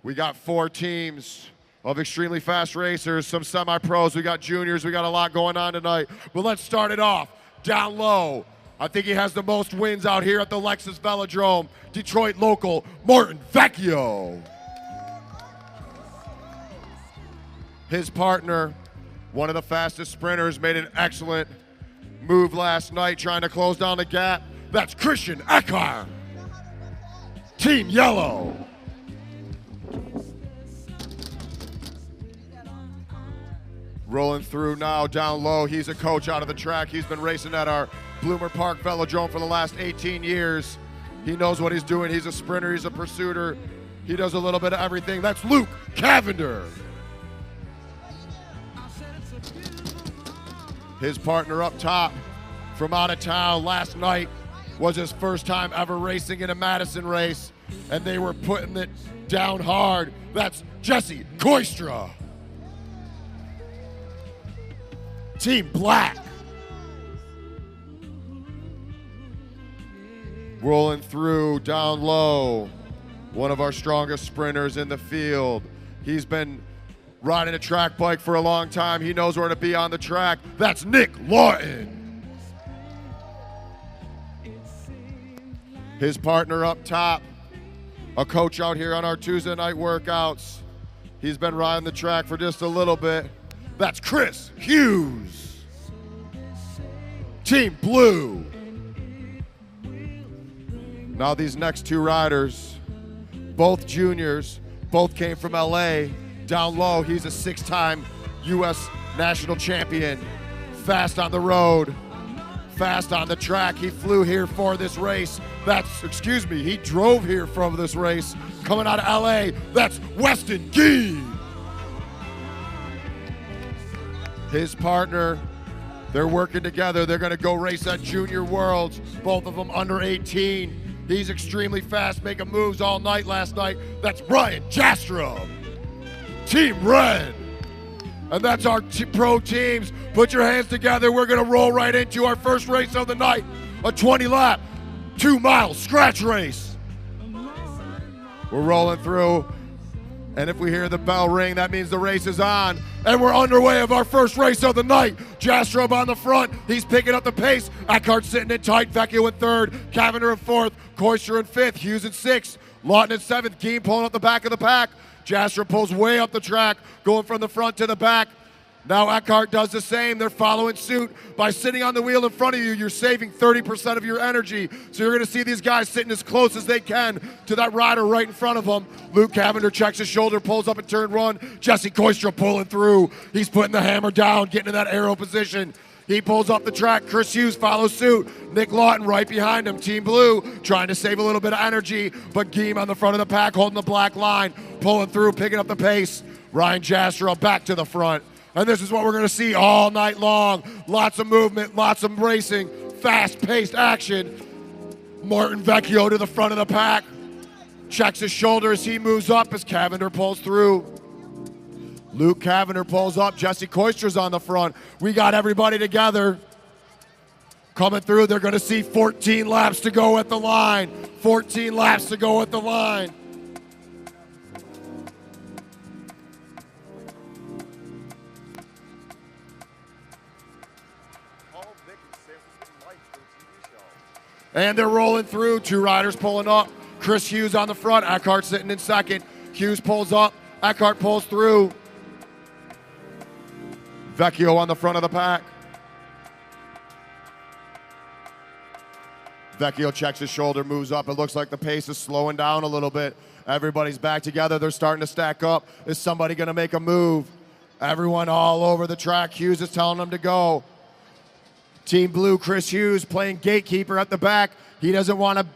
We got 4 teams of extremely fast racers, some semi-pros, we got juniors, we got a lot going on tonight. But let's start it off down low. I think he has the most wins out here at the Lexus Velodrome. Detroit local, Martin Vecchio. His partner, one of the fastest sprinters, made an excellent move last night trying to close down the gap. That's Christian Eckhart. Team Yellow. Rolling through now down low. He's a coach out of the track. He's been racing at our Bloomer Park Velodrome for the last 18 years. He knows what he's doing. He's a sprinter, he's a pursuiter. He does a little bit of everything. That's Luke Cavender. His partner up top from out of town last night was his first time ever racing in a Madison race, and they were putting it down hard. That's Jesse Koistra. Team Black. Rolling through down low, one of our strongest sprinters in the field. He's been riding a track bike for a long time. He knows where to be on the track. That's Nick Lawton. His partner up top, a coach out here on our Tuesday night workouts. He's been riding the track for just a little bit. That's Chris Hughes. Team Blue. Now these next 2 riders, both juniors, both came from LA. Down low, he's a 6-time US national champion. Fast on the road, fast on the track. He flew here for this race. He drove here from this race, coming out of LA. That's Weston Gee. His partner, they're working together. They're gonna go race at Junior Worlds, both of them under 18. He's extremely fast, making moves all night last night. That's Brian Jastrom. Team Red. And that's our pro teams. Put your hands together. We're gonna roll right into our first race of the night. A 20-lap, 2-mile scratch race. We're rolling through. And if we hear the bell ring, that means the race is on. And we're underway of our first race of the night. Jastrom on the front, he's picking up the pace. Eckhart sitting in tight, Vecchio in 3rd, Cavender in 4th, Koistra in 5th, Hughes in 6th, Lawton in 7th, Keane pulling up the back of the pack. Jastrom pulls way up the track, going from the front to the back. Now Eckhart does the same. They're following suit. By sitting on the wheel in front of you, you're saving 30% of your energy. So you're gonna see these guys sitting as close as they can to that rider right in front of them. Luke Cavender checks his shoulder, pulls up in turn 1. Jesse Koistra pulling through. He's putting the hammer down, getting in that aero position. He pulls up the track. Chris Hughes follows suit. Nick Lawton right behind him. Team Blue trying to save a little bit of energy, but Geem on the front of the pack holding the black line, pulling through, picking up the pace. Ryan Jastrom back to the front. And this is what we're gonna see all night long. Lots of movement, lots of racing, fast-paced action. Martin Vecchio to the front of the pack. Checks his shoulder as he moves up as Cavender pulls through. Luke Cavender pulls up, Jesse Koistra's on the front. We got everybody together. Coming through, they're gonna see 14 laps to go at the line. 14 laps to go at the line. And they're rolling through, 2 riders pulling up. Chris Hughes on the front, Eckhart sitting in 2nd. Hughes pulls up, Eckhart pulls through. Vecchio on the front of the pack. Vecchio checks his shoulder, moves up. It looks like the pace is slowing down a little bit. Everybody's back together. They're starting to stack up. Is somebody gonna make a move? Everyone all over the track. Hughes is telling them to go. Team Blue, Chris Hughes playing gatekeeper at the back. He doesn't want to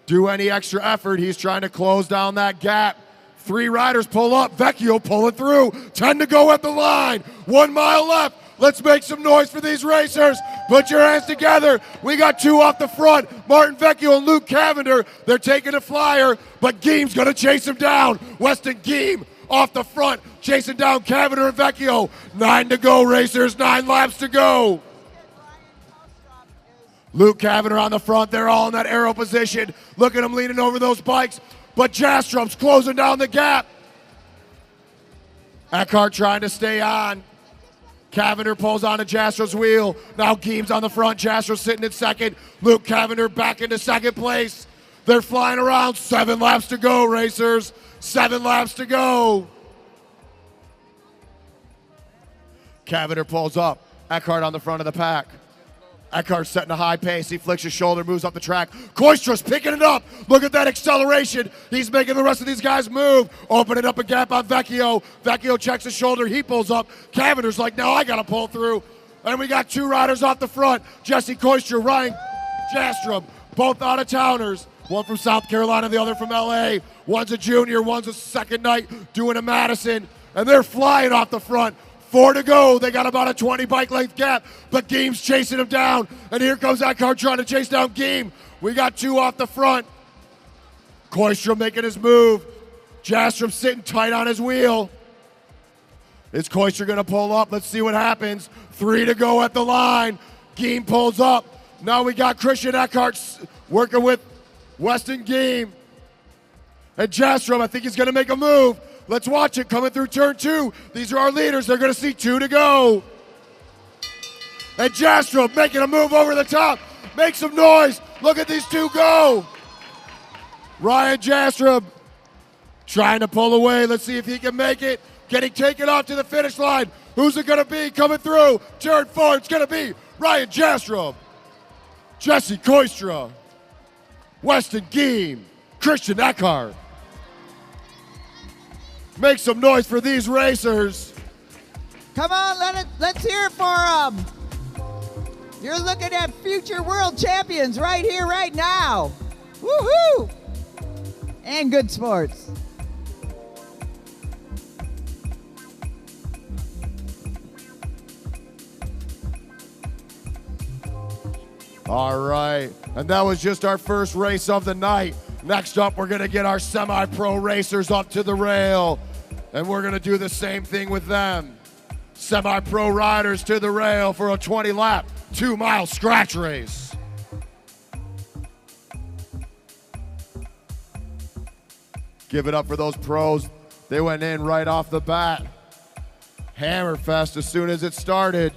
do any extra effort. He's trying to close down that gap. 3 riders pull up. Vecchio pulling through. 10 to go at the line. 1 mile left. Let's make some noise for these racers. Put your hands together. We got 2 off the front. Martin Vecchio and Luke Cavender. They're taking a flyer, but Geem's going to chase him down. Weston Geem off the front, chasing down Cavender and Vecchio. 9 to go, racers, 9 laps to go. Luke Cavender on the front, they're all in that aero position. Look at them leaning over those bikes. but Jastrom's closing down the gap. Eckhart trying to stay on. Cavender pulls onto Jastrom's wheel. Now Geem's on the front. Jastrom sitting in second. Luke Cavender back into second place. They're flying around. 7 laps to go, racers. 7 laps to go. Cavender pulls up. Eckhart on the front of the pack. Eckhart setting a high pace. He flicks his shoulder, moves up the track. Koistra's picking it up. Look at that acceleration. He's making the rest of these guys move. Opening up a gap on Vecchio. Vecchio checks his shoulder. He pulls up. Cavender's like, now I got to pull through. And we got 2 riders off the front. Jesse Koistra, Ryan Jastrom, both out-of-towners. One from South Carolina, the other from L.A. One's a junior, one's a second night doing a Madison. And they're flying off the front. 4 to go. They got about a 20 bike length gap, but Geem's chasing him down. And here comes Eckhart trying to chase down Geem. We got 2 off the front. Koistra making his move. Jastrom sitting tight on his wheel. Is Koistra going to pull up? Let's see what happens. 3 to go at the line. Geem pulls up. Now we got Christian Eckhart working with Weston Geem. And Jastrom, I think he's going to make a move. Let's watch it coming through turn 2. These are our leaders. They're going to see 2 to go. And Jastrom making a move over the top. Make some noise. Look at these 2 go. Ryan Jastrom trying to pull away. Let's see if he can make it. Getting taken off to the finish line. Who's it going to be coming through? Turn 4. It's going to be Ryan Jastrom, Jesse Koistra, Weston Geem, Christian Eckhart. Make some noise for these racers. Come on, let's hear it for them. You're looking at future world champions right here, right now. Woohoo! And good sports. All right, and that was just our first race of the night. Next up, we're gonna get our semi-pro racers up to the rail. And we're going to do the same thing with them. Semi-pro riders to the rail for a 20-lap, 2-mile scratch race. Give it up for those pros. They went in right off the bat. Hammerfest as soon as it started.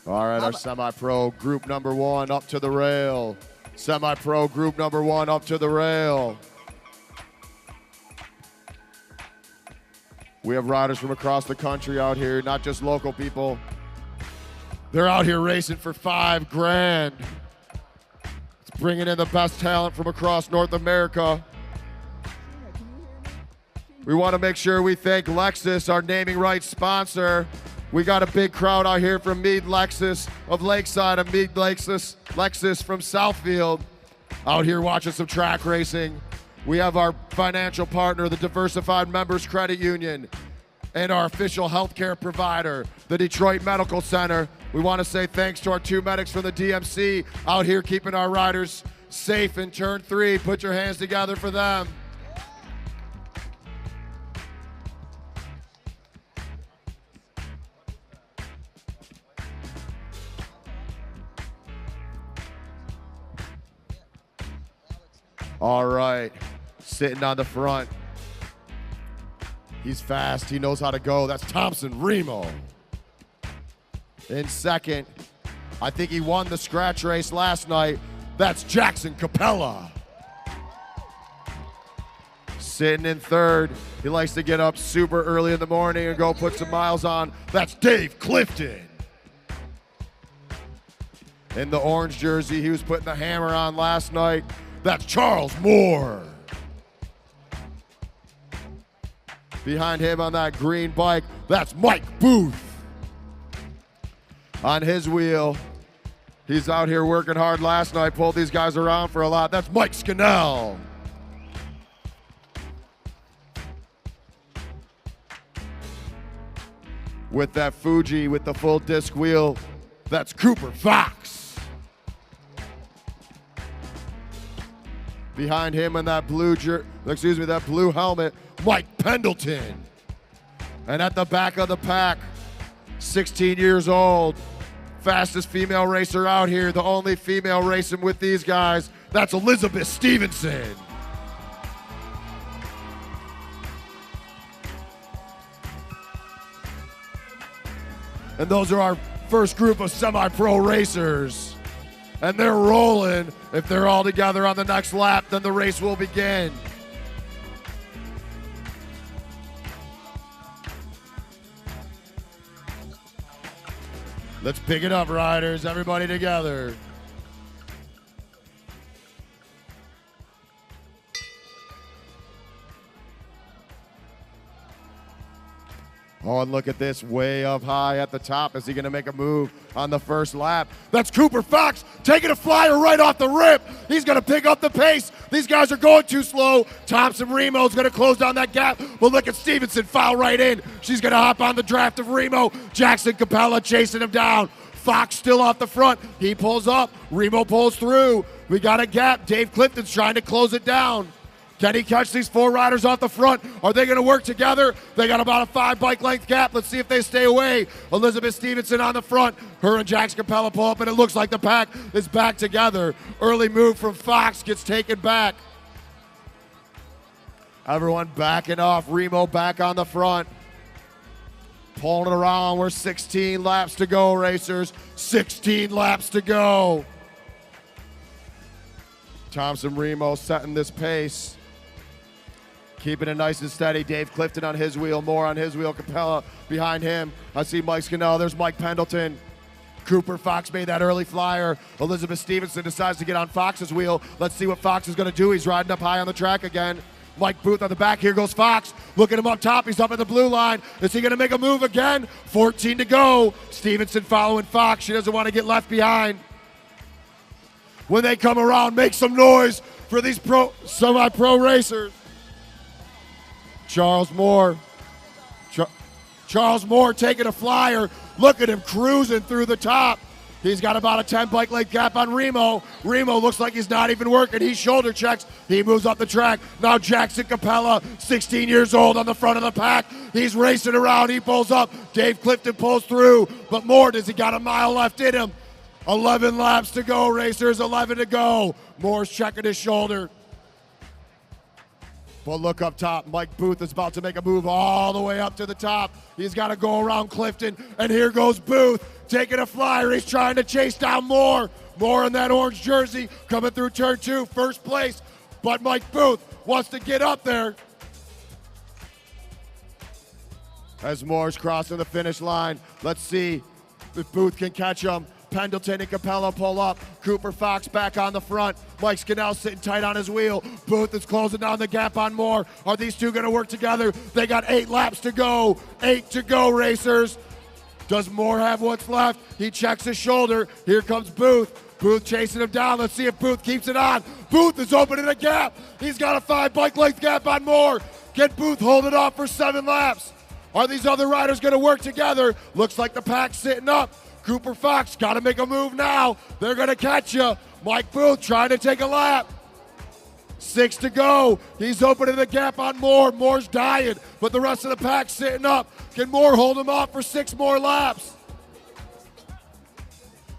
All right, our semi-pro group number 1 up to the rail. Semi-pro group number 1 up to the rail. We have riders from across the country out here, not just local people. They're out here racing for $5 grand. It's bringing in the best talent from across North America. We want to make sure we thank Lexus, our naming rights sponsor. We got a big crowd out here from Mead Lexus of Lakeside and Mead Lexus from Southfield out here watching some track racing. We have our financial partner, the Diversified Members Credit Union, and our official healthcare provider, the Detroit Medical Center. We want to say thanks to our 2 medics from the DMC out here keeping our riders safe in turn 3. Put your hands together for them. All right, sitting on the front. He's fast, he knows how to go. That's Thompson Remo. In second, I think he won the scratch race last night. That's Jackson Capella. Sitting in third, he likes to get up super early in the morning and go put some miles on. That's Dave Clifton. In the orange jersey, he was putting the hammer on last night. That's Charles Moore. Behind him on that green bike, that's Mike Booth. On his wheel, he's out here working hard last night, pulled these guys around for a lot. That's Mike Scannell. With that Fuji with the full disc wheel, that's Cooper Fox. Behind him in that blue that blue helmet, Mike Pendleton. And at the back of the pack, 16 years old. Fastest female racer out here, the only female racing with these guys. That's Elizabeth Stevenson. And those are our first group of semi-pro racers. And they're rolling. If they're all together on the next lap, then the race will begin. Let's pick it up, riders. Everybody together. Oh, and look at this, way up high at the top. Is he going to make a move on the first lap? That's Cooper Fox taking a flyer right off the rip. He's going to pick up the pace. These guys are going too slow. Thompson Remo's going to close down that gap. But look at Stevenson foul right in. She's going to hop on the draft of Remo. Jackson Capella chasing him down. Fox still off the front. He pulls up. Remo pulls through. We got a gap. Dave Clifton's trying to close it down. Can he catch these four riders off the front? Are they going to work together? They got about a 5 bike length gap. Let's see if they stay away. Elizabeth Stevenson on the front. Her and Jax Capella pull up, and it looks like the pack is back together. Early move from Fox gets taken back. Everyone backing off. Remo back on the front. Pulling it around. We're 16 laps to go, racers. 16 laps to go. Thompson Remo setting this pace. Keeping it nice and steady. Dave Clifton on his wheel, more on his wheel. Capella behind him. I see Mike Scannell. There's Mike Pendleton. Cooper Fox made that early flyer. Elizabeth Stevenson decides to get on Fox's wheel. Let's see what Fox is going to do. He's riding up high on the track again. Mike Booth on the back. Here goes Fox. Look at him up top. He's up at the blue line. Is he going to make a move again? 14 to go. Stevenson following Fox. She doesn't want to get left behind. When they come around, make some noise for these semi-pro racers. Charles Moore. Charles Moore taking a flyer. Look at him cruising through the top. He's got about a 10 bike length gap on Remo. Remo looks like he's not even working. He shoulder checks. He moves up the track. Now Jackson Capella, 16 years old, on the front of the pack. He's racing around. He pulls up. Dave Clifton pulls through. But Moore, does he got a mile left in him? 11 laps to go, racers. 11 to go. Moore's checking his shoulder. But look up top. Mike Booth is about to make a move all the way up to the top. He's got to go around Clifton. And here goes Booth taking a flyer. He's trying to chase down Moore. Moore in that orange jersey coming through turn 2, first place. But Mike Booth wants to get up there. As Moore's crossing the finish line, let's see if Booth can catch him. Pendleton and Capella pull up. Cooper Fox back on the front. Mike Scannell sitting tight on his wheel. Booth is closing down the gap on Moore. Are these two going to work together? They got 8 laps to go. 8 to go, racers. Does Moore have what's left? He checks his shoulder. Here comes Booth. Booth chasing him down. Let's see if Booth keeps it on. Booth is opening a gap. He's got a 5 bike length gap on Moore. Can Booth hold it off for 7 laps? Are these other riders going to work together? Looks like the pack's sitting up. Cooper Fox got to make a move now. They're going to catch you. Mike Booth trying to take a lap. 6 to go. He's opening the gap on Moore. Moore's dying, but the rest of the pack's sitting up. Can Moore hold him off for 6 more laps?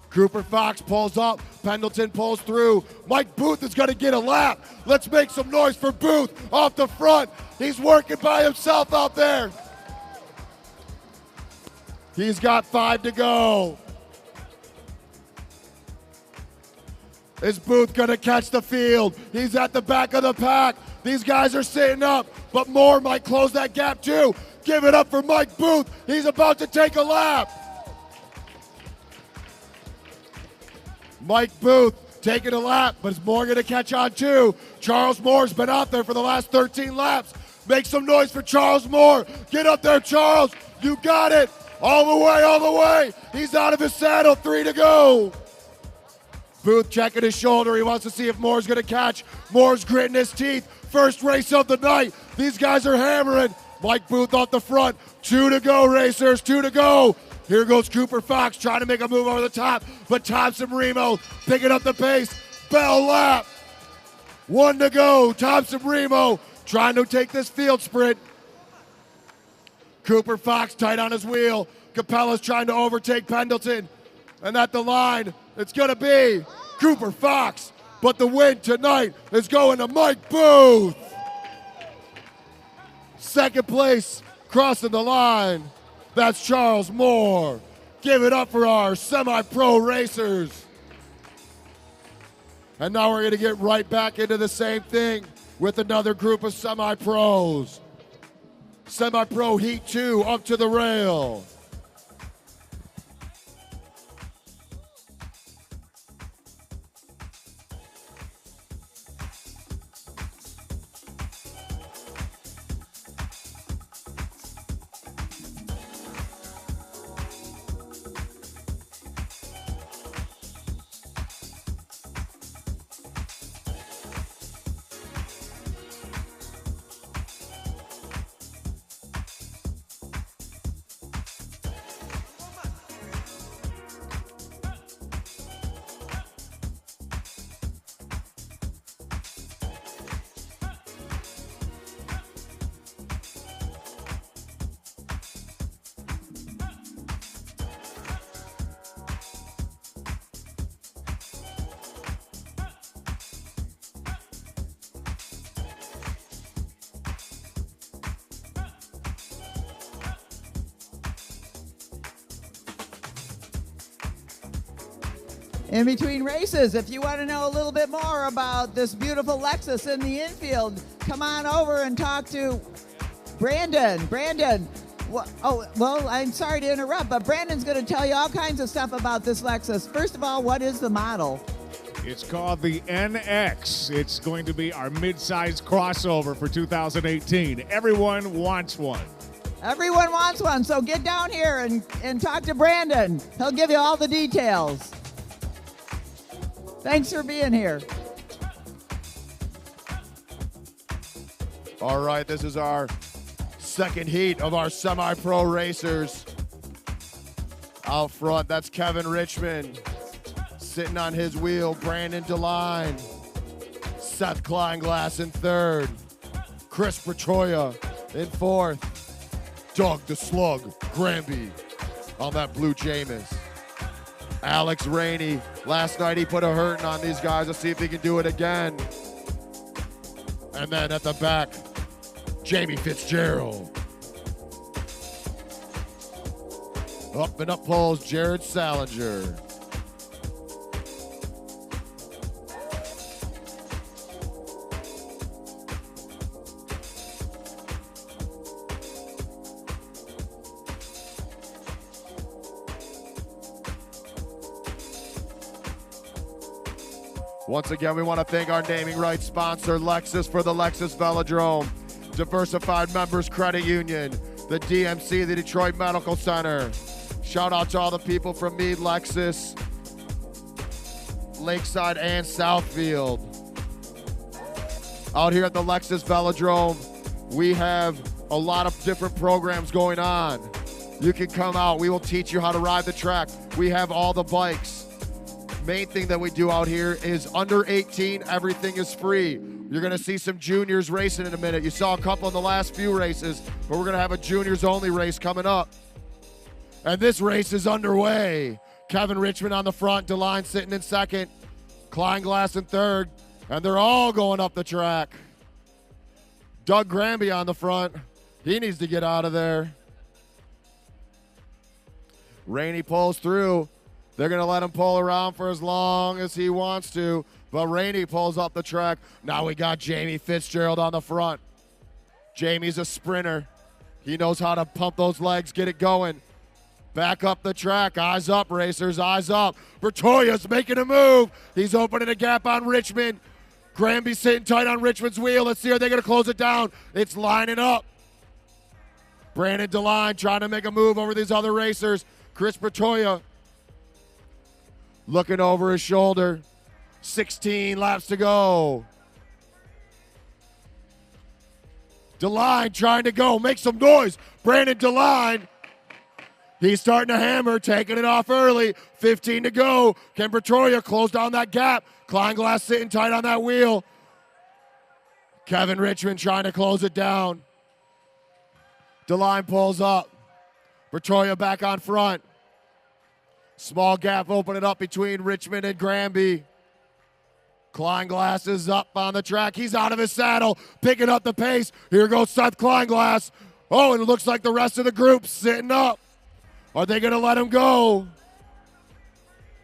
Cooper Fox pulls up. Pendleton pulls through. Mike Booth is going to get a lap. Let's make some noise for Booth off the front. He's working by himself out there. He's got 5 to go. Is Booth going to catch the field? He's at the back of the pack. These guys are sitting up, but Moore might close that gap too. Give it up for Mike Booth. He's about to take a lap. Mike Booth taking a lap, but is Moore going to catch on too? Charles Moore's been out there for the last 13 laps. Make some noise for Charles Moore. Get up there, Charles. You got it. All the way, all the way. He's out of his saddle. 3 to go. Booth checking his shoulder. He wants to see if Moore's going to catch. Moore's gritting his teeth. First race of the night. These guys are hammering. Mike Booth off the front. 2 to go, racers. 2 to go. Here goes Cooper Fox trying to make a move over the top. But Thompson Remo picking up the pace. Bell lap. 1 to go. Thompson Remo trying to take this field sprint. Cooper Fox tight on his wheel. Capella's trying to overtake Pendleton. And at the line, it's going to be Cooper Fox. But the win tonight is going to Mike Booth. Second place, crossing the line, that's Charles Moore. Give it up for our semi-pro racers. And now we're going to get right back into the same thing with another group of semi-pros. Semi-pro Heat 2 up to the rail. In between races, if you want to know a little bit more about this beautiful Lexus in the infield, come on over and talk to Brandon. Brandon, well, I'm sorry to interrupt, but Brandon's going to tell you all kinds of stuff about this Lexus. First of all, what is the model? It's called the NX. It's going to be our mid-size crossover for 2018. Everyone wants one. Everyone wants one, so get down here and talk to Brandon. He'll give you all the details. Thanks for being here. All right, this is our second heat of our semi-pro racers. Out front, that's Kevin Richmond. Sitting on his wheel, Brandon DeLine. Seth Kleinglass in third. Chris Petroia in fourth. Doug the Slug Granby on that blue Jameis. Alex Rainey, last night he put a hurting on these guys. Let's see if he can do it again. And then at the back, Jamie Fitzgerald. Up and up pulls Jared Salinger. Once again, we want to thank our naming rights sponsor, Lexus, for the Lexus Velodrome, Diversified Members Credit Union, the DMC, the Detroit Medical Center. Shout out to all the people from Meade Lexus, Lakeside and Southfield. Out here at the Lexus Velodrome, we have a lot of different programs going on. You can come out. We will teach you how to ride the track. We have all the bikes. Main thing that we do out here is under 18, everything is free. You're gonna see some juniors racing in a minute. You saw a couple in the last few races, but we're gonna have a juniors only race coming up. And this race is underway. Kevin Richmond on the front, DeLine sitting in second, Kleinglass in third, and they're all going up the track. Doug Granby on the front. He needs to get out of there. Rainey pulls through. They're going to let him pull around for as long as he wants to, but Rainey pulls up the track. Now we got Jamie Fitzgerald on the front. Jamie's a sprinter. He knows how to pump those legs, get it going. Back up the track. Eyes up, racers, eyes up. Bertoya's making a move. He's opening a gap on Richmond. Granby sitting tight on Richmond's wheel. Let's see, are they going to close it down? It's lining up. Brandon DeLine trying to make a move over these other racers. Chris Bertoya looking over his shoulder. 16 laps to go. DeLine trying to go. Make some noise. Brandon DeLine. He's starting to hammer, taking it off early. 15 to go. Can Bertoya close down that gap? Kleinglass sitting tight on that wheel. Kevin Richmond trying to close it down. DeLine pulls up. Bertoya back on front. Small gap opening up between Richmond and Granby. Kleinglass is up on the track. He's out of his saddle, picking up the pace. Here goes Seth Kleinglass. Oh, and it looks like the rest of the group's sitting up. Are they going to let him go?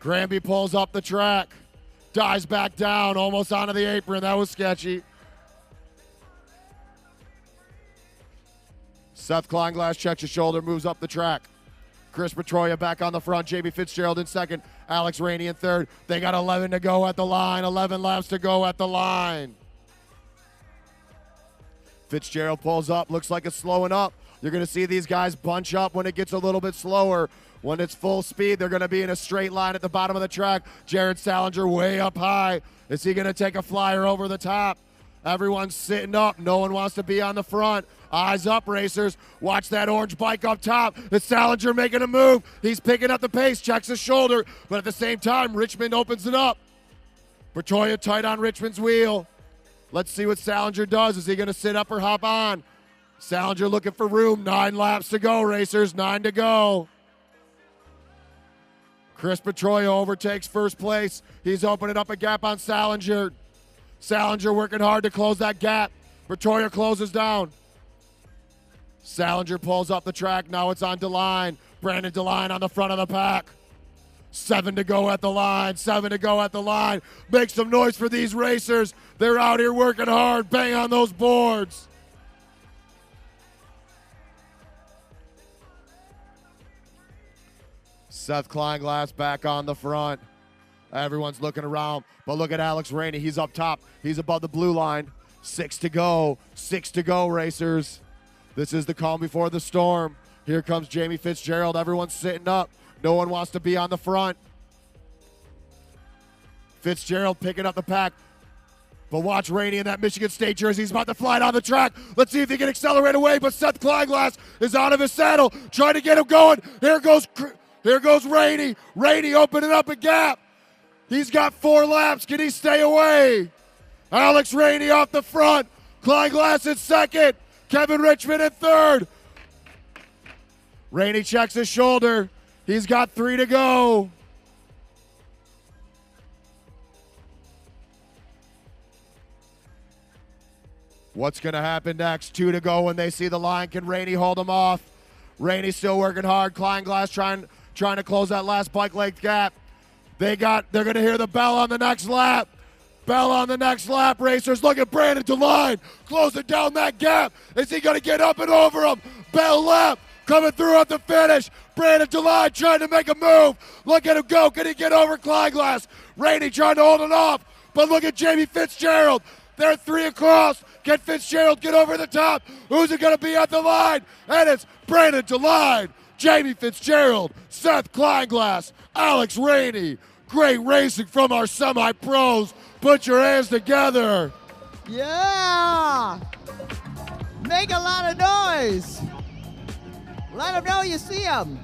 Granby pulls up the track, dives back down, almost onto the apron. That was sketchy. Seth Kleinglass checks his shoulder, moves up the track. Chris Bertoya back on the front. Jamie Fitzgerald in second. Alex Rainey in third. They got 11 to go at the line. 11 laps to go at the line. Fitzgerald pulls up. Looks like it's slowing up. You're going to see these guys bunch up when it gets a little bit slower. When it's full speed, they're going to be in a straight line at the bottom of the track. Jared Salinger way up high. Is he going to take a flyer over the top? Everyone's sitting up. No one wants to be on the front. Eyes up, racers. Watch that orange bike up top. It's Salinger making a move. He's picking up the pace, checks his shoulder, but at the same time, Richmond opens it up. Bertoya tight on Richmond's wheel. Let's see what Salinger does. Is he going to sit up or hop on? Salinger looking for room. 9 laps to go, racers. 9 to go. Chris Bertoya overtakes first place. He's opening up a gap on Salinger. Salinger working hard to close that gap. Bertoya closes down. Salinger pulls up the track. Now it's on DeLine. Brandon DeLine on the front of the pack. 7 to go at the line. 7 to go at the line. Make some noise for these racers. They're out here working hard. Bang on those boards. Seth Kleinglass back on the front. Everyone's looking around, but look at Alex Rainey. He's up top. He's above the blue line. 6 to go. 6 to go, racers. This is the calm before the storm. Here comes Jamie Fitzgerald. Everyone's sitting up. No one wants to be on the front. Fitzgerald picking up the pack. But watch Rainey in that Michigan State jersey. He's about to fly down the track. Let's see if he can accelerate away, but Seth Kleinglass is out of his saddle, trying to get him going. Here goes Rainey. Rainey opening up a gap. He's got 4 laps. Can he stay away? Alex Rainey off the front. Kleinglass in second. Kevin Richmond in third. Rainey checks his shoulder. He's got 3 to go. What's going to happen next? 2 to go when they see the line. Can Rainey hold him off? Rainey still working hard. Kleinglass trying to close that last bike length gap. They're going to hear the bell on the next lap. Bell on the next lap, racers. Look at Brandon DeLine closing down that gap. Is he going to get up and over him? Bell lap coming through at the finish. Brandon DeLine trying to make a move. Look at him go. Can he get over Kleinglass? Rainey trying to hold it off. But look at Jamie Fitzgerald. They're 3 across. Can Fitzgerald get over the top? Who's it going to be at the line? And it's Brandon DeLine, Jamie Fitzgerald, Seth Kleinglass, Alex Rainey. Great racing from our semi-pros. Put your hands together. Yeah! Make a lot of noise. Let them know you see them.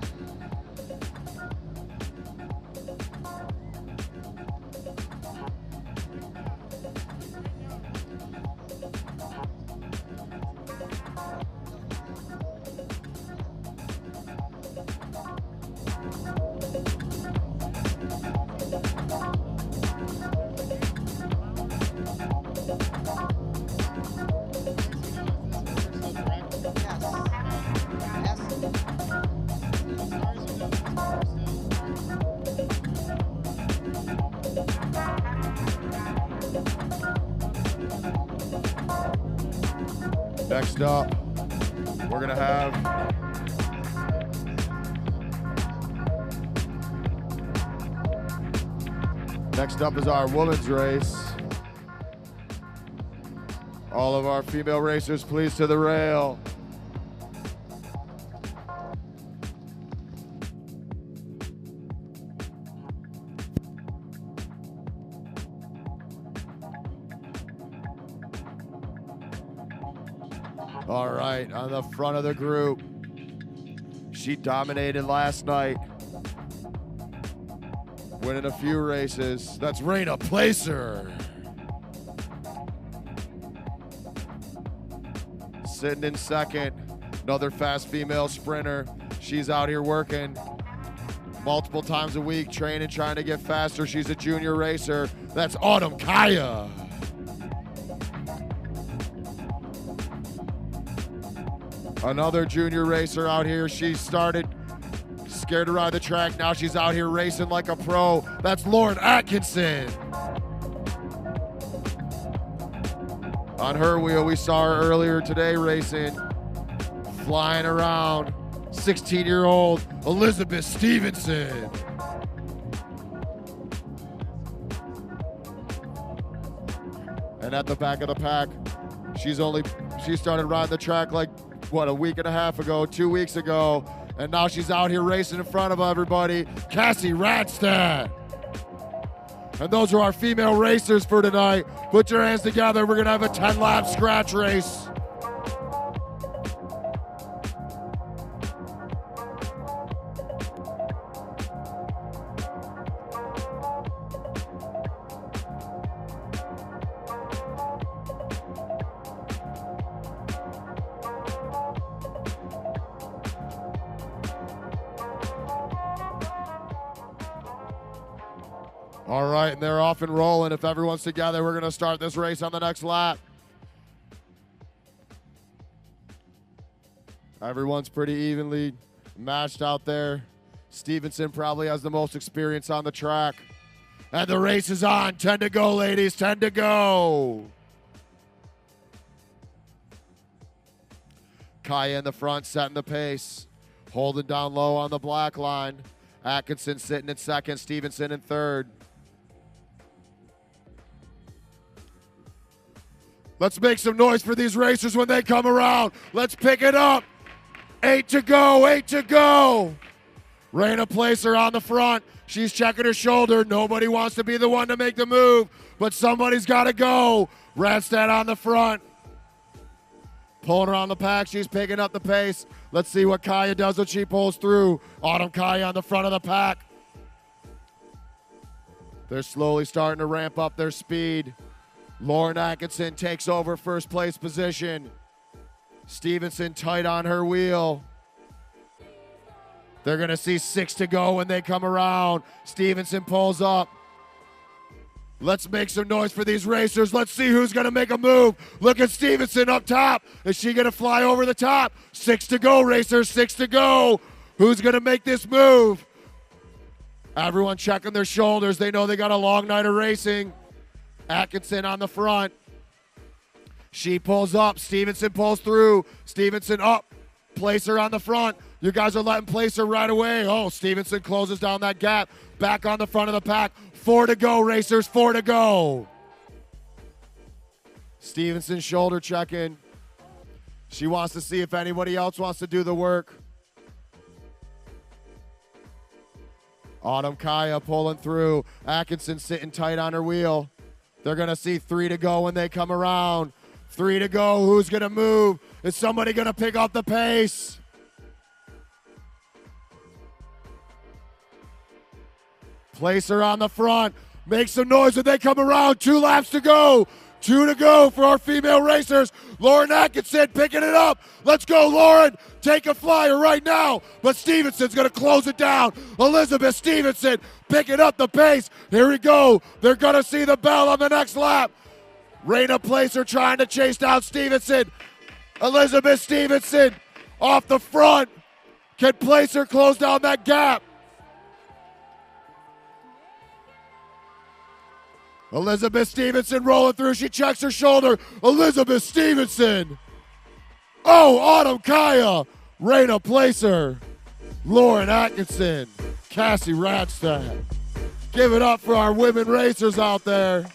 Next up, we're going to have next up is our women's race. All of our female racers, please to the rail. All right, on the front of the group, she dominated last night, winning a few races. That's Rayna Placer. Sitting in second, another fast female sprinter. She's out here working multiple times a week, training, trying to get faster. She's a junior racer. That's Autumn Kaya. Another junior racer out here. She started scared to ride the track. Now she's out here racing like a pro. That's Lauren Atkinson. On her wheel, we saw her earlier today racing, flying around. 16-year-old Elizabeth Stevenson. And at the back of the pack, she started riding the track like, what, a week and a half ago, 2 weeks ago, and now she's out here racing in front of everybody, Cassie Radstad. And those are our female racers for tonight. Put your hands together. We're going to have a 10-lap scratch race. All right, and they're off and rolling. If everyone's together, we're going to start this race on the next lap. Everyone's pretty evenly matched out there. Stevenson probably has the most experience on the track. And the race is on. 10 to go, ladies. 10 to go. Kaya in the front, setting the pace. Holding down low on the black line. Atkinson sitting in second. Stevenson in third. Let's make some noise for these racers when they come around. Let's pick it up. 8 to go, 8 to go. Raina Placer on the front. She's checking her shoulder. Nobody wants to be the one to make the move, but somebody's got to go. Radstad on the front. Pulling around the pack. She's picking up the pace. Let's see what Kaya does when she pulls through. Autumn Kaya on the front of the pack. They're slowly starting to ramp up their speed. Lauren Atkinson takes over first place position. Stevenson tight on her wheel. They're going to see 6 to go when they come around. Stevenson pulls up. Let's make some noise for these racers. Let's see who's going to make a move. Look at Stevenson up top. Is she going to fly over the top? 6 to go, racers. 6 to go. Who's going to make this move? Everyone checking their shoulders. They know they got a long night of racing. Atkinson on the front. She pulls up. Stevenson pulls through. Stevenson up. Placer on the front. You guys are letting Placer right away. Oh, Stevenson closes down that gap. Back on the front of the pack. 4 to go, racers. 4 to go. Stevenson shoulder checking. She wants to see if anybody else wants to do the work. Autumn Kaya pulling through. Atkinson sitting tight on her wheel. They're going to see 3 to go when they come around. 3 to go. Who's going to move? Is somebody going to pick up the pace? Placer on the front. Make some noise when they come around. 2 laps to go. 2 to go for our female racers. Lauren Atkinson picking it up. Let's go, Lauren. Take a flyer right now. But Stevenson's going to close it down. Elizabeth Stevenson picking up the pace. Here we go. They're going to see the bell on the next lap. Raina Placer trying to chase down Stevenson. Elizabeth Stevenson off the front. Can Placer close down that gap? Elizabeth Stevenson rolling through. She checks her shoulder. Elizabeth Stevenson. Oh, Autumn Kaya. Raina Placer. Lauren Atkinson. Cassie Radstad. Give it up for our women racers out there.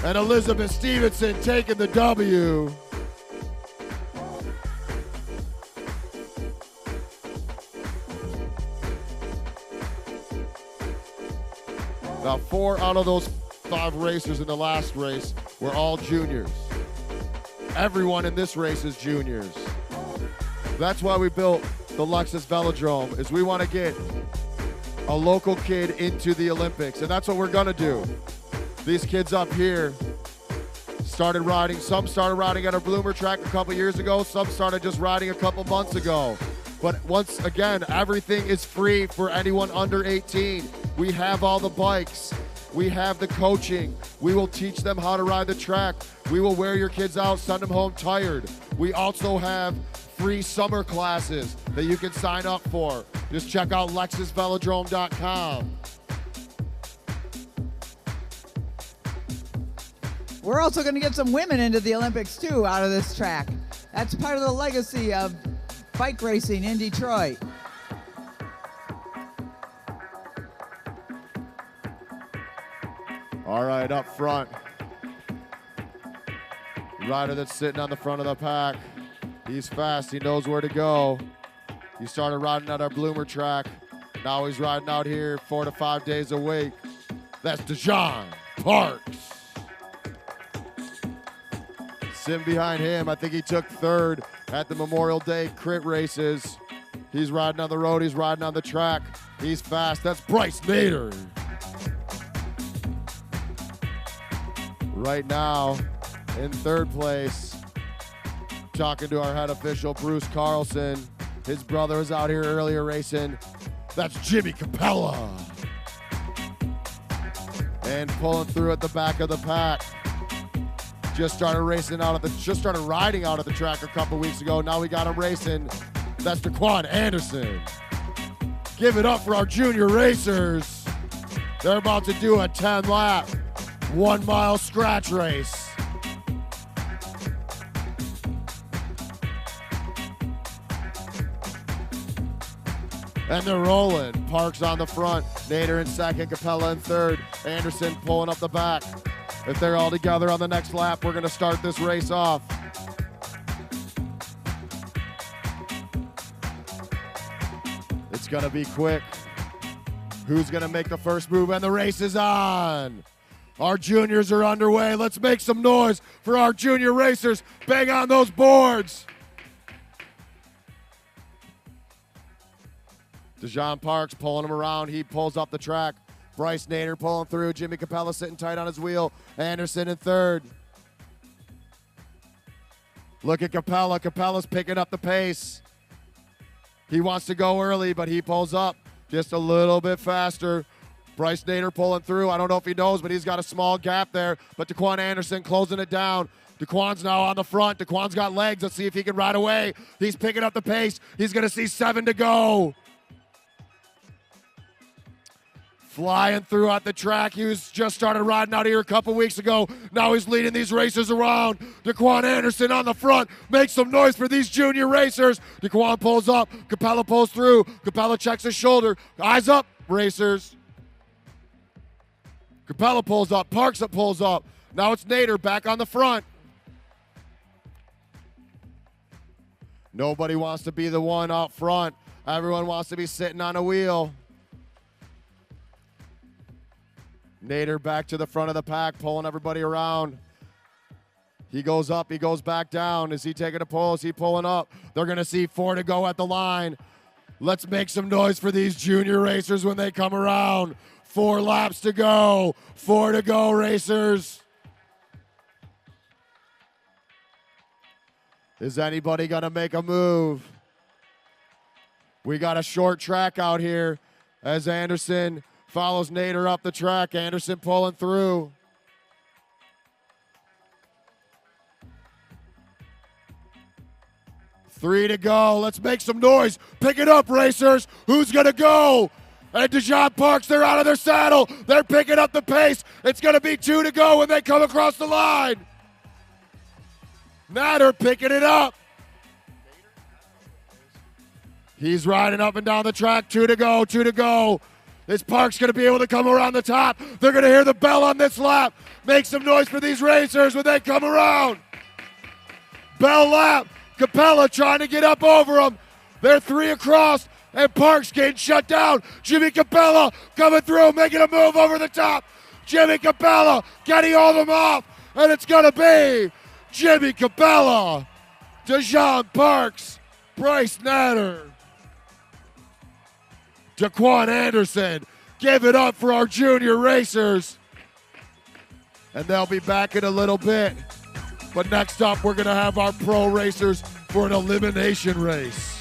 And Elizabeth Stevenson taking the W. Now, 4 out of those 5 racers in the last race were all juniors. Everyone in this race is juniors. That's why we built the Lexus Velodrome, is we want to get a local kid into the Olympics, and that's what we're going to do. These kids up here, Started riding, some started riding at our Bloomer track a couple years ago, some started just riding a couple months ago. But once again, everything is free for anyone under 18. We have all the bikes. We have the coaching. We will teach them how to ride the track. We will wear your kids out, send them home tired. We also have free summer classes that you can sign up for. Just check out lexusvelodrome.com. We're also going to get some women into the Olympics, too, out of this track. That's part of the legacy of bike racing in Detroit. All right, up front. Rider that's sitting on the front of the pack. He's fast, he knows where to go. He started riding at our Bloomer track. Now he's riding out here 4 to 5 days a week. That's Dejan Parks. Sitting behind him, I think he took third at the Memorial Day crit races. He's riding on the road, he's riding on the track. He's fast, that's Bryce Nader. Right now, in third place, talking to our head official, Bruce Carlson. His brother was out here earlier racing. That's Jimmy Capella. And pulling through at the back of the pack. Just started riding out of the track a couple weeks ago. Now we got him racing. That's Daquan Anderson. Give it up for our junior racers. They're about to do a 10-lap, 1-mile scratch race. And they're rolling. Parks on the front, Nader in second, Capella in third, Anderson pulling up the back. If they're all together on the next lap, we're gonna start this race off. It's gonna be quick. Who's gonna make the first move? And the race is on. Our juniors are underway. Let's make some noise for our junior racers. Bang on those boards. Dejan Parks pulling him around. He pulls up the track. Bryce Nader pulling through. Jimmy Capella sitting tight on his wheel. Anderson in third. Look at Capella. Capella's picking up the pace. He wants to go early, but he pulls up just a little bit faster. Bryce Nader pulling through. I don't know if he knows, but he's got a small gap there. But Daquan Anderson closing it down. Daquan's now on the front. Daquan's got legs. Let's see if he can ride away. He's picking up the pace. He's going to see 7 to go. Flying throughout the track. He was just started riding out here a couple weeks ago. Now he's leading these racers around. Daquan Anderson on the front. Make some noise for these junior racers. Daquan pulls up. Capella pulls through. Capella checks his shoulder. Eyes up, racers. Capella pulls up. Parks up pulls up. Now it's Nader back on the front. Nobody wants to be the one out front. Everyone wants to be sitting on a wheel. Nader back to the front of the pack, pulling everybody around. He goes up, he goes back down. Is he taking a pull? Is he pulling up? They're going to see 4 to go at the line. Let's make some noise for these junior racers when they come around. 4 laps to go. 4 to go, racers. Is anybody going to make a move? We got a short track out here as Anderson follows Nader up the track. Anderson pulling through. Three to go. Let's make some noise. Pick it up, racers. Who's going to go? And Dejan Parks, they're out of their saddle. They're picking up the pace. It's going to be 2 to go when they come across the line. Nader picking it up. He's riding up and down the track. 2 to go, 2 to go. Is Parks going to be able to come around the top? They're going to hear the bell on this lap. Make some noise for these racers when they come around. Bell lap. Capella trying to get up over them. They're 3 across, and Parks getting shut down. Jimmy Capella coming through, making a move over the top. Jimmy Capella getting all of them off, and it's going to be Jimmy Capella, Dejan Parks, Bryce Nader, Daquan Anderson. Give it up for our junior racers. And they'll be back in a little bit. But next up, we're going to have our pro racers for an elimination race.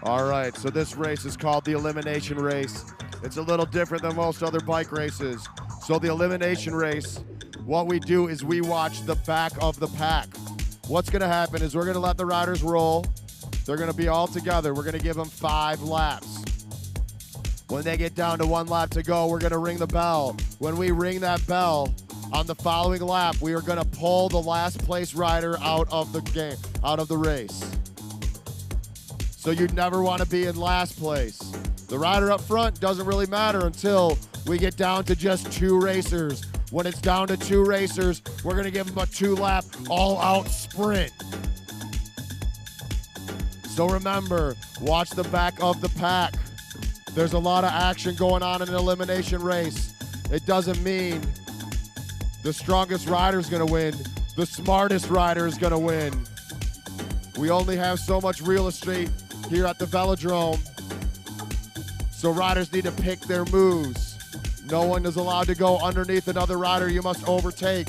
All right, so this race is called the elimination race. It's a little different than most other bike races. So the elimination race, what we do is we watch the back of the pack. What's gonna happen is we're gonna let the riders roll. They're gonna be all together. We're gonna give them 5 laps. When they get down to 1 lap to go, we're gonna ring the bell. When we ring that bell, on the following lap, we are gonna pull the last place rider out of the game, out of the race. So you'd never want to be in last place. The rider up front doesn't really matter until we get down to just 2 racers. When it's down to 2 racers, we're going to give them a 2-lap all-out sprint. So remember, watch the back of the pack. There's a lot of action going on in an elimination race. It doesn't mean the strongest rider is going to win. The smartest rider is going to win. We only have so much real estate here at the velodrome, so riders need to pick their moves. No one is allowed to go underneath another rider. You must overtake.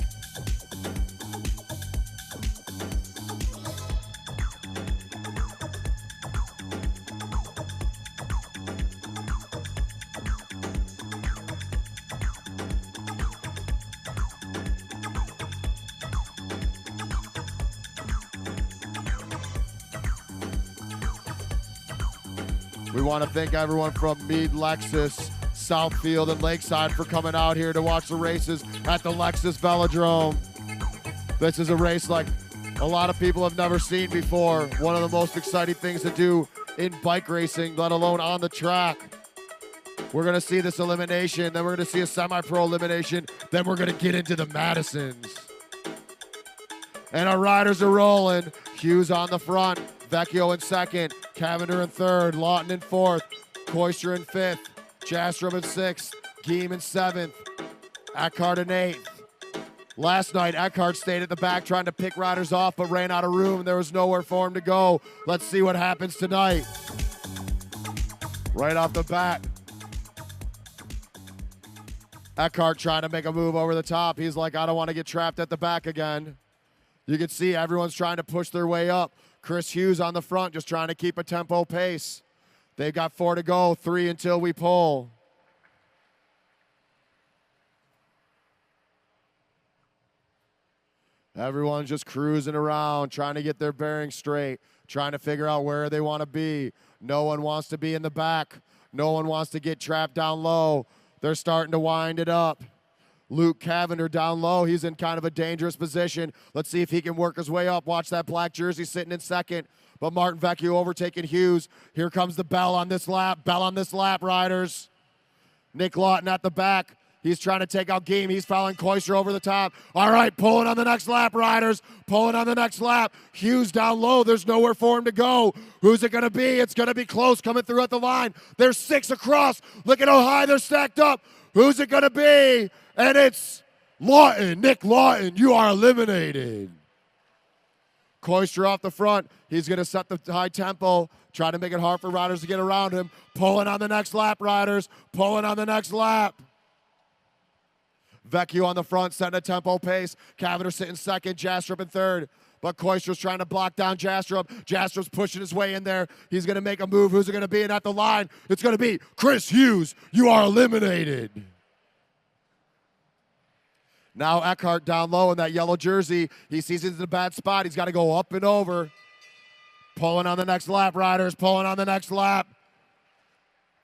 We want to thank everyone from Mead Lexus, Southfield, and Lakeside for coming out here to watch the races at the Lexus Velodrome. This is a race like a lot of people have never seen before. One of the most exciting things to do in bike racing, let alone on the track. We're going to see this elimination, then we're going to see a semi-pro elimination, then we're going to get into the Madisons. And our riders are rolling. Hughes on the front, Vecchio in second, Cavender in third, Lawton in fourth, Koister in fifth, Jastrub in sixth, Geem in seventh, Eckhart in eighth. Last night, Eckhart stayed at the back trying to pick riders off, but ran out of room. There was nowhere for him to go. Let's see what happens tonight. Right off the bat, Eckhart trying to make a move over the top. He's like, I don't want to get trapped at the back again. You can see everyone's trying to push their way up. Chris Hughes on the front, just trying to keep a tempo pace. They've got 4 to go, 3 until we pull. Everyone's just cruising around, trying to get their bearings straight, trying to figure out where they want to be. No one wants to be in the back. No one wants to get trapped down low. They're starting to wind it up. Luke Cavender down low. He's in kind of a dangerous position. Let's see if he can work his way up. Watch that black jersey sitting in second. But Martin Vecchio overtaking Hughes. Here comes the bell on this lap. Bell on this lap, riders. Nick Lawton at the back. He's trying to take out Geem. He's following Koister over the top. All right, pulling on the next lap, riders. Pulling on the next lap. Hughes down low. There's nowhere for him to go. Who's it going to be? It's going to be close coming through at the line. There's 6 across. Look at how high they're stacked up. Who's it going to be? And it's Lawton, Nick Lawton. You are eliminated. Koister off the front. He's going to set the high tempo, try to make it hard for riders to get around him. Pulling on the next lap, riders. Pulling on the next lap. Vecchio on the front, setting a tempo pace. Cavender sitting second, Jastrub in third. But Koister's trying to block down Jastrub. Jastrub's pushing his way in there. He's going to make a move. Who's it going to be? And at the line, it's going to be Chris Hughes. You are eliminated. Now Eckhart down low in that yellow jersey. He sees he's in a bad spot. He's got to go up and over. Pulling on the next lap, riders. Pulling on the next lap.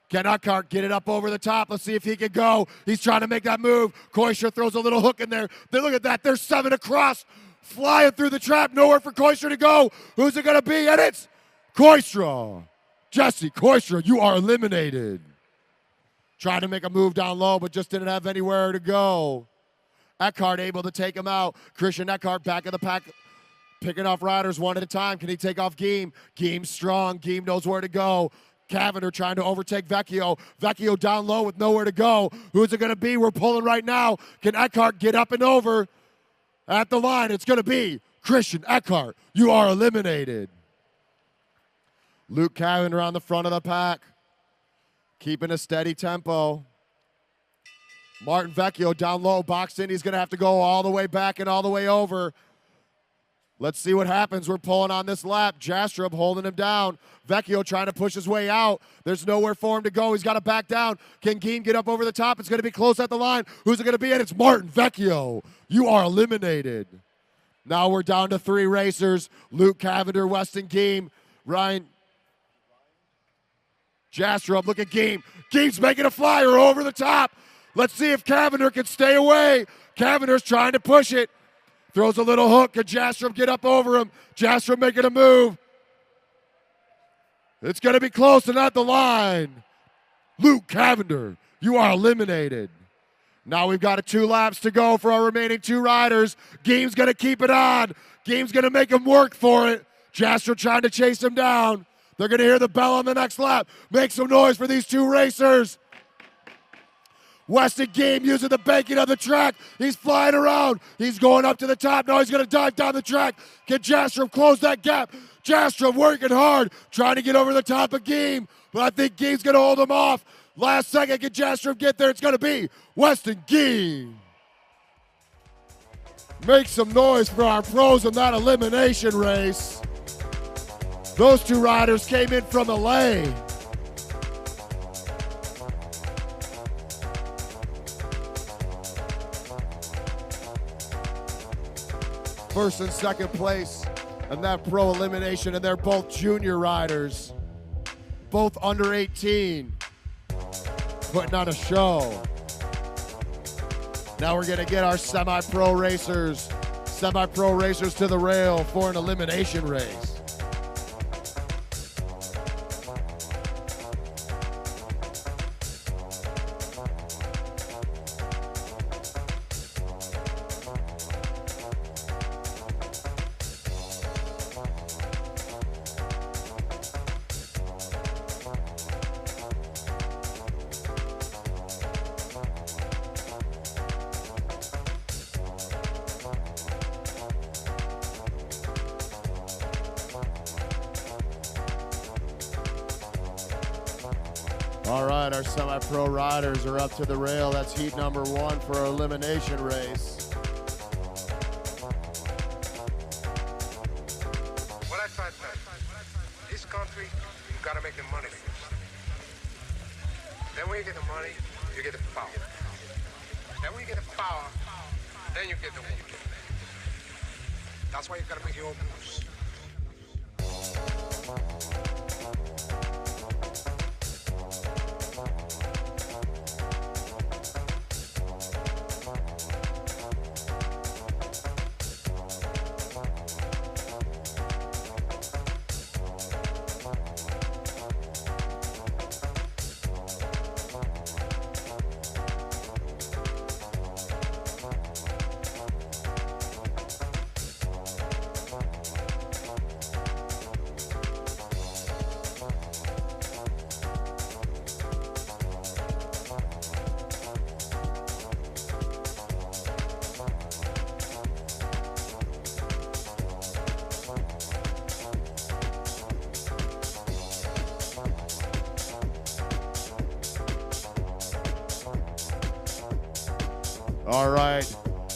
Can Eckhart get it up over the top? Let's see if he can go. He's trying to make that move. Koister throws a little hook in there. Then look at that. There's 7 across. Flying through the trap. Nowhere for Koister to go. Who's it going to be? And it's Koister. Jesse Koister, you are eliminated. Trying to make a move down low, but just didn't have anywhere to go. Eckhart able to take him out. Christian Eckhart back of the pack, picking off riders one at a time. Can he take off Geem? Geem's strong. Geem knows where to go. Cavender trying to overtake Vecchio. Vecchio down low with nowhere to go. Who's it going to be? We're pulling right now. Can Eckhart get up and over? At the line, it's going to be Christian Eckhart. You are eliminated. Luke Cavender on the front of the pack, keeping a steady tempo. Martin Vecchio down low, boxed in. He's going to have to go all the way back and all the way over. Let's see what happens. We're pulling on this lap. Jastrub holding him down. Vecchio trying to push his way out. There's nowhere for him to go. He's got to back down. Can Geem get up over the top? It's going to be close at the line. Who's it going to be? And it's Martin Vecchio. You are eliminated. Now we're down to 3 racers. Luke Cavender, Weston Geem, Ryan Jastrub. Look at Geem. Geem's making a flyer over the top. Let's see if Cavender can stay away. Cavender's trying to push it. Throws a little hook. Can Jastrub get up over him? Jastrub making a move. It's going to be close and at the line. Luke Cavender, you are eliminated. Now we've got 2 laps to go for our remaining 2 riders. Geem's going to keep it on. Geem's going to make him work for it. Jastrub trying to chase him down. They're going to hear the bell on the next lap. Make some noise for these 2 racers. Weston Geem using the banking of the track. He's flying around. He's going up to the top. Now he's going to dive down the track. Can Jastrub close that gap? Jastrub working hard, trying to get over the top of Geem. But I think Geem's going to hold him off. Last second, can Jastrub get there? It's going to be Weston Geem. Make some noise for our pros in that elimination race. Those 2 riders came in from LA. First and second place in that pro elimination, and they're both junior riders, both under 18, putting on a show. Now we're gonna get our semi-pro racers to the rail for an elimination race. All right, our semi-pro riders are up to the rail. That's heat number 1 for our elimination race. What I find this country, you gotta make the money first. Then when you get the money, you get the power. Then when you get the power, then you get the woman. That's why you gotta make your own moves. All right,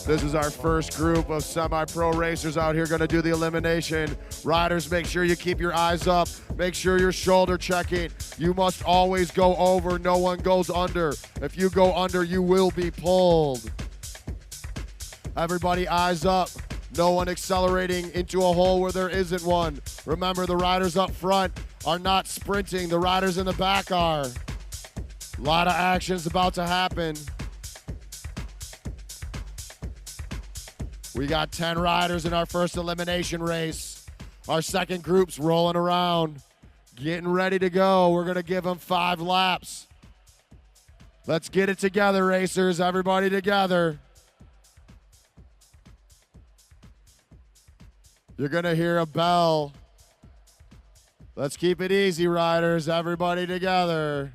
this is our first group of semi-pro racers out here going to do the elimination. Riders, make sure you keep your eyes up. Make sure you're shoulder checking. You must always go over. No one goes under. If you go under, you will be pulled. Everybody eyes up. No one accelerating into a hole where there isn't one. Remember, the riders up front are not sprinting. The riders in the back are. A lot of action's about to happen. We got 10 riders in our first elimination race. Our second group's rolling around, getting ready to go. We're going to give them 5 laps. Let's get it together, racers. Everybody together. You're going to hear a bell. Let's keep it easy, riders. Everybody together.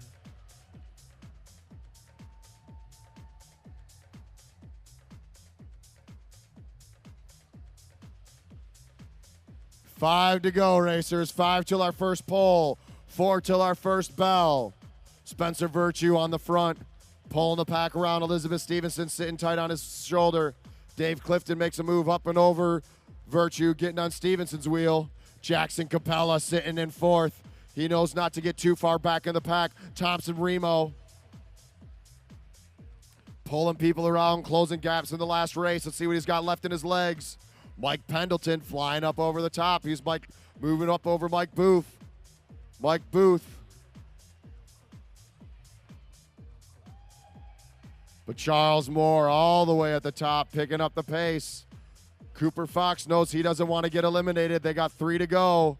Five to go, racers. 5 till our first pole. 4 till our first bell. Spencer Virtue on the front, pulling the pack around. Elizabeth Stevenson sitting tight on his shoulder. Dave Clifton makes a move up and over Virtue, getting on Stevenson's wheel. Jackson Capella sitting in fourth. He knows not to get too far back in the pack. Thompson Remo pulling people around, closing gaps in the last race. Let's see what he's got left in his legs. Mike Pendleton flying up over the top. He's moving up over Mike Booth. Mike Booth. But Charles Moore all the way at the top, picking up the pace. Cooper Fox knows he doesn't want to get eliminated. They got 3 to go.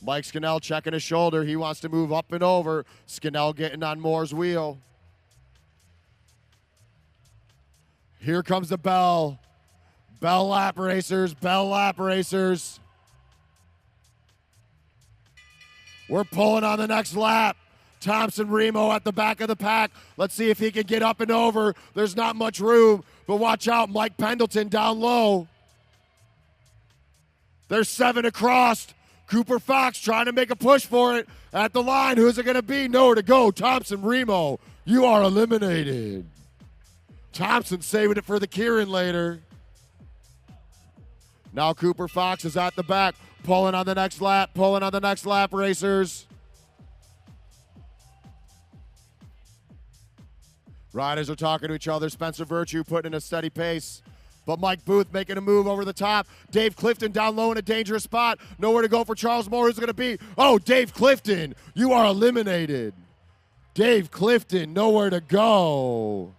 Mike Scannell checking his shoulder. He wants to move up and over. Scannell getting on Moore's wheel. Here comes the bell. Bell lap racers, bell lap racers. We're pulling on the next lap. Thompson Remo at the back of the pack. Let's see if he can get up and over. There's not much room, but watch out, Mike Pendleton down low. There's 7 across. Cooper Fox trying to make a push for it at the line. Who's it going to be? Nowhere to go. Thompson Remo, you are eliminated. Thompson saving it for the Kieran later. Now Cooper Fox is at the back, pulling on the next lap, racers. Riders are talking to each other. Spencer Virtue putting in a steady pace. But Mike Booth making a move over the top. Dave Clifton down low in a dangerous spot. Nowhere to go for Charles Moore. Who's it going to be? Oh, Dave Clifton, you are eliminated. Dave Clifton, nowhere to go.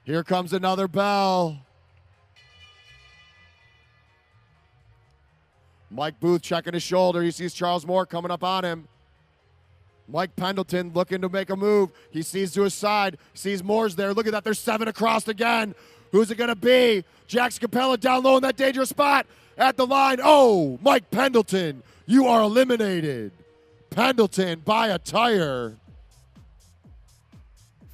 Here comes another bell. Mike Booth checking his shoulder. He sees Charles Moore coming up on him. Mike Pendleton looking to make a move. He sees to his side, sees Moore's there. Look at that, there's 7 across again. Who's it gonna be? Jackson Capella down low in that dangerous spot at the line. Oh, Mike Pendleton, you are eliminated. Pendleton by a tire.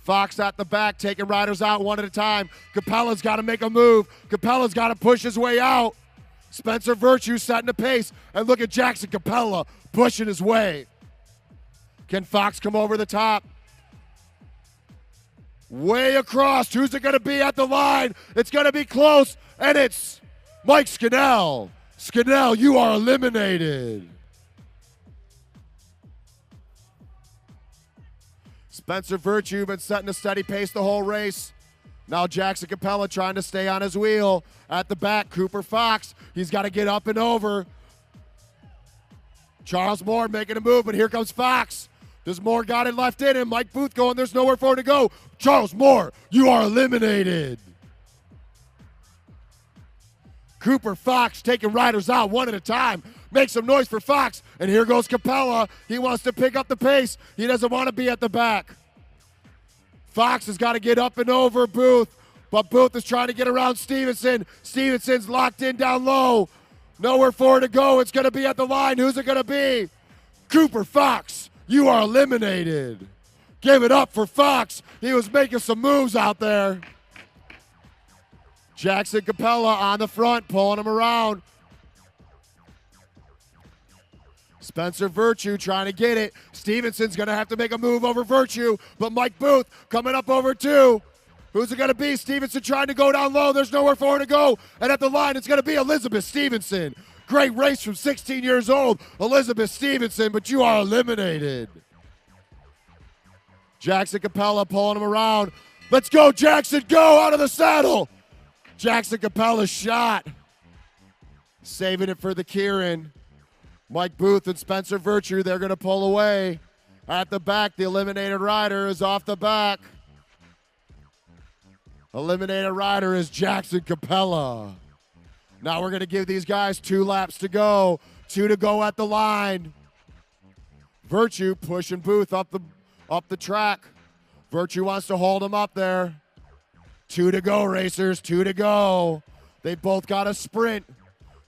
Fox at the back, taking riders out one at a time. Capella's got to make a move. Capella's got to push his way out. Spencer Virtue setting the pace. And look at Jackson Capella pushing his way. Can Fox come over the top? Way across. Who's it going to be at the line? It's going to be close. And it's Mike Scannell. Scannell, you are eliminated. Spencer Virtue been setting a steady pace the whole race. Now Jackson Capella trying to stay on his wheel. At the back, Cooper Fox. He's got to get up and over. Charles Moore making a move, but here comes Fox. There's Moore got it left in him. Mike Booth going, there's nowhere for him to go. Charles Moore, you are eliminated. Cooper Fox taking riders out one at a time. Make some noise for Fox. And here goes Capella. He wants to pick up the pace. He doesn't want to be at the back. Fox has got to get up and over Booth. But Booth is trying to get around Stevenson. Stevenson's locked in down low. Nowhere for it to go. It's going to be at the line. Who's it going to be? Cooper Fox, you are eliminated. Give it up for Fox. He was making some moves out there. Jackson Capella on the front, pulling him around. Spencer Virtue trying to get it. Stevenson's going to have to make a move over Virtue, but Mike Booth coming up over 2. Who's it going to be? Stevenson trying to go down low. There's nowhere for him to go. And at the line, it's going to be Elizabeth Stevenson. Great race from 16 years old, Elizabeth Stevenson, but you are eliminated. Jackson Capella pulling him around. Let's go, Jackson, go out of the saddle. Jackson Capella's shot. Saving it for the Kieran. Mike Booth and Spencer Virtue, they're going to pull away. At the back, the eliminated rider is off the back. Eliminated rider is Jackson Capella. Now we're going to give these guys 2 laps to go. 2 to go at the line. Virtue pushing Booth up the track. Virtue wants to hold him up there. 2 to go, racers, 2 to go. They both got a sprint.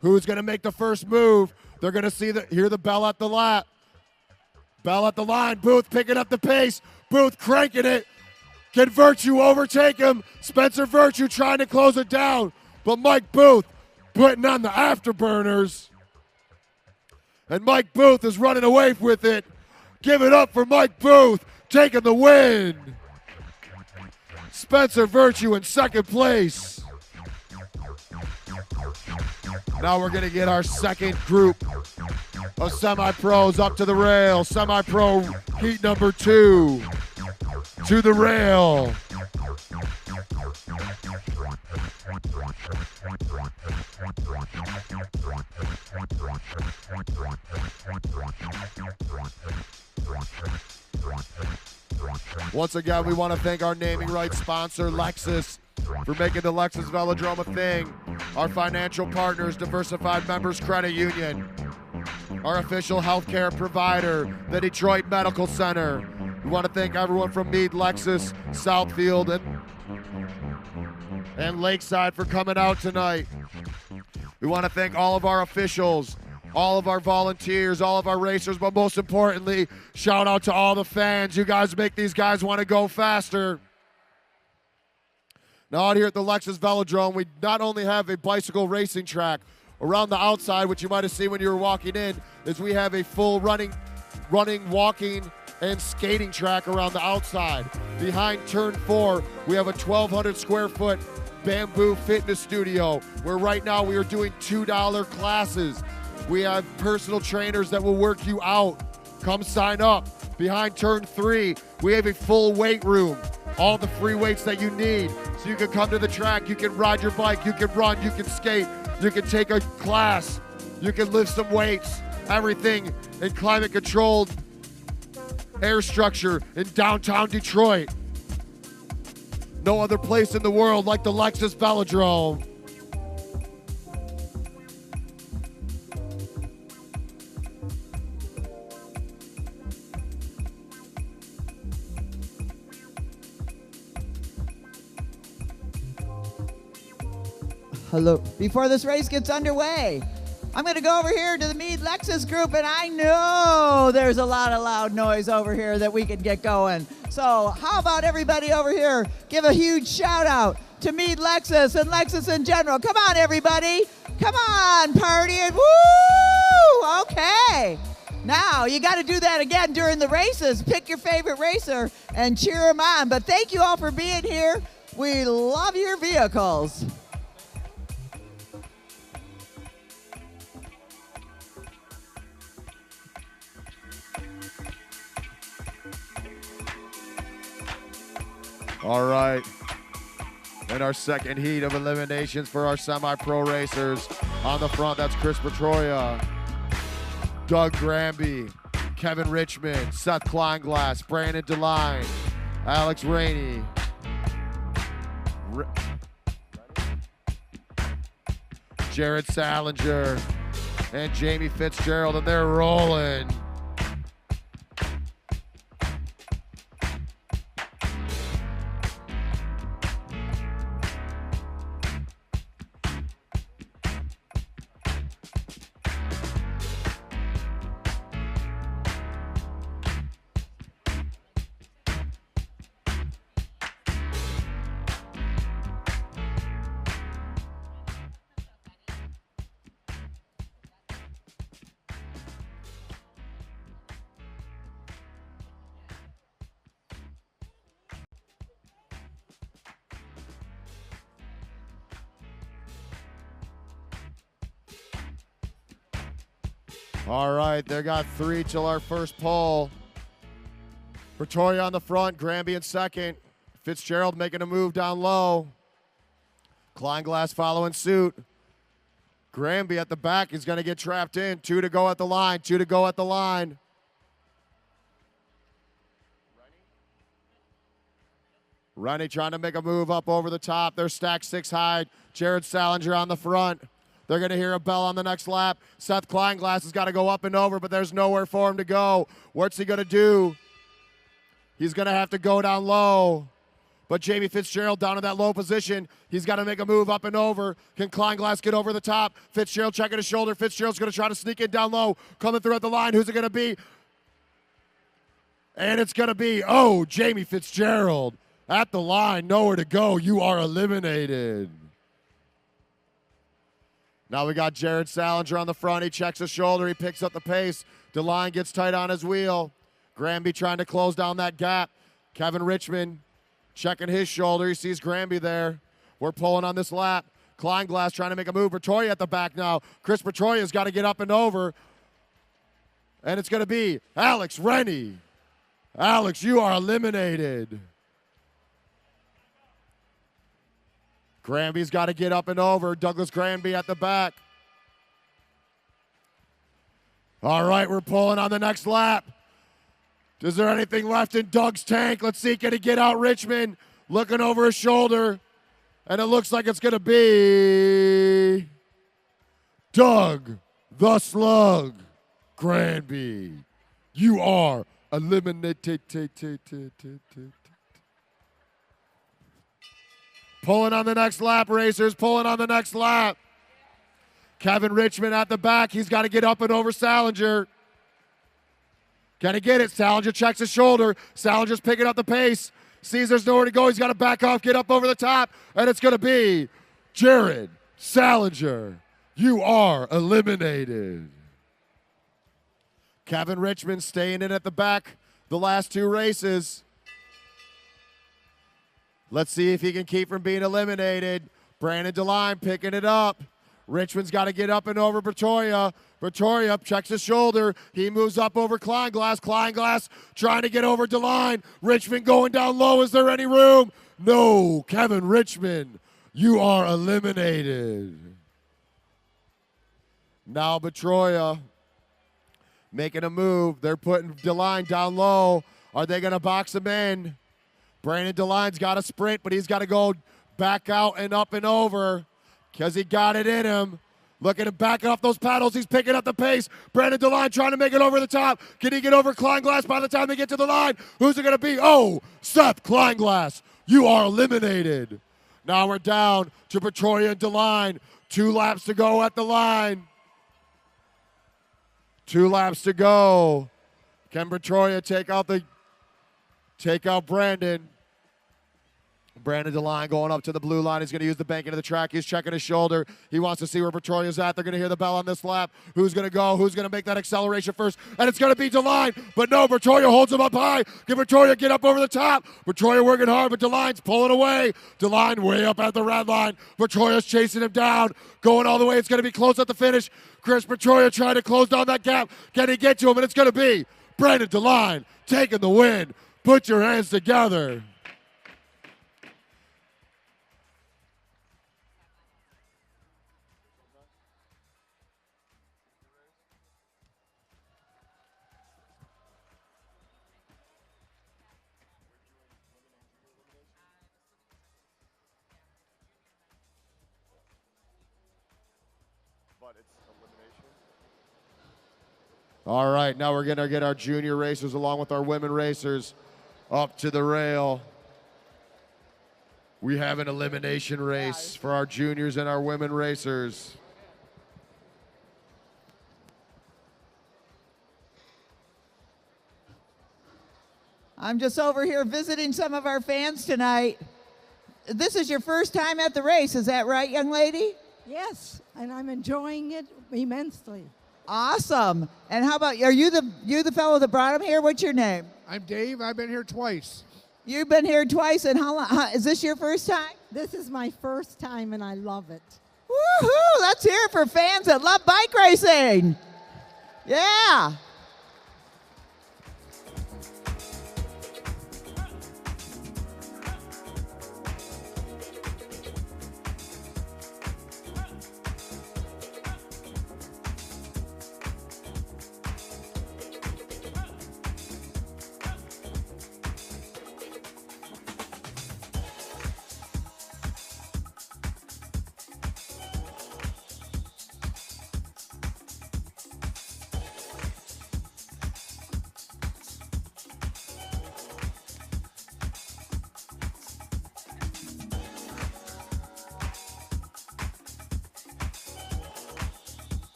Who's gonna make the first move? They're gonna hear the bell at the lap. Bell at the line, Booth picking up the pace. Booth cranking it. Can Virtue overtake him? Spencer Virtue trying to close it down. But Mike Booth putting on the afterburners. And Mike Booth is running away with it. Give it up for Mike Booth, taking the win. Spencer Virtue in second place. Now we're gonna get our second group of semi-pros up to the rail. Semi-pro heat number 2 to the rail. Once again, we want to thank our naming rights sponsor, Lexus, for making the Lexus Velodrome a thing. Our financial partners, Diversified Members Credit Union. Our official healthcare provider, the Detroit Medical Center. We want to thank everyone from Meade, Lexus, Southfield, and Lakeside for coming out tonight. We want to thank all of our officials, all of our volunteers, all of our racers, but most importantly, shout out to all the fans. You guys make these guys want to go faster. Now out here at the Lexus Velodrome, we not only have a bicycle racing track around the outside, which you might have seen when you were walking in, is we have a full running, walking, and skating track around the outside. Behind turn 4, we have a 1,200 square foot bamboo fitness studio, where right now we are doing $2 classes. We have personal trainers that will work you out. Come sign up. Behind turn 3, we have a full weight room. All the free weights that you need. So you can come to the track, you can ride your bike, you can run, you can skate, you can take a class, you can lift some weights, everything in climate controlled air structure in downtown Detroit. No other place in the world like the Lexus Velodrome. Hello. Before this race gets underway, I'm going to go over here to the Meade Lexus group, and I know there's a lot of loud noise over here that we can get going. So how about everybody over here give a huge shout out to Meade Lexus and Lexus in general. Come on, everybody. Come on, party. Woo! Okay. Now, you got to do that again during the races. Pick your favorite racer and cheer them on. But thank you all for being here. We love your vehicles. All right. In our second heat of eliminations for our semi-pro racers. On the front, that's Chris Petroia, Doug Granby, Kevin Richmond, Seth Kleinglass, Brandon DeLine, Alex Rainey, Jared Salinger, and Jamie Fitzgerald, and they're rolling. All right, they got 3 till our first pole. Pretoria on the front, Granby in second. Fitzgerald making a move down low. Kleinglass following suit. Granby at the back is going to get trapped in. 2 to go at the line, 2 to go at the line. Rennie trying to make a move up over the top. They're stacked 6 high. Jared Salinger on the front. They're going to hear a bell on the next lap. Seth Kleinglass has got to go up and over, but there's nowhere for him to go. What's he going to do? He's going to have to go down low. But Jamie Fitzgerald down in that low position. He's got to make a move up and over. Can Kleinglass get over the top? Fitzgerald checking his shoulder. Fitzgerald's going to try to sneak in down low. Coming through at the line. Who's it going to be? And it's going to be, Jamie Fitzgerald at the line. Nowhere to go. You are eliminated. Now we got Jared Salinger on the front. He checks his shoulder. He picks up the pace. DeLine gets tight on his wheel. Granby trying to close down that gap. Kevin Richmond checking his shoulder. He sees Granby there. We're pulling on this lap. Kleinglass trying to make a move. Bertoya at the back now. Chris Bertoya's got to get up and over. And it's going to be Alex Rennie. Alex, you are eliminated. Granby's got to get up and over. Douglas Granby at the back. All right, we're pulling on the next lap. Is there anything left in Doug's tank? Let's see, can he get out Richmond? Looking over his shoulder. And it looks like it's going to be Doug the Slug Granby. You are eliminated. Pulling on the next lap, racers. Pulling on the next lap. Kevin Richmond at the back. He's got to get up and over Salinger. Can he get it? Salinger checks his shoulder. Salinger's picking up the pace. Sees there's nowhere to go. He's got to back off, get up over the top. And it's going to be Jared Salinger. You are eliminated. Kevin Richmond staying in at the back the last two races. Let's see if he can keep from being eliminated. Brandon DeLine picking it up. Richmond's got to get up and over Bertoya. Bertoya checks his shoulder. He moves up over Kleinglass. Kleinglass trying to get over DeLine. Richmond going down low. Is there any room? No. Kevin Richmond, you are eliminated. Now Bertoya making a move. They're putting DeLine down low. Are they going to box him in? Brandon DeLine's got to sprint, but he's got to go back out and up and over because he got it in him. Look at him backing off those paddles. He's picking up the pace. Brandon DeLine trying to make it over the top. Can he get over Kleinglass by the time they get to the line? Who's it going to be? Seth Kleinglass. You are eliminated. Now we're down to Bertoya and DeLine. 2 laps to go at the line. 2 laps to go. Can Bertoya take out Brandon? Brandon DeLine going up to the blue line. He's going to use the bank into the track. He's checking his shoulder. He wants to see where Bertoya's at. They're going to hear the bell on this lap. Who's going to go? Who's going to make that acceleration first? And it's going to be DeLine. But no, Bertoya holds him up high. Can Bertoya get up over the top? Bertoya working hard, but DeLine's pulling away. DeLine way up at the red line. Bertoya's chasing him down. Going all the way. It's going to be close at the finish. Chris Bertoya trying to close down that gap. Can he get to him? And it's going to be Brandon DeLine taking the win. Put your hands together. All right, now we're going to get our junior racers along with our women racers up to the rail. We have an elimination race for our juniors and our women racers. I'm just over here visiting some of our fans tonight. This is your first time at the race, is that right, young lady? Yes, and I'm enjoying it immensely. Awesome. And how about, are you the fellow that brought him here? What's your name? I'm Dave. I've been here twice. You've been here twice, and how long, is this your first time? This is my first time, and I love it. Woohoo! Let's hear it for fans that love bike racing. Yeah.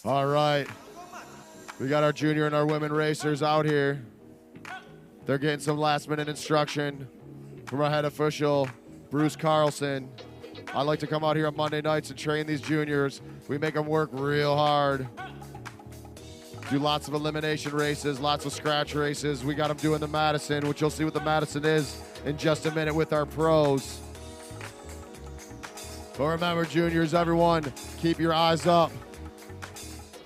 All right. We got our junior and our women racers out here. They're getting some last-minute instruction from our head official, Bruce Carlson. I like to come out here on Monday nights and train these juniors. We make them work real hard. Do lots of elimination races, lots of scratch races. We got them doing the Madison, which you'll see what the Madison is in just a minute with our pros. But remember, juniors, everyone, keep your eyes up.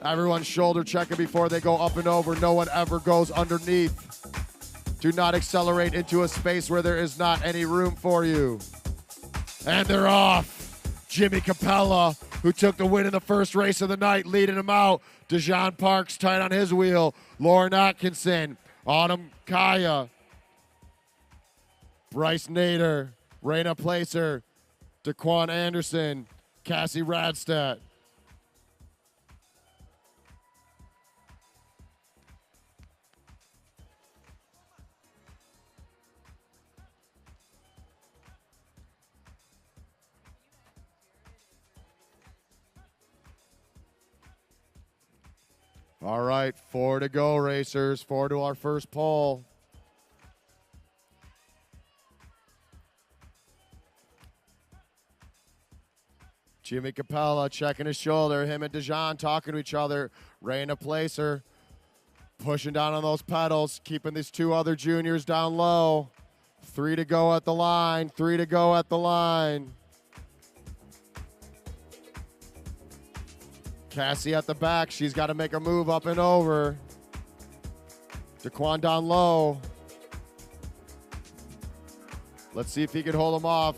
Everyone's shoulder checking before they go up and over. No one ever goes underneath. Do not accelerate into a space where there is not any room for you. And they're off. Jimmy Capella, who took the win in the first race of the night, leading him out. Dejan Parks tight on his wheel. Lauren Atkinson, Autumn Kaya, Bryce Nader, Raina Placer, Daquan Anderson, Cassie Radstadt. All right, 4 to go, racers. 4 to our first pole. Jimmy Capella checking his shoulder. Him and Dejan talking to each other. Raina Placer pushing down on those pedals, keeping these 2 other juniors down low. 3 to go at the line. 3 to go at the line. Cassie at the back. She's got to make a move up and over. Daquan down low. Let's see if he can hold him off.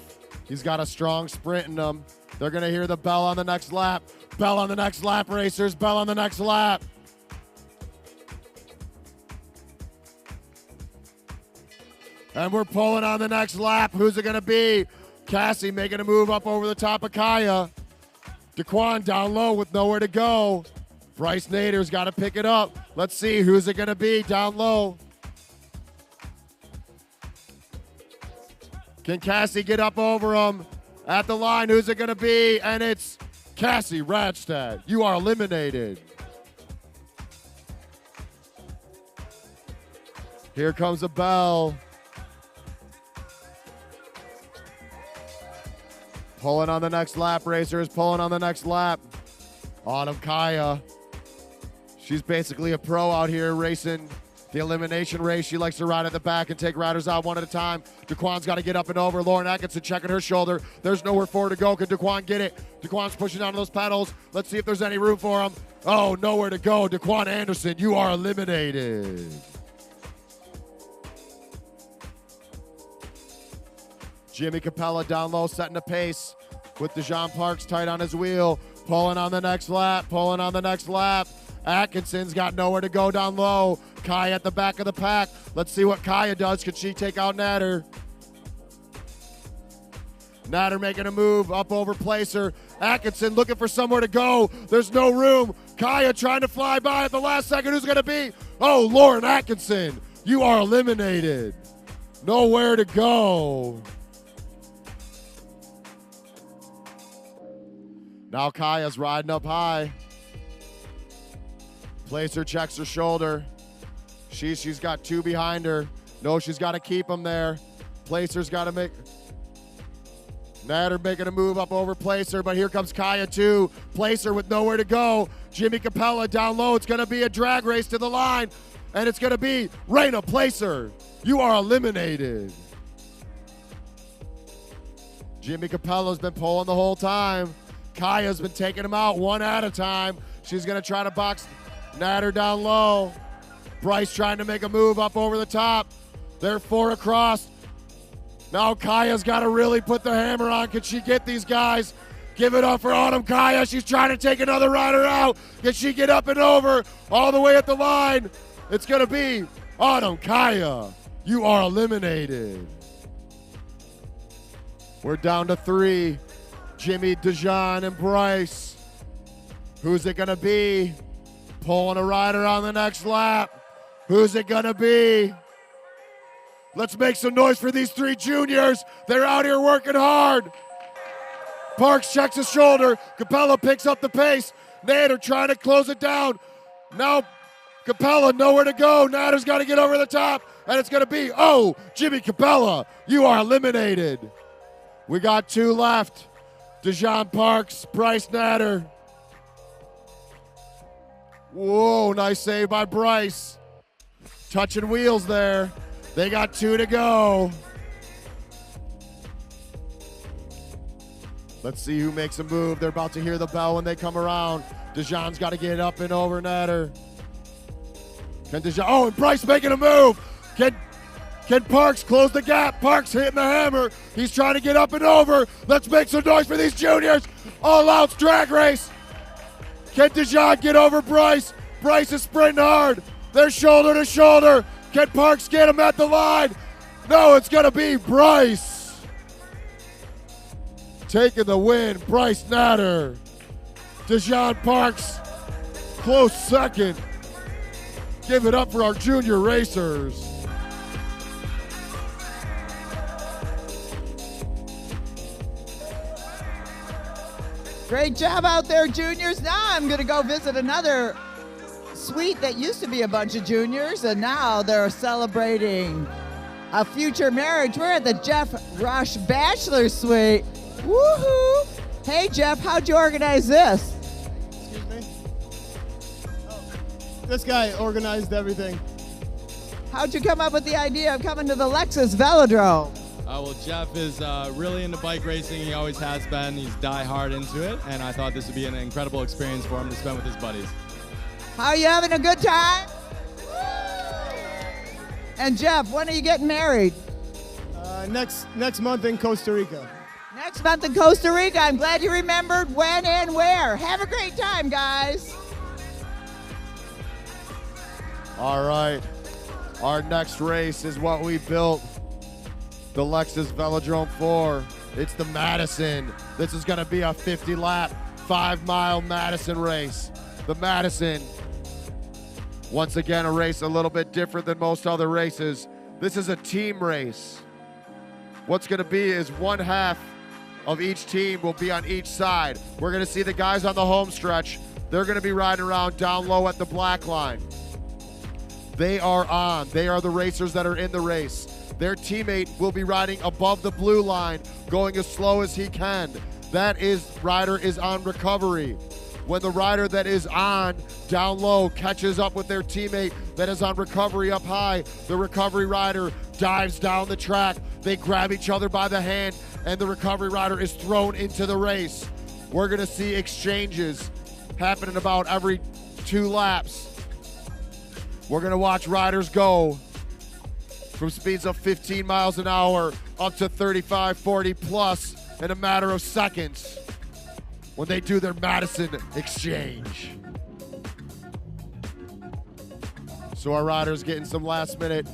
He's got a strong sprint in him. They're going to hear the bell on the next lap. Bell on the next lap, racers. Bell on the next lap. And we're pulling on the next lap. Who's it going to be? Cassie making a move up over the top of Kaya. Daquan down low with nowhere to go. Bryce Nader's got to pick it up. Let's see, who's it going to be down low? Can Cassie get up over him? At the line, who's it going to be? And it's Cassie Radstadt. You are eliminated. Here comes a bell. Pulling on the next lap, racers. Pulling on the next lap. Autumn Kaya. She's basically a pro out here racing the elimination race. She likes to ride at the back and take riders out one at a time. Daquan's got to get up and over. Lauren Atkinson checking her shoulder. There's nowhere for her to go. Can Daquan get it? Daquan's pushing down those pedals. Let's see if there's any room for him. Oh, nowhere to go. Daquan Anderson, you are eliminated. Jimmy Capella down low, setting the pace with Dejan Parks tight on his wheel. Pulling on the next lap, pulling on the next lap. Atkinson's got nowhere to go down low. Kaya at the back of the pack. Let's see what Kaya does. Can she take out Nader? Nader making a move up over Placer. Atkinson looking for somewhere to go. There's no room. Kaya trying to fly by at the last second. Who's going to be? Oh, Lauren Atkinson. You are eliminated. Nowhere to go. Now Kaya's riding up high. Placer checks her shoulder. She's got 2 behind her. No, she's got to keep them there. Placer's got to make... Nader making a move up over Placer, but here comes Kaya too. Placer with nowhere to go. Jimmy Capella down low. It's going to be a drag race to the line, and it's going to be Raina Placer. You are eliminated. Jimmy Capella's been pulling the whole time. Kaya's been taking him out one at a time. She's going to try to box Nader down low. Bryce trying to make a move up over the top. They're 4 across. Now Kaya's got to really put the hammer on. Can she get these guys? Give it up for Autumn Kaya. She's trying to take another rider out. Can she get up and over all the way at the line? It's going to be Autumn Kaya. You are eliminated. We're down to 3. Jimmy, Dejan, and Bryce. Who's it going to be? Pulling a rider on the next lap. Who's it going to be? Let's make some noise for these 3 juniors. They're out here working hard. Parks checks his shoulder. Capella picks up the pace. Nader trying to close it down. Now Capella nowhere to go. Nader's got to get over the top. And it's going to be, Jimmy Capella, you are eliminated. We got 2 left. Dejan Parks, Bryce Nader. Whoa, nice save by Bryce. Touching wheels there. They got 2 to go. Let's see who makes a move. They're about to hear the bell when they come around. Dejan's got to get up and over Nader. Can Dejan, and Bryce making a move. Can Parks close the gap? Parks hitting the hammer. He's trying to get up and over. Let's make some noise for these juniors. All Outs drag race. Can Dejan get over Bryce? Bryce is sprinting hard. They're shoulder to shoulder. Can Parks get him at the line? No, it's going to be Bryce. Taking the win, Bryce Nader. Dejan Parks, close second. Give it up for our junior racers. Great job out there, juniors. Now I'm going to go visit another suite that used to be a bunch of juniors, and now they're celebrating a future marriage. We're at the Jeff Rush Bachelor Suite. Woohoo! Hey, Jeff, how'd you organize this? Excuse me? This guy organized everything. How'd you come up with the idea of coming to the Lexus Velodrome? Well, Jeff is really into bike racing. He always has been. He's die-hard into it, and I thought this would be an incredible experience for him to spend with his buddies. How are you having a good time? And Jeff, when are you getting married? Next month in Costa Rica. Next month in Costa Rica. I'm glad you remembered when and where. Have a great time, guys. All right. Our next race is what we built. The Lexus Velodrome 4. It's the Madison. This is going to be a 50-lap, 5-mile Madison race. The Madison, once again, a race a little bit different than most other races. This is a team race. What's going to be is one half of each team will be on each side. We're going to see the guys on the home stretch. They're going to be riding around down low at the black line. They are on. They are the racers that are in the race. Their teammate will be riding above the blue line, going as slow as he can. That rider is on recovery. When the rider that is on down low catches up with their teammate that is on recovery up high, the recovery rider dives down the track. They grab each other by the hand, and the recovery rider is thrown into the race. We're gonna see exchanges happening about every 2 laps. We're gonna watch riders go from speeds of 15 miles an hour up to 35, 40 plus in a matter of seconds when they do their Madison exchange. So our riders getting some last minute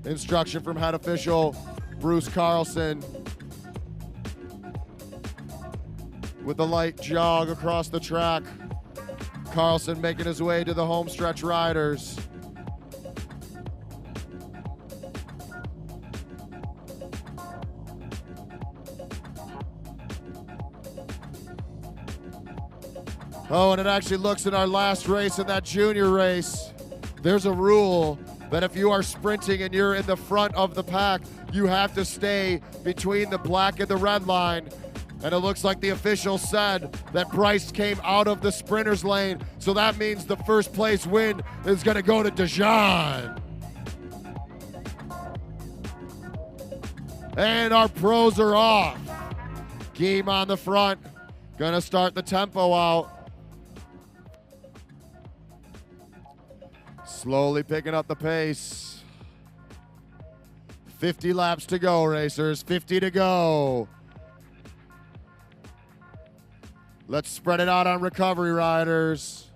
instruction from head official Bruce Carlson with a light jog across the track. Carlson making his way to the home stretch riders. Oh, and it actually looks in our last race, in that junior race, there's a rule that if you are sprinting and you're in the front of the pack, you have to stay between the black and the red line. And it looks like the official said that Bryce came out of the sprinter's lane, so that means the first place win is gonna go to Dejan. And our pros are off. Geem on the front, gonna start the tempo out. Slowly picking up the pace. 50 laps to go, racers. 50 to go. Let's spread it out on recovery riders.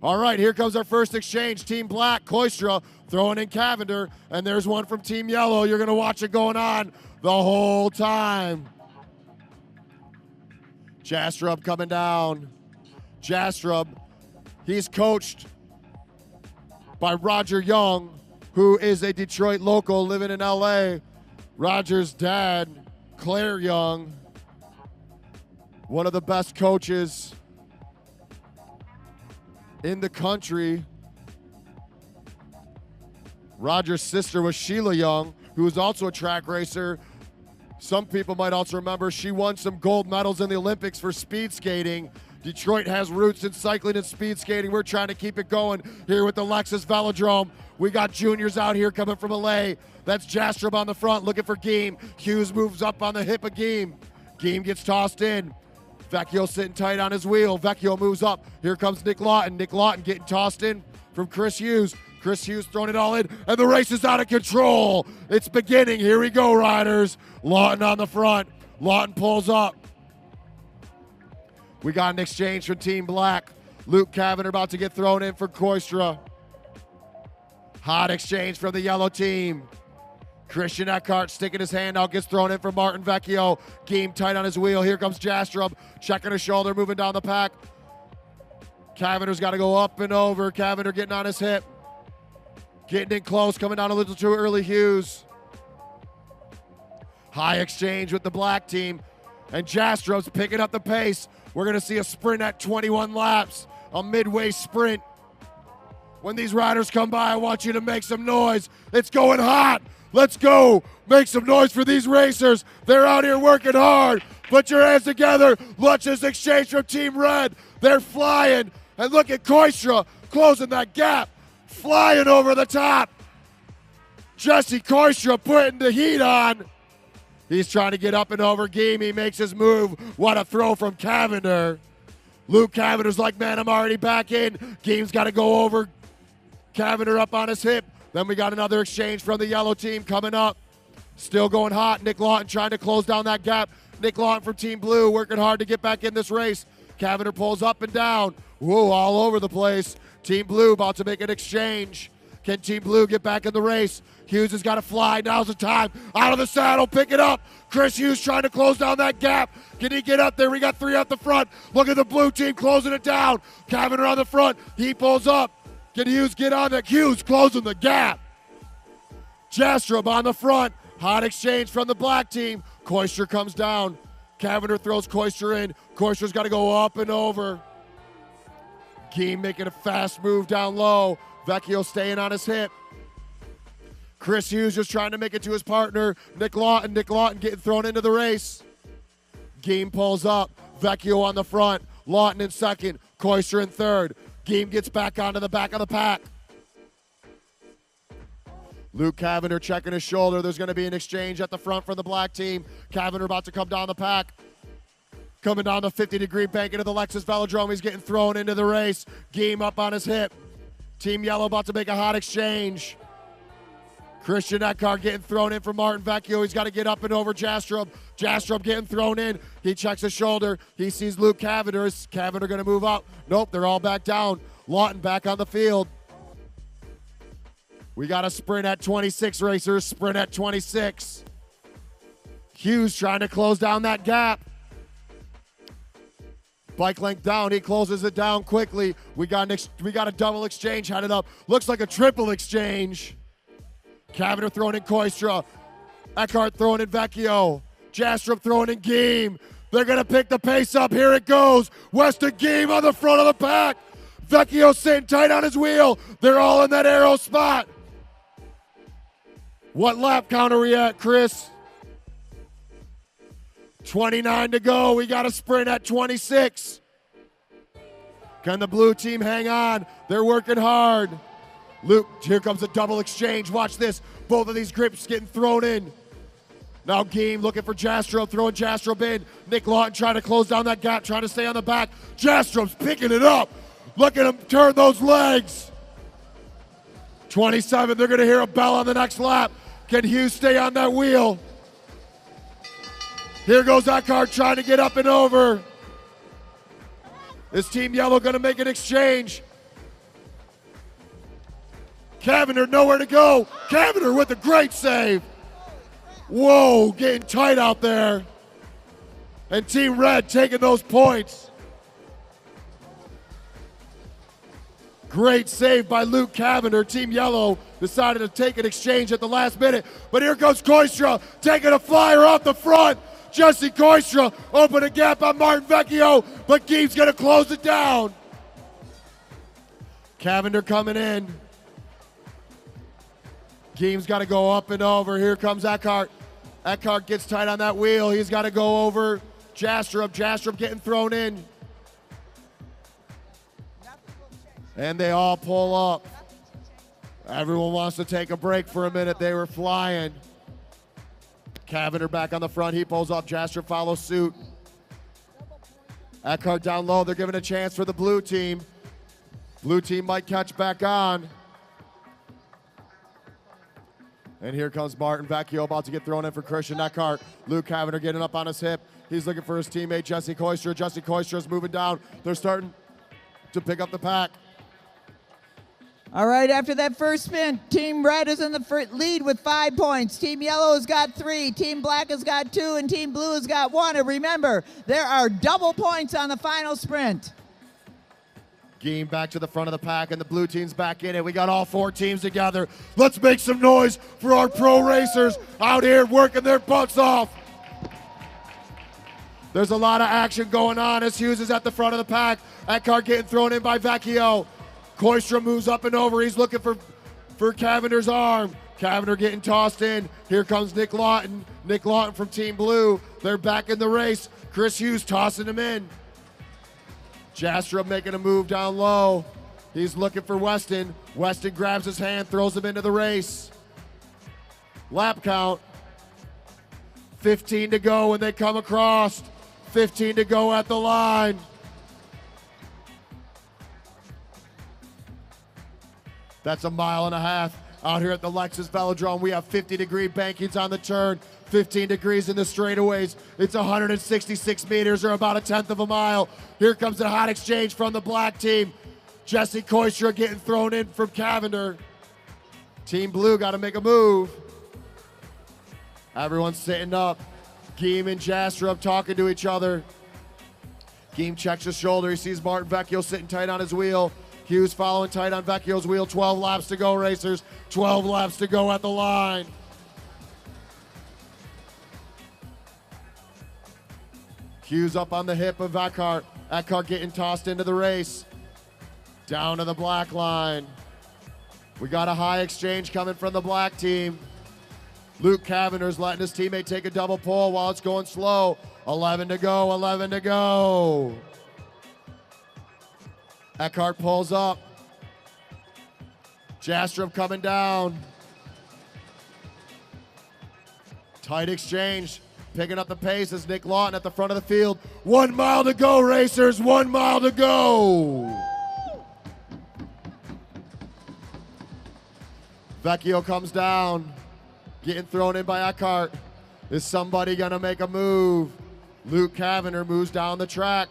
All right, here comes our first exchange. Team Black, Koistra throwing in Cavender, and there's one from Team Yellow. You're gonna watch it going on the whole time. Jastrub coming down. Jastrub, he's coached by Roger Young, who is a Detroit local living in LA. Roger's dad, Claire Young, one of the best coaches in the country. Roger's sister was Sheila Young, who was also a track racer. Some people might also remember she won some gold medals in the Olympics for speed skating. Detroit has roots in cycling and speed skating. We're trying to keep it going here with the Lexus Velodrome. We got juniors out here coming from LA. That's Jastrub on the front looking for Geem. Hughes moves up on the hip of Geem. Geem gets tossed in. Vecchio sitting tight on his wheel. Vecchio moves up. Here comes Nick Lawton. Nick Lawton getting tossed in from Chris Hughes. Chris Hughes throwing it all in, and the race is out of control. It's beginning. Here we go, riders. Lawton on the front. Lawton pulls up. We got an exchange from Team Black. Luke Cavendish about to get thrown in for Koistra. Hot exchange from the yellow team. Christian Eckhart sticking his hand out, gets thrown in for Martin Vecchio. Geem tight on his wheel. Here comes Jastrub, checking his shoulder, moving down the pack. Cavendish's got to go up and over. Cavendish getting on his hip. Getting in close, coming down a little too early, Hughes. High exchange with the black team. And Jastrub's picking up the pace. We're going to see a sprint at 21 laps, a midway sprint. When these riders come by, I want you to make some noise. It's going hot. Let's go. Make some noise for these racers. They're out here working hard. Put your hands together. Watch this exchange from Team Red. They're flying. And look at Koistra closing that gap. Flying over the top. Jesse Koistra putting the heat on. He's trying to get up and over Geem. He makes his move. What a throw from Cavendish. Luke Cavendish's like, man, I'm already back in. Geem's got to go over Cavendish up on his hip. Then we got another exchange from the yellow team coming up. Still going hot. Nick Lawton trying to close down that gap. Nick Lawton from Team Blue working hard to get back in this race. Cavendish pulls up and down. Whoa, all over the place. Team Blue about to make an exchange. Can Team Blue get back in the race? Hughes has got to fly. Now's the time. Out of the saddle. Pick it up. Chris Hughes trying to close down that gap. Can he get up there? We got three up the front. Look at the blue team closing it down. Cavendish on the front. He pulls up. Can Hughes get on that? Hughes closing the gap. Jastrub on the front. Hot exchange from the black team. Koistra comes down. Cavendish throws Koistra in. Koistra's got to go up and over. Geem making a fast move down low. Vecchio staying on his hip. Chris Hughes just trying to make it to his partner, Nick Lawton. Nick Lawton getting thrown into the race. Geem pulls up. Vecchio on the front. Lawton in second. Koistra in third. Geem gets back onto the back of the pack. Luke Cavendish checking his shoulder. There's going to be an exchange at the front for the black team. Cavendish about to come down the pack. Coming down the 50-degree bank into the Lexus Velodrome. He's getting thrown into the race. Geem up on his hip. Team Yellow about to make a hot exchange. Christian Eckhart getting thrown in for Martin Vecchio. He's got to get up and over Jastrub. Jastrub getting thrown in. He checks his shoulder. He sees Luke Cavendish. Is Cavendish going to move up? Nope, they're all back down. Lawton back on the field. We got a sprint at 26, racers. Sprint at 26. Hughes trying to close down that gap. Bike length down. He closes it down quickly. We got a double exchange headed up. Looks like a triple exchange. Cavendish throwing in Koistra. Eckhart throwing in Vecchio. Jastrub throwing in Geem. They're going to pick the pace up. Here it goes. Weston Geem on the front of the pack. Vecchio sitting tight on his wheel. They're all in that arrow spot. What lap count are we at, Chris? 29 to go. We got a sprint at 26. Can the blue team hang on? They're working hard. Luke, here comes a double exchange. Watch this. Both of these grips getting thrown in. Now Geem looking for Jastrub, throwing Jastrub in. Nick Lawton trying to close down that gap, trying to stay on the back. Jastrub's picking it up. Look at him turn those legs. 27, they're going to hear a bell on the next lap. Can Hughes stay on that wheel? Here goes Eckhart trying to get up and over. Is Team Yellow going to make an exchange? Cavendish nowhere to go. Cavendish with a great save. Whoa, getting tight out there. And Team Red taking those points. Great save by Luke Cavendish. Team Yellow decided to take an exchange at the last minute. But here comes Koistra taking a flyer off the front. Jesse Koistra open a gap on Martin Vecchio, but Geeves gonna close it down. Cavender coming in. Geeves got to go up and over. Here comes Eckhart. Eckhart gets tight on that wheel. He's got to go over Jastrup. Jastrup getting thrown in. And they all pull up. Everyone wants to take a break for a minute. They were flying. Cavender back on the front. He pulls up. Jastrup follows suit. Eckhart down low. They're giving a chance for the blue team. Blue team might catch back on. And here comes Martin Vecchio about to get thrown in for Christian Eckhart. Luke Cavender getting up on his hip. He's looking for his teammate, Jesse Koistra. Jesse Koistra is moving down. They're starting to pick up the pack. All right, after that first spin, Team Red is in the lead with 5 points. Team Yellow has got 3, Team Black has got 2, and Team Blue has got 1. And remember, there are double points on the final sprint. Geem back to the front of the pack, and the blue team's back in it. We got all 4 teams together. Let's make some noise for our pro racers out here working their butts off. There's a lot of action going on as Hughes is at the front of the pack. Eckhart getting thrown in by Vecchio. Koistra moves up and over. He's looking for Cavender's arm. Cavender getting tossed in. Here comes Nick Lawton. Nick Lawton from Team Blue. They're back in the race. Chris Hughes tossing him in. Jastrup making a move down low. He's looking for Weston. Weston grabs his hand, throws him into the race. Lap count. 15 to go when they come across. 15 to go at the line. That's a mile and a half out here at the Lexus Velodrome. We have 50-degree bankings on the turn, 15 degrees in the straightaways. It's 166 meters, or about 1/10 of a mile. Here comes the hot exchange from the black team. Jesse Koistra getting thrown in from Cavender. Team Blue got to make a move. Everyone's sitting up. Geem and Jastrup talking to each other. Geem checks his shoulder. He sees Martin Vecchio sitting tight on his wheel. Hughes following tight on Vecchio's wheel. 12 laps to go, racers. 12 laps to go at the line. Hughes up on the hip of Eckhart. Eckhart getting tossed into the race. Down to the black line. We got a high exchange coming from the black team. Luke Cavender's letting his teammate take a double pull while it's going slow. 11 to go, 11 to go. Eckhart pulls up. Jastrup coming down. Tight exchange. Picking up the pace is Nick Lawton at the front of the field. 1 mile to go, racers. 1 mile to go. Vecchio comes down. Getting thrown in by Eckhart. Is somebody going to make a move? Luke Cavender moves down the track.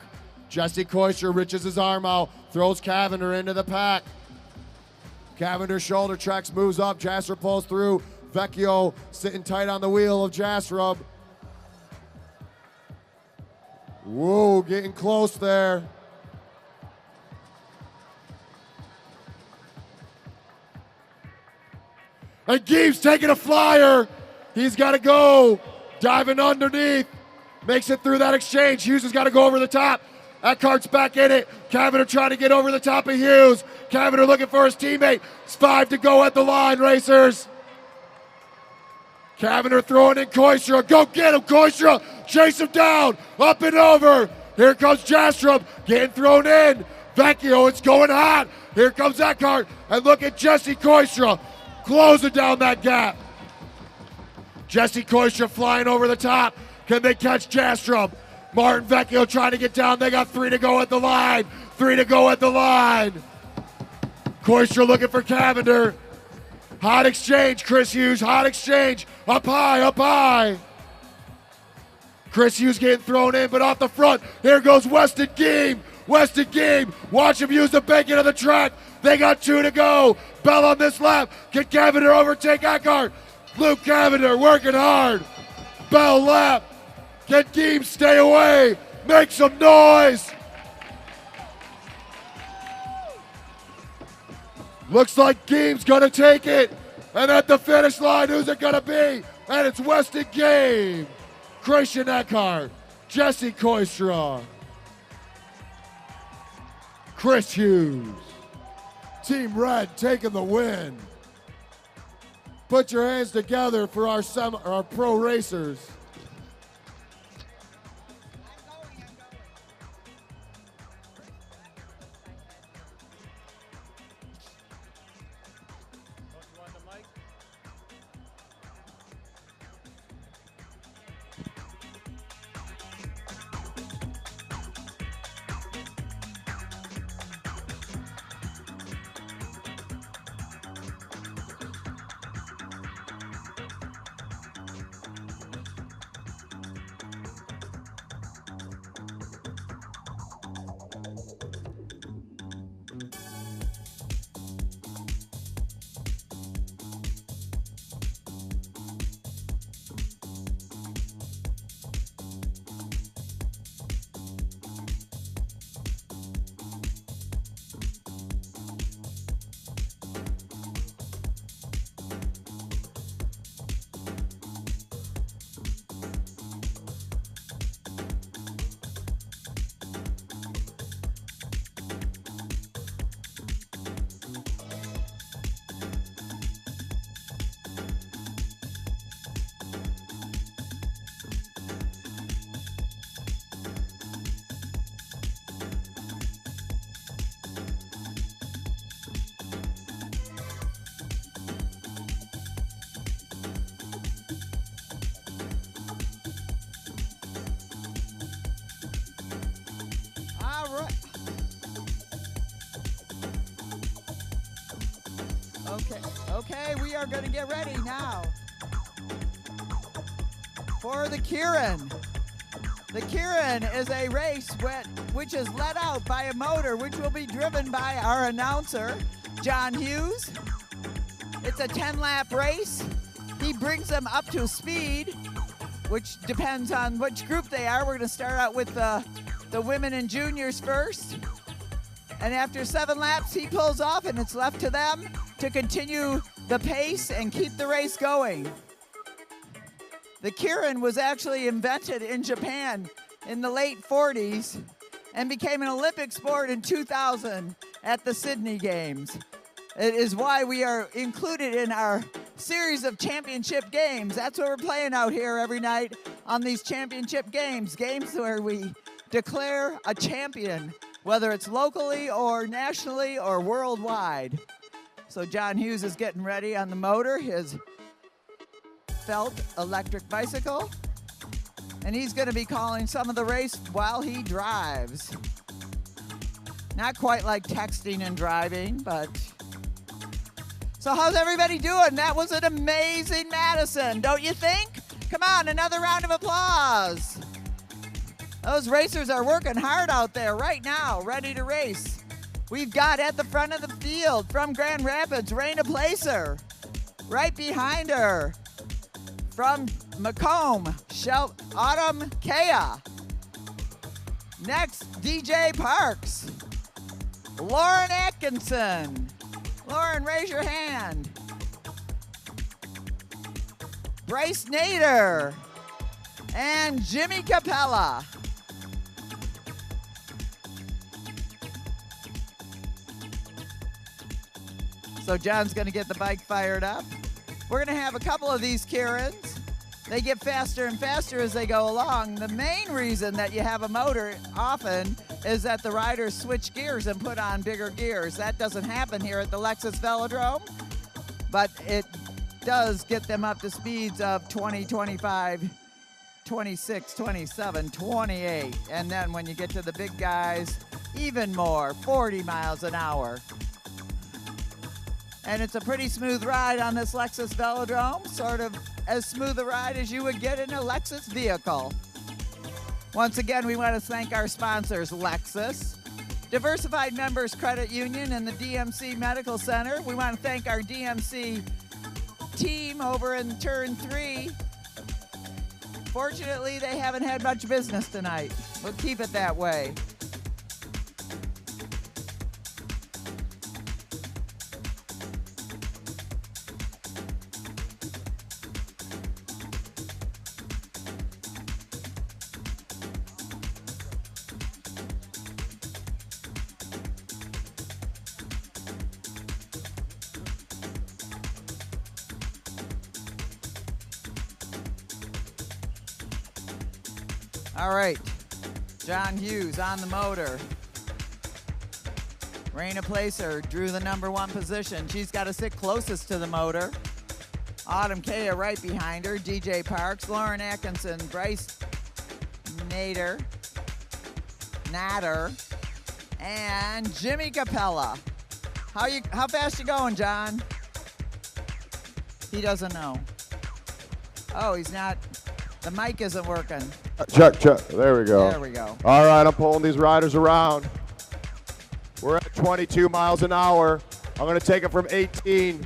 Jesse Koistra reaches his arm out, throws Cavender into the pack. Cavender's shoulder tracks, moves up. Jastrup pulls through. Vecchio sitting tight on the wheel of Jastrup. Whoa, getting close there. And Geeves taking a flyer. He's got to go. Diving underneath. Makes it through that exchange. Hughes has got to go over the top. Eckhart's back in it. Cavender trying to get over the top of Hughes. Cavender looking for his teammate. It's 5 to go at the line, racers. Cavender throwing in Koistra. Go get him, Koistra. Chase him down. Up and over. Here comes Jastrup getting thrown in. Vecchio, it's going hot. Here comes Eckhart. And look at Jesse Koistra closing down that gap. Jesse Koistra flying over the top. Can they catch Jastrup? Martin Vecchio trying to get down. They got 3 to go at the line. 3 to go at the line. Koistra looking for Cavender. Hot exchange, Chris Hughes. Hot exchange. Up high, up high. Chris Hughes getting thrown in, but off the front. Here goes Weston Geem. Weston Geem. Watch him use the banking of the track. They got 2 to go. Bell on this lap. Can Cavender overtake Eckhart? Luke Cavender working hard. Bell lap. Can Geem stay away? Make some noise. Looks like Geem's gonna take it. And at the finish line, who's it gonna be? And it's Weston Game, Christian Eckhart, Jesse Koistra, Chris Hughes. Team Red taking the win. Put your hands together for our pro racers. Okay, we are going to get ready now for the Kieran. The Kieran is a race which is let out by a motor which will be driven by our announcer, John Hughes. It's a 10-lap race. He brings them up to speed, which depends on which group they are. We're going to start out with the women and juniors first. And after 7 laps, he pulls off, and it's left to them to continue the pace and keep the race going. The Kieran was actually invented in Japan in the late 40s and became an Olympic sport in 2000 at the Sydney Games. It is why we are included in our series of championship games. That's what we're playing out here every night on these championship games where we declare a champion, whether it's locally or nationally or worldwide. So John Hughes is getting ready on the motor, his Felt electric bicycle, and he's going to be calling some of the race while he drives. Not quite like texting and driving, but... So how's everybody doing? That was an amazing Madison, don't you think? Come on, another round of applause. Those racers are working hard out there right now, ready to race. We've got at the front of the field from Grand Rapids, Raina Placer. Right behind her, from Macomb, Autumn Kea. Next, DJ Parks. Lauren Atkinson. Lauren, raise your hand. Bryce Nader. And Jimmy Capella. So John's going to get the bike fired up. We're going to have a couple of these Kierans. They get faster and faster as they go along. The main reason that you have a motor often is that the riders switch gears and put on bigger gears. That doesn't happen here at the Lexus Velodrome, but it does get them up to speeds of 20, 25, 26, 27, 28. And then when you get to the big guys, even more, 40 miles an hour. And it's a pretty smooth ride on this Lexus Velodrome, sort of as smooth a ride as you would get in a Lexus vehicle. Once again, we want to thank our sponsors, Lexus, Diversified Members Credit Union, and the DMC Medical Center. We want to thank our DMC team over in Turn 3. Fortunately, they haven't had much business tonight. We'll keep it that way. All right, John Hughes on the motor. Raina Placer drew the #1 position. She's got to sit closest to the motor. Autumn Kea right behind her. DJ Parks, Lauren Atkinson, Bryce Nader, and Jimmy Capella. How fast you going, John? He doesn't know. Oh, he's not. The mic isn't working. Check. There we go. There we go. All right, I'm pulling these riders around. We're at 22 miles an hour. I'm going to take it from 18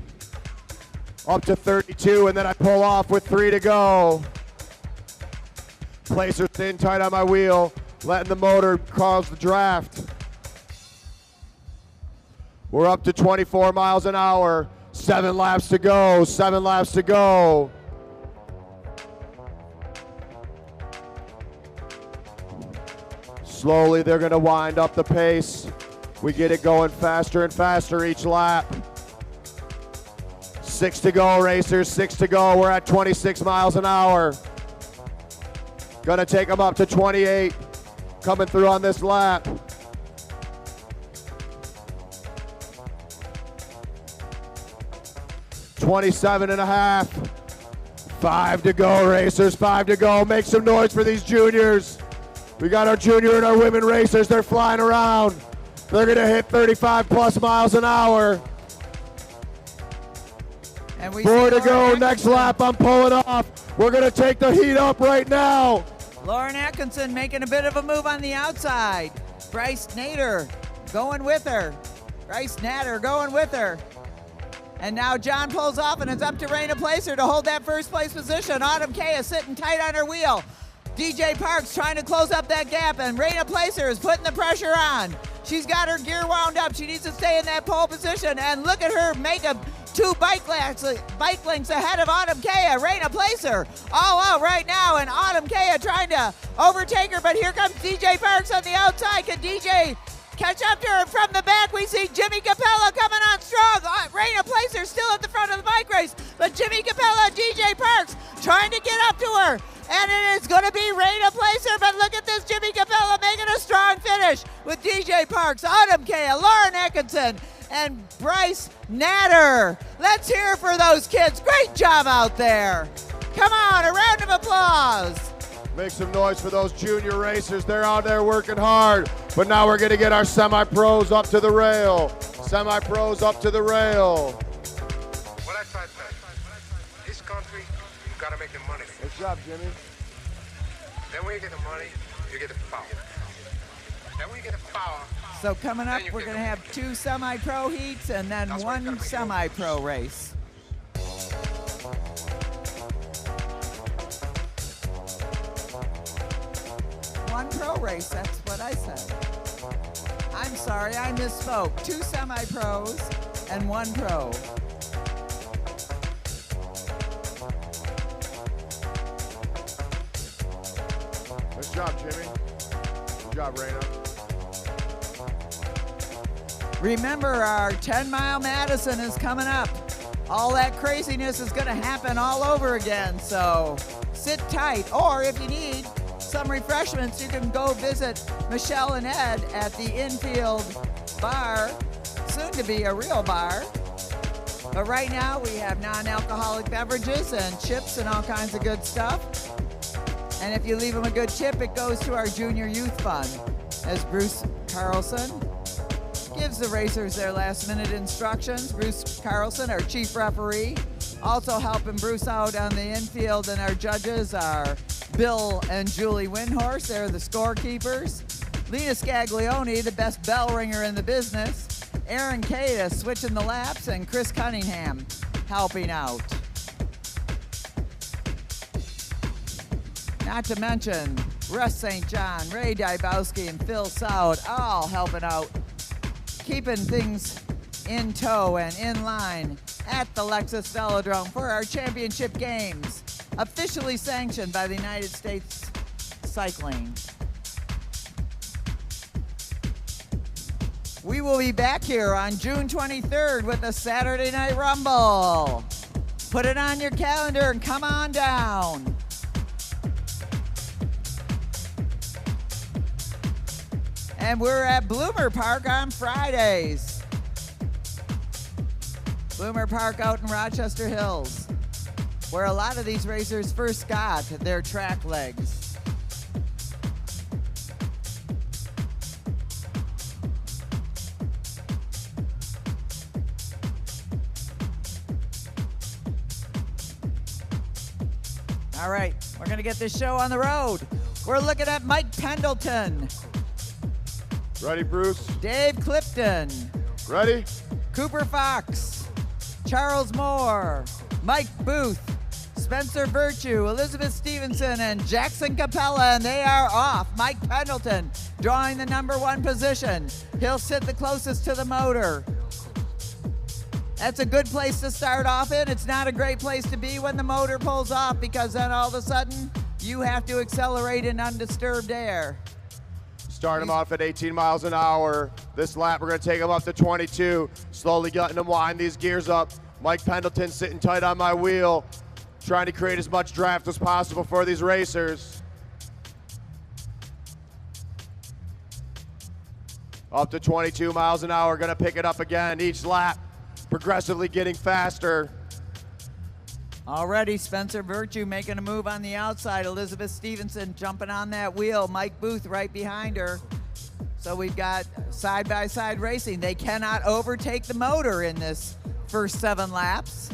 up to 32, and then I pull off with 3 to go. Placer thin tight on my wheel, letting the motor cause the draft. We're up to 24 miles an hour. 7 laps to go. 7 laps to go. Slowly, they're going to wind up the pace. We get it going faster and faster each lap. 6 to go, racers, 6 to go. We're at 26 miles an hour. Gonna take them up to 28, coming through on this lap. $27.5. 5 to go, racers, 5 to go. Make some noise for these juniors. We got our junior and our women racers. They're flying around. They're gonna hit 35 plus miles an hour. And 4 to go, next lap, I'm pulling off. We're gonna take the heat up right now. Lauren Atkinson making a bit of a move on the outside. Bryce Nader going with her. And now John pulls off, and it's up to Raina Placer to hold that first place position. Autumn Kea sitting tight on her wheel. DJ Parks trying to close up that gap, and Raina Placer is putting the pressure on. She's got her gear wound up. She needs to stay in that pole position, and look at her make a 2 bike lengths ahead of Autumn Kea. Raina Placer all out right now, and Autumn Kea trying to overtake her, but here comes DJ Parks on the outside. Can DJ catch up to her from the back? We see Jimmy Capella coming on strong. Raina Placer still at the front of the bike race, but Jimmy Capella and DJ Parks trying to get up to her. And it is going to be Raina Placer, but look at this, Jimmy Capella making a strong finish with DJ Parks, Autumn Kea, Lauren Atkinson, and Bryce Nader. Let's hear it for those kids. Great job out there. Come on, a round of applause. Make some noise for those junior racers. They're out there working hard. But now we're going to get our semi-pros up to the rail. Semi-pros up to the rail. What I try to tell you, this country, you gotta make the money first. Good job, Jimmy. Then when you get the money, you get the power. Then when you get the power, So coming up, we're going to have 2 semi-pro heats and then 1 semi-pro race. One pro race, that's what I said. I'm sorry, I misspoke. 2 semi-pros and 1 pro. Nice job, Jimmy. Good job, Raina. Remember, our 10-mile Madison is coming up. All that craziness is going to happen all over again, so sit tight. Or if you need some refreshments, you can go visit Michelle and Ed at the Infield Bar, soon to be a real bar. But right now we have non-alcoholic beverages and chips and all kinds of good stuff. And if you leave them a good tip, it goes to our Junior Youth Fund, as Bruce Carlson gives the racers their last-minute instructions. Bruce Carlson, our chief referee, also helping Bruce out on the infield, and our judges are Bill and Julie Windhorse. They're the scorekeepers. Lena Scaglione, the best bell ringer in the business. Aaron Cada switching the laps, and Chris Cunningham helping out. Not to mention Russ St. John, Ray Dybowski, and Phil Soud all helping out, keeping things in tow and in line at the Lexus Velodrome for our championship games, officially sanctioned by the United States Cycling. We will be back here on June 23rd with the Saturday Night Rumble. Put it on your calendar and come on down. And we're at Bloomer Park on Fridays. Bloomer Park out in Rochester Hills, where a lot of these racers first got their track legs. All right, we're gonna get this show on the road. We're looking at Mike Pendleton, Ready, Bruce? Dave Clifton, Ready? Cooper Fox, Charles Moore, Mike Booth, Spencer Virtue, Elizabeth Stevenson, and Jackson Capella, and they are off. Mike Pendleton drawing the #1 position. He'll sit the closest to the motor. That's a good place to start off in. It's not a great place to be when the motor pulls off, because then all of a sudden you have to accelerate in undisturbed air. Start him off at 18 miles an hour. This lap, we're going to take him up to 22. Slowly letting him wind these gears up. Mike Pendleton sitting tight on my wheel, trying to create as much draft as possible for these racers. Up to 22 miles an hour, going to pick it up again each lap, progressively getting faster. Already Spencer Virtue making a move on the outside. Elizabeth Stevenson jumping on that wheel. Mike Booth right behind her. So we've got side-by-side racing. They cannot overtake the motor in this first 7 laps.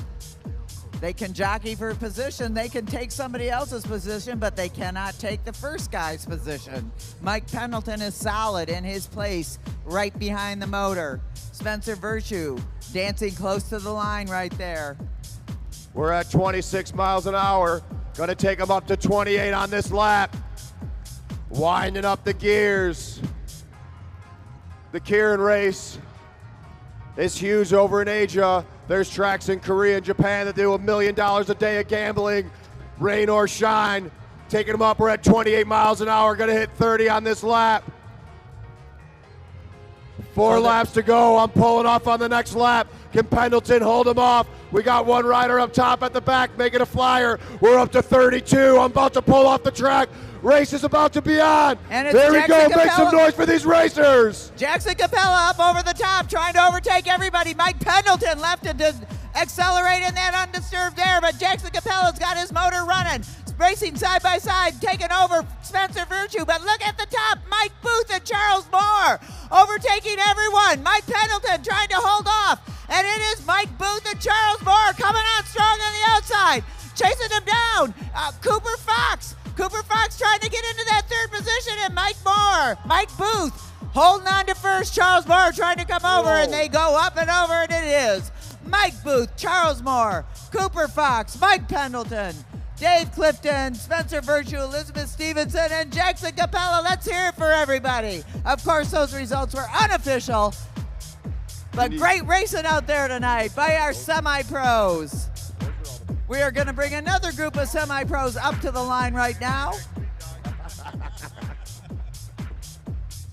They can jockey for position. They can take somebody else's position, but they cannot take the first guy's position. Mike Pendleton is solid in his place right behind the motor. Spencer Virtue dancing close to the line right there. We're at 26 miles an hour. Gonna take him up to 28 on this lap. Winding up the gears. The Keirin race is huge over in Asia. There's tracks in Korea and Japan that do $1 million a day of gambling, rain or shine. Taking them up, we're at 28 miles an hour. Gonna hit 30 on this lap. 4 laps to go. I'm pulling off on the next lap. Can Pendleton hold him off? We got one rider up top at the back making a flyer. We're up to 32. I'm about to pull off the track. Race is about to be on. And it's there we Jackson go. Make some Capella. noise for these racers. Jackson Capella up over the top, trying to overtake everybody. Mike Pendleton left to accelerate in that undisturbed air, but Jackson Capella's got his motor running. Racing side by side, taking over Spencer Virtue, but look at the top, Mike Booth and Charles Moore overtaking everyone. Mike Pendleton trying to hold off, and it is Mike Booth and Charles Moore coming on strong on the outside, chasing him down. Cooper Fox trying to get into that 3rd position, and Mike Booth holding on to first. Charles Moore trying to come over, and they go up and over, and it is Mike Booth, Charles Moore, Cooper Fox, Mike Pendleton, Dave Clifton, Spencer Virtue, Elizabeth Stevenson, and Jackson Capella. Let's hear it for everybody. Of course, those results were unofficial, but great racing out there tonight by our semi-pros. We are going to bring another group of semi-pros up to the line right now. See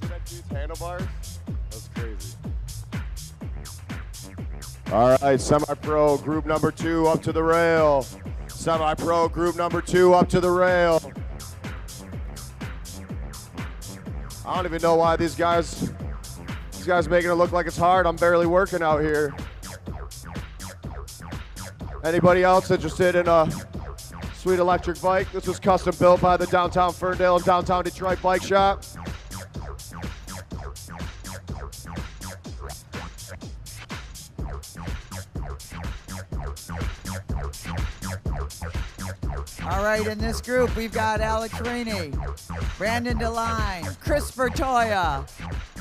that dude's handlebars? That's crazy. All right, semi-pro group number 2 up to the rail. Semi-pro group number 2 up to the rail. I don't even know why these guys making it look like it's hard. I'm barely working out here. Anybody else interested in a sweet electric bike? This was custom built by the Downtown Ferndale and Downtown Detroit Bike Shop. All right, in this group, we've got Alex Rainey, Brandon DeLine, Chris Bertoya,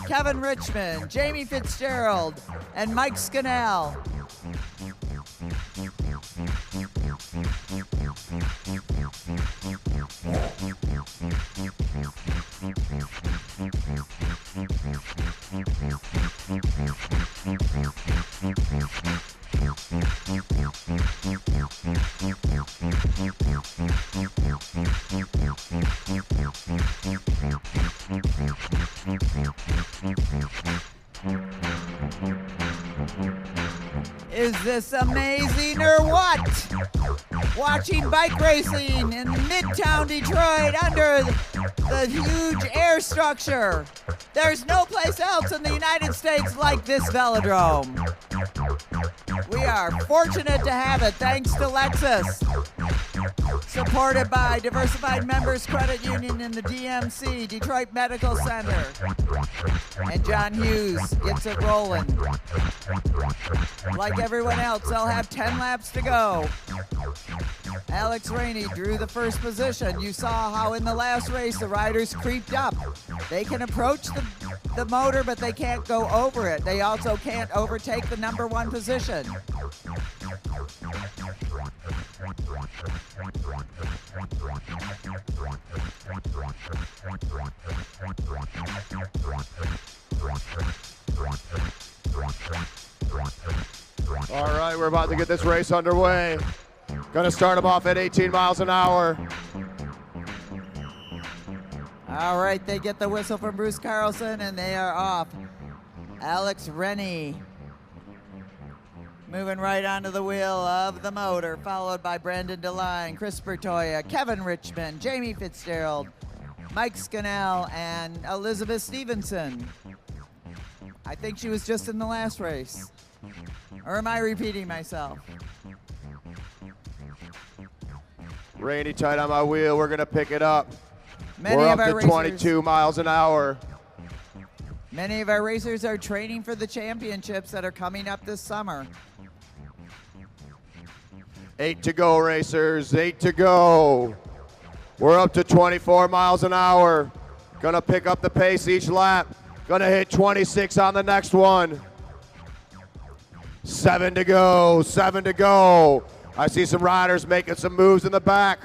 Kevin Richmond, Jamie Fitzgerald, and Mike Scannell. Is this amazing or what? Watching bike racing in Midtown Detroit under the huge air structure. There's no place else in the United States like this velodrome. We are fortunate to have it thanks to Lexus. Supported by Diversified Members Credit Union in the DMC, Detroit Medical Center. And John Hughes gets it rolling. Like everyone else, they'll have 10 laps to go. Alex Rainey drew the first position. You saw how in the last race the riders creeped up. They can approach the motor, but they can't go over it. They also can't overtake the #1 position. All right, we're about to get this race underway. Gonna start them off at 18 miles an hour. All right, they get the whistle from Bruce Carlson and they are off. Alex Rennie moving right onto the wheel of the motor, followed by Brandon DeLine, Chris Bertoya, Kevin Richmond, Jamie Fitzgerald, Mike Scannell, and Elizabeth Stevenson. I think she was just in the last race. Or am I repeating myself? Rainey tight on my wheel. We're gonna pick it up. Many We're of up our to 22 miles an hour. Many of our racers are training for the championships that are coming up this summer. 8 to go, racers. 8 to go. We're up to 24 miles an hour. Gonna pick up the pace each lap. Gonna hit 26 on the next one. 7 to go. 7 to go. I see some riders making some moves in the back,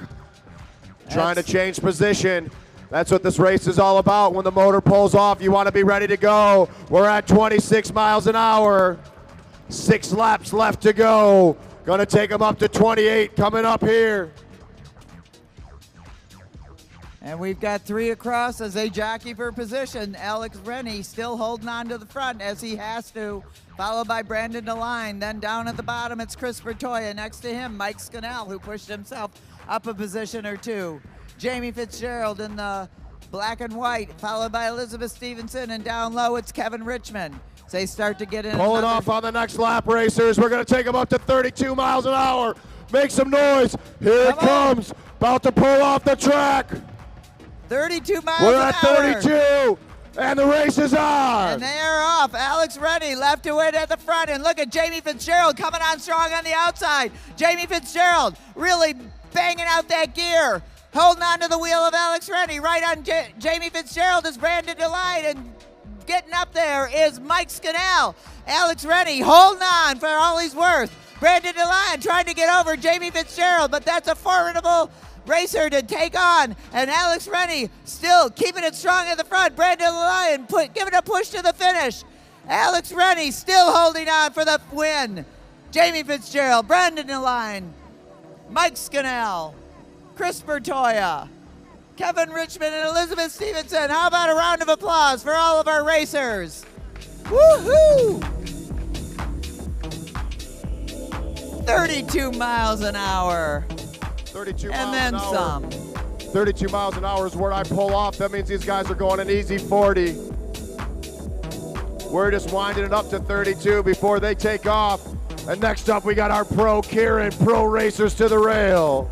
trying to change position. That's what this race is all about. When the motor pulls off, you want to be ready to go. We're at 26 miles an hour. 6 laps left to go. Gonna take them up to 28 coming up here. And we've got 3 across as they jockey for position. Alex Rennie still holding on to the front as he has to, followed by Brandon DeLine. Then down at the bottom, it's Chris Bertoya. Next to him, Mike Scannell, who pushed himself up a position or 2. Jamie Fitzgerald in the black and white, followed by Elizabeth Stevenson, and down low, it's Kevin Richmond. So they start to get in. Pulling off on the next lap, racers. We're gonna take them up to 32 miles an hour. Make some noise. Here it comes. About to pull off the track. 32 miles We're an at hour. 32, and the race is on. And they are off. Alex Rennie left to win at the front. And look at Jamie Fitzgerald coming on strong on the outside. Jamie Fitzgerald really banging out that gear. Holding on to the wheel of Alex Rennie. Right on Jamie Fitzgerald is Brandon DeLine. And getting up there is Mike Scannell. Alex Rennie holding on for all he's worth. Brandon DeLine trying to get over Jamie Fitzgerald, but that's a formidable racer to take on. And Alex Rennie still keeping it strong at the front. Brandon DeLine giving a push to the finish. Alex Rennie still holding on for the win. Jamie Fitzgerald, Brandon DeLine, Mike Scannell, Chris Bertoya, Kevin Richmond, and Elizabeth Stevenson. How about a round of applause for all of our racers? Woohoo! 32 miles an hour. 32 and miles then an hour. some. 32 miles an hour is where I pull off. That means these guys are going an easy 40. We're just winding it up to 32 before they take off. And next up, we got our Pro Kieran, Pro Racers to the Rail.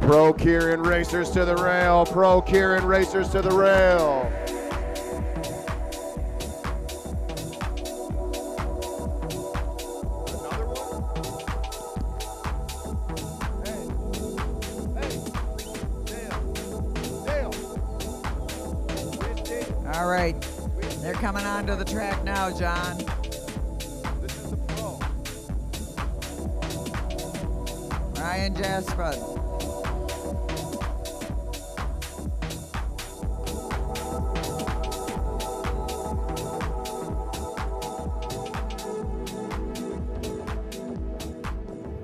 Pro Kieran Racers to the Rail. Pro Kieran Racers to the Rail. All right, they're coming onto the track now, John. This is the Pro. Ryan Jasper.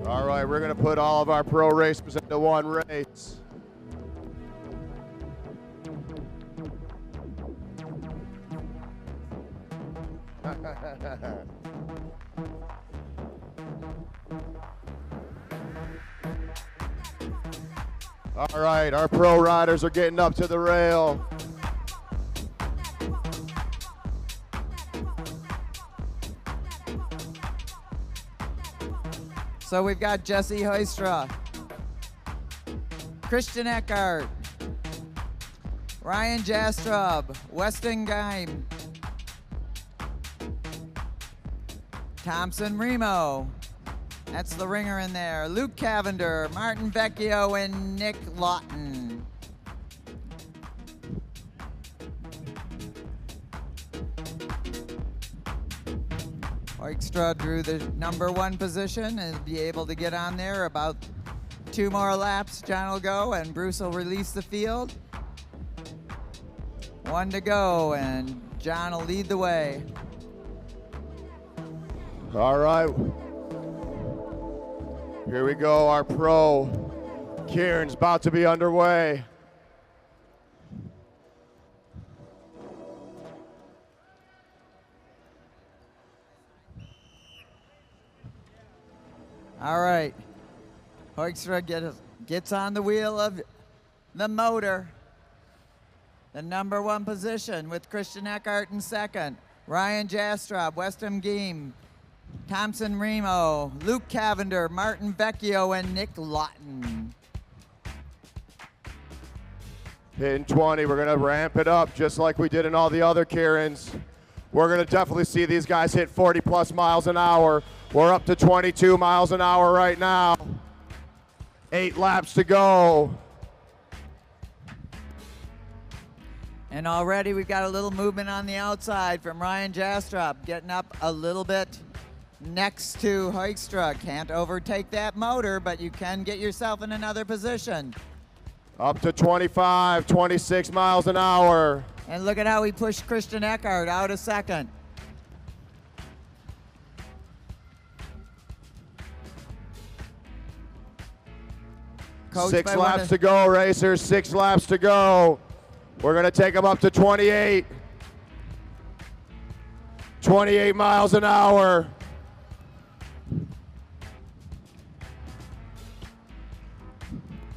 All right, we're going to put all of our pro racers into one race. All right, our pro riders are getting up to the rail. So we've got Jesse Hoystra, Christian Eckhardt, Ryan Jastrub, Weston Geim, Thompson Remo, that's the ringer in there, Luke Cavender, Martin Vecchio, and Nick Lawton. Hoekstra drew the #1 position and be able to get on there. About 2 more laps, John will go and Bruce will release the field. 1 to go and John will lead the way. All right. Here we go, our pro. Kieran's about to be underway. All right. Hoekstra gets on the wheel of the motor. The #1 position with Christian Eckhardt in second. Ryan Jastrub, Weston Geim, Thompson Remo, Luke Cavender, Martin Vecchio, and Nick Lawton. Hitting 20, we're gonna ramp it up just like we did in all the other Kierans. We're gonna definitely see these guys hit 40+ miles an hour. We're up to 22 miles an hour right now. 8 laps to go. And already we've got a little movement on the outside from Ryan Jastrub, getting up a little bit next to Hoekstra. Can't overtake that motor, but you can get yourself in another position. Up to 25, 26 miles an hour. And look at how he pushed Christian Eckhardt out a second. Coached 6 by one laps of- to go, racers, 6 laps to go. We're gonna take them up to 28. 28 miles an hour.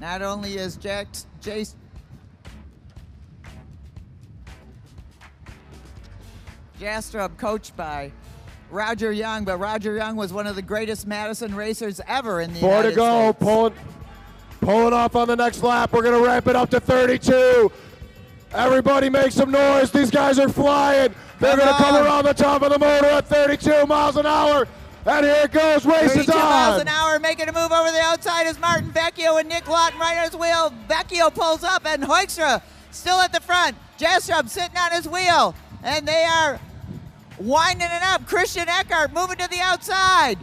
Not only is Jastrub coached by Roger Young, but Roger Young was one of the greatest Madison racers ever in the 4 United to go, States. pulling off on the next lap. We're gonna ramp it up to 32. Everybody make some noise. These guys are flying. They're Come gonna come on. around the top of the motor at 32 miles an hour. And here it goes, race is 32 miles on. an hour, making a move over the outside is Martin Vecchio and Nick Lawton right on his wheel. Vecchio pulls up and Hoekstra still at the front. Jastrub sitting on his wheel, and they are winding it up. Christian Eckhardt moving to the outside.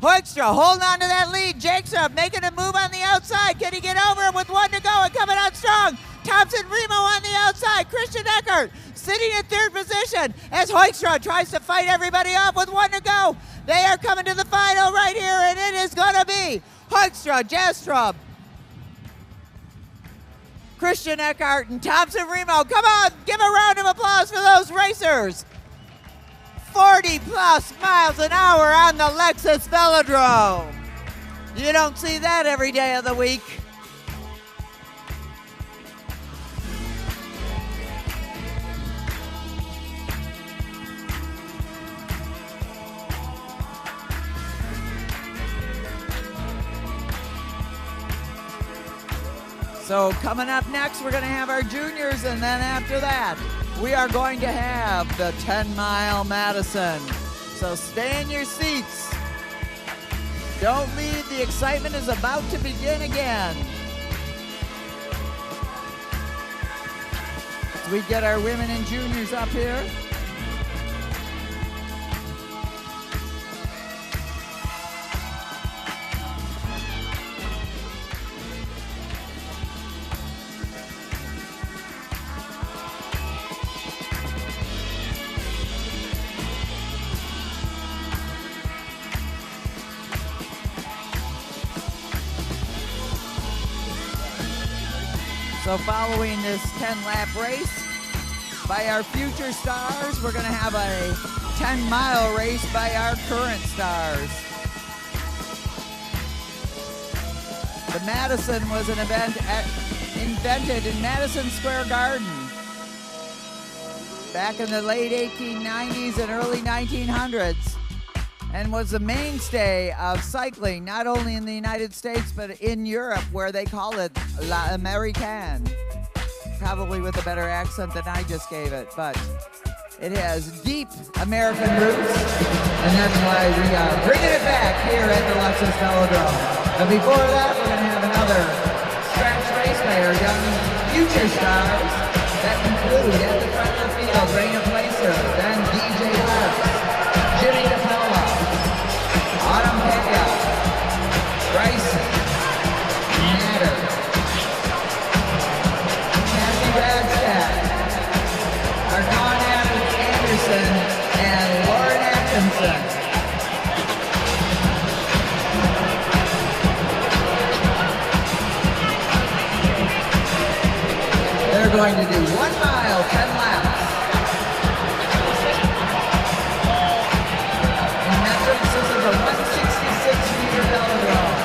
Hoekstra holding on to that lead. Jastrub making a move on the outside. Can he get over him with 1 to go and coming out strong? Thompson Remo on the outside. Christian Eckhardt sitting in 3rd position as Hoekstra tries to fight everybody off with 1 to go. They are coming to the final right here, and it is going to be Hoekstra, Jastrub, Christian Eckhardt, and Thompson Remo. Come on, give a round of applause for those racers. 40+ miles an hour on the Lexus Velodrome. You don't see that every day of the week. So coming up next, we're going to have our juniors, and then after that, we are going to have the 10-mile Madison. So stay in your seats. Don't leave. The excitement is about to begin again. As we get our women and juniors up here. So following this 10-lap race by our future stars, we're going to have a 10-mile race by our current stars. The Madison was an event invented in Madison Square Garden back in the late 1890s and early 1900s, and was the mainstay of cycling, not only in the United States, but in Europe, where they call it La Americaine. Probably with a better accent than I just gave it, but it has deep American roots, and that's why we are bringing it back here at the Lexus Velodrome. But before that, we're going to have another scratch race there, young future stars that include at the front of the field, Raina Placer, then DJ Parks, Jimmy Capella, Autumn Pega, Bryce Natter, Kathy Radstadt, Arcon Anderson, and Lauren Atkinson. They're going to do 1 mile, 10 laps. In metrics, this is a 166-meter velodrome.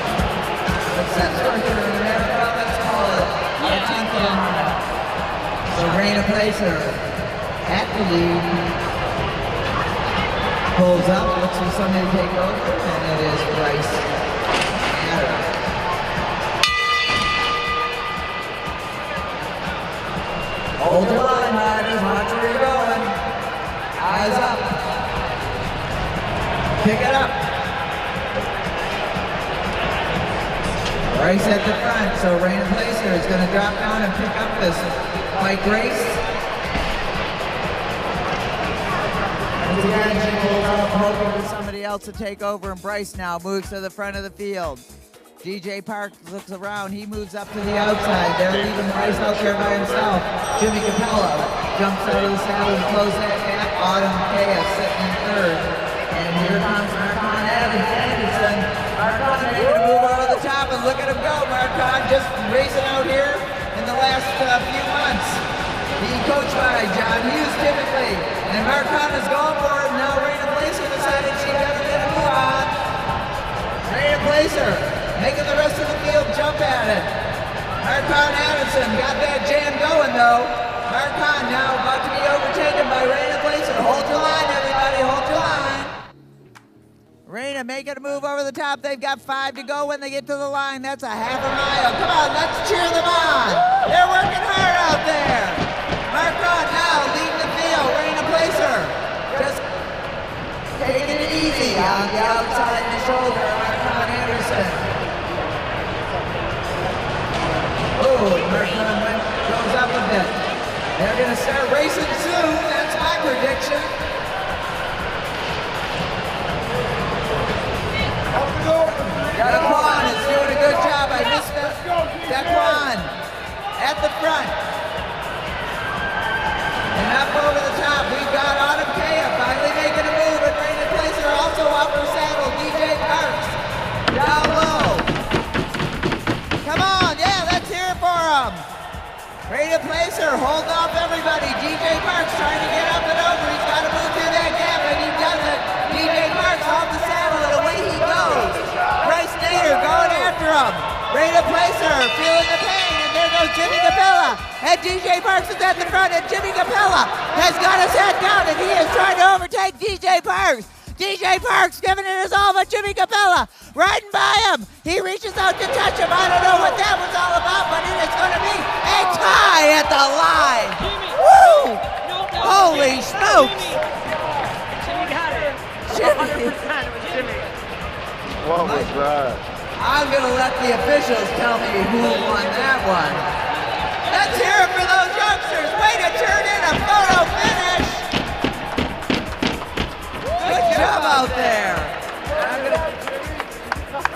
But that's circular in America, let's call it a 10th annual. So Raina Placer at the lead, pulls up, looks for somebody to take over, and it is Bryce Natter. Hold your line, riders, watch where you're going. Eyes up. Pick it up. Bryce at the front, so Raina Placer is going to drop down and pick up this bike race. Again, she pulls up, hoping for somebody else to take over, and Bryce now moves to the front of the field. DJ Park looks around, he moves up to the outside. They're leaving Bryce out there by himself. Jimmy Capella jumps out of the saddle and closes that gap. Autumn Kea sitting in third. And here comes Marcon Anderson. Marcon making a move over the top, and look at him go. Marcon just racing out here in the last few months. Being coached by John Hughes typically. And Marcon is going for it. Now Raina Placer decided she doesn't get a move on. Raina Placer making the rest of the field jump at it. Marcon Anderson got that jam going though. Marcon now about to be overtaken by Raina Placer. Hold your line, everybody, hold your line. Raina making a move over the top. They've got 5 to go when they get to the line. That's a half a mile. Come on, let's cheer them on. They're working hard out there. Marcon now leading the field. Raina Placer just taking it easy on the outside of the shoulder. Marcon Anderson. Marcon goes up a bit. They're going to start racing soon. That's my prediction. Daquan is doing a good job. I missed that. Daquan at the front. And up over the top, we've got Autumn Kea finally making a move, and Raina Placer also off her saddle. DJ Parks down low. Come on, yeah, let's hear it for him. Raina Placer holding off everybody. DJ Parks trying to get up and over. He's got to move through that gap, and he does it. DJ Parks off the saddle, and away he goes. Bryce Nader going after him. Raina Placer feeling the pain, and there goes Jimmy Capella. And DJ Parks is at the front, and Jimmy Capella has got his head down, and he is trying to overtake DJ Parks. DJ Parks giving it his all, but Jimmy Capella riding by him. He reaches out to touch him. I don't know what that was all about, but it is going to be a tie at the line. Woo! Holy smokes! Jimmy got it. Jimmy. 100% it was Jimmy. What was that? I'm going to let the officials tell me who won that one. Let's hear it for those youngsters. Way to turn in a photo finish. Good job out there. I'm going to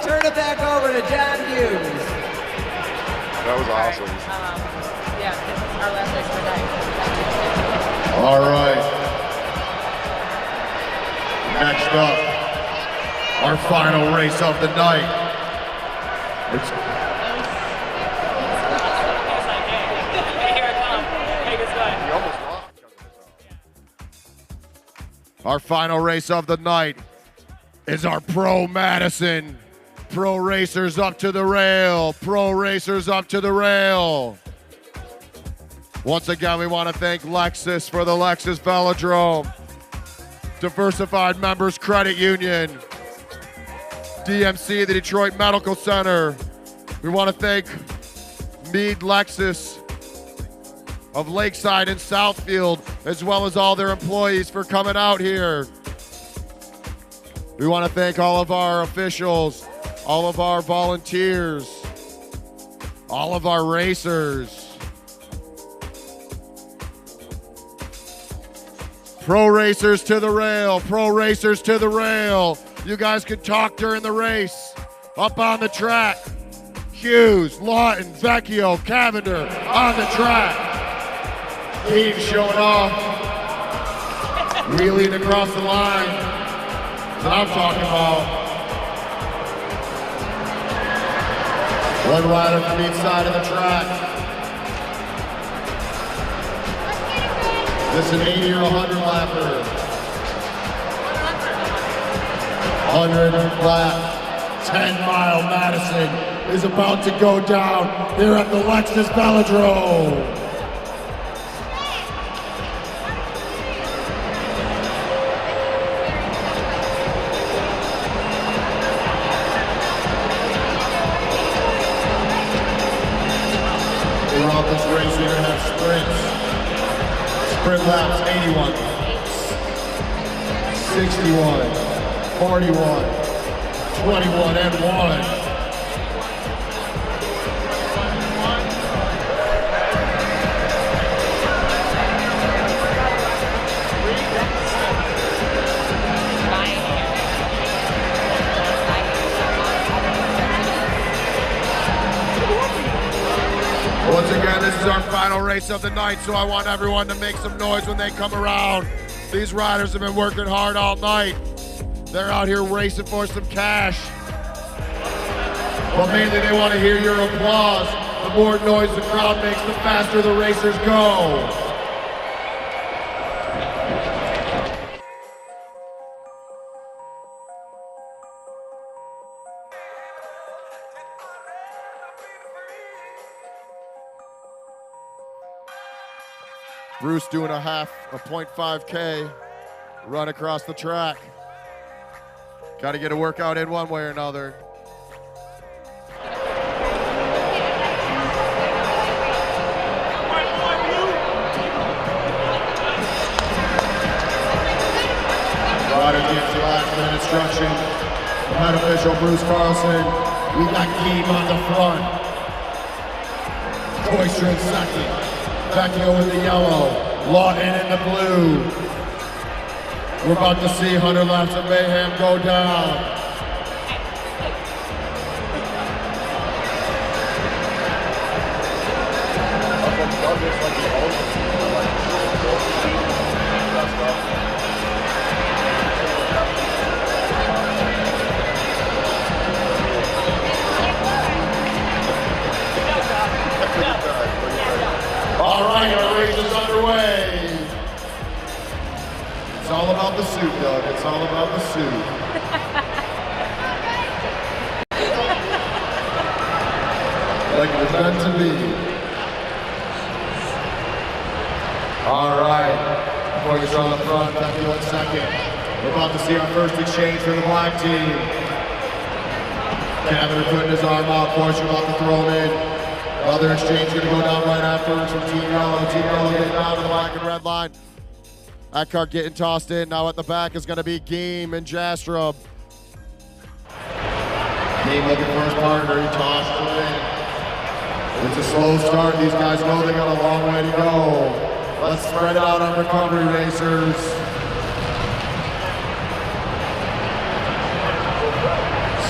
turn it back over to John Hughes. That was awesome. Yeah, it's our last race of the night. All right. Next up, our final race of the night. It's our final race of the night is our Pro Madison Pro racers up to the rail. Pro racers up to the rail. Once again, we want to thank Lexus for the Lexus Velodrome, Diversified Members Credit Union, DMC, the Detroit Medical Center. We want to thank Mead Lexus of Lakeside and Southfield, as well as all their employees for coming out here. We want to thank all of our officials, all of our volunteers, all of our racers. Pro racers to the rail, pro racers to the rail. You guys can talk during the race. Up on the track. Hughes, Lawton, Vecchio, Cavender on the track. Team showing off. Wheeling across the line. That's what I'm talking about. One rider from each side of the track. This is an 80 or 100 lapper. 100 lap, 10-mile Madison is about to go down here at the Lexus Velodrome. Throughout this race, we're going to have sprints. Sprint laps, 81, 61, 41, 21, and 1. Once again, this is our final race of the night, so I want everyone to make some noise when they come around. These riders have been working hard all night. They're out here racing for some cash. But mainly they want to hear your applause. The more noise the crowd makes, the faster the racers go. Bruce doing a 0.5K run across the track. Got to get a workout in one way or another. Rider gives the last minute instruction. Head official Bruce Carlson. We got Keem on the front. Koistra in second. Vecchio in the yellow, Lawton in the blue. We're about to see 100 laps of mayhem go down. All right, our race is underway. It's all about the suit, Doug. It's all about the suit. Like it was meant to be. All right, Points on the front, Vecchio in second. We're about to see our first exchange for the black team. Cavender putting his arm out, Porsche about to throw him in. Other exchange going to go down right afterwards from Team Yellow. Team Yellow getting down to the black and red line. Eckhart getting tossed in. Now at the back is going to be Geem and Jastrub. Geem looking for his partner. He tossed him in. It's a slow start. These guys know they got a long way to go. Let's spread out our recovery racers.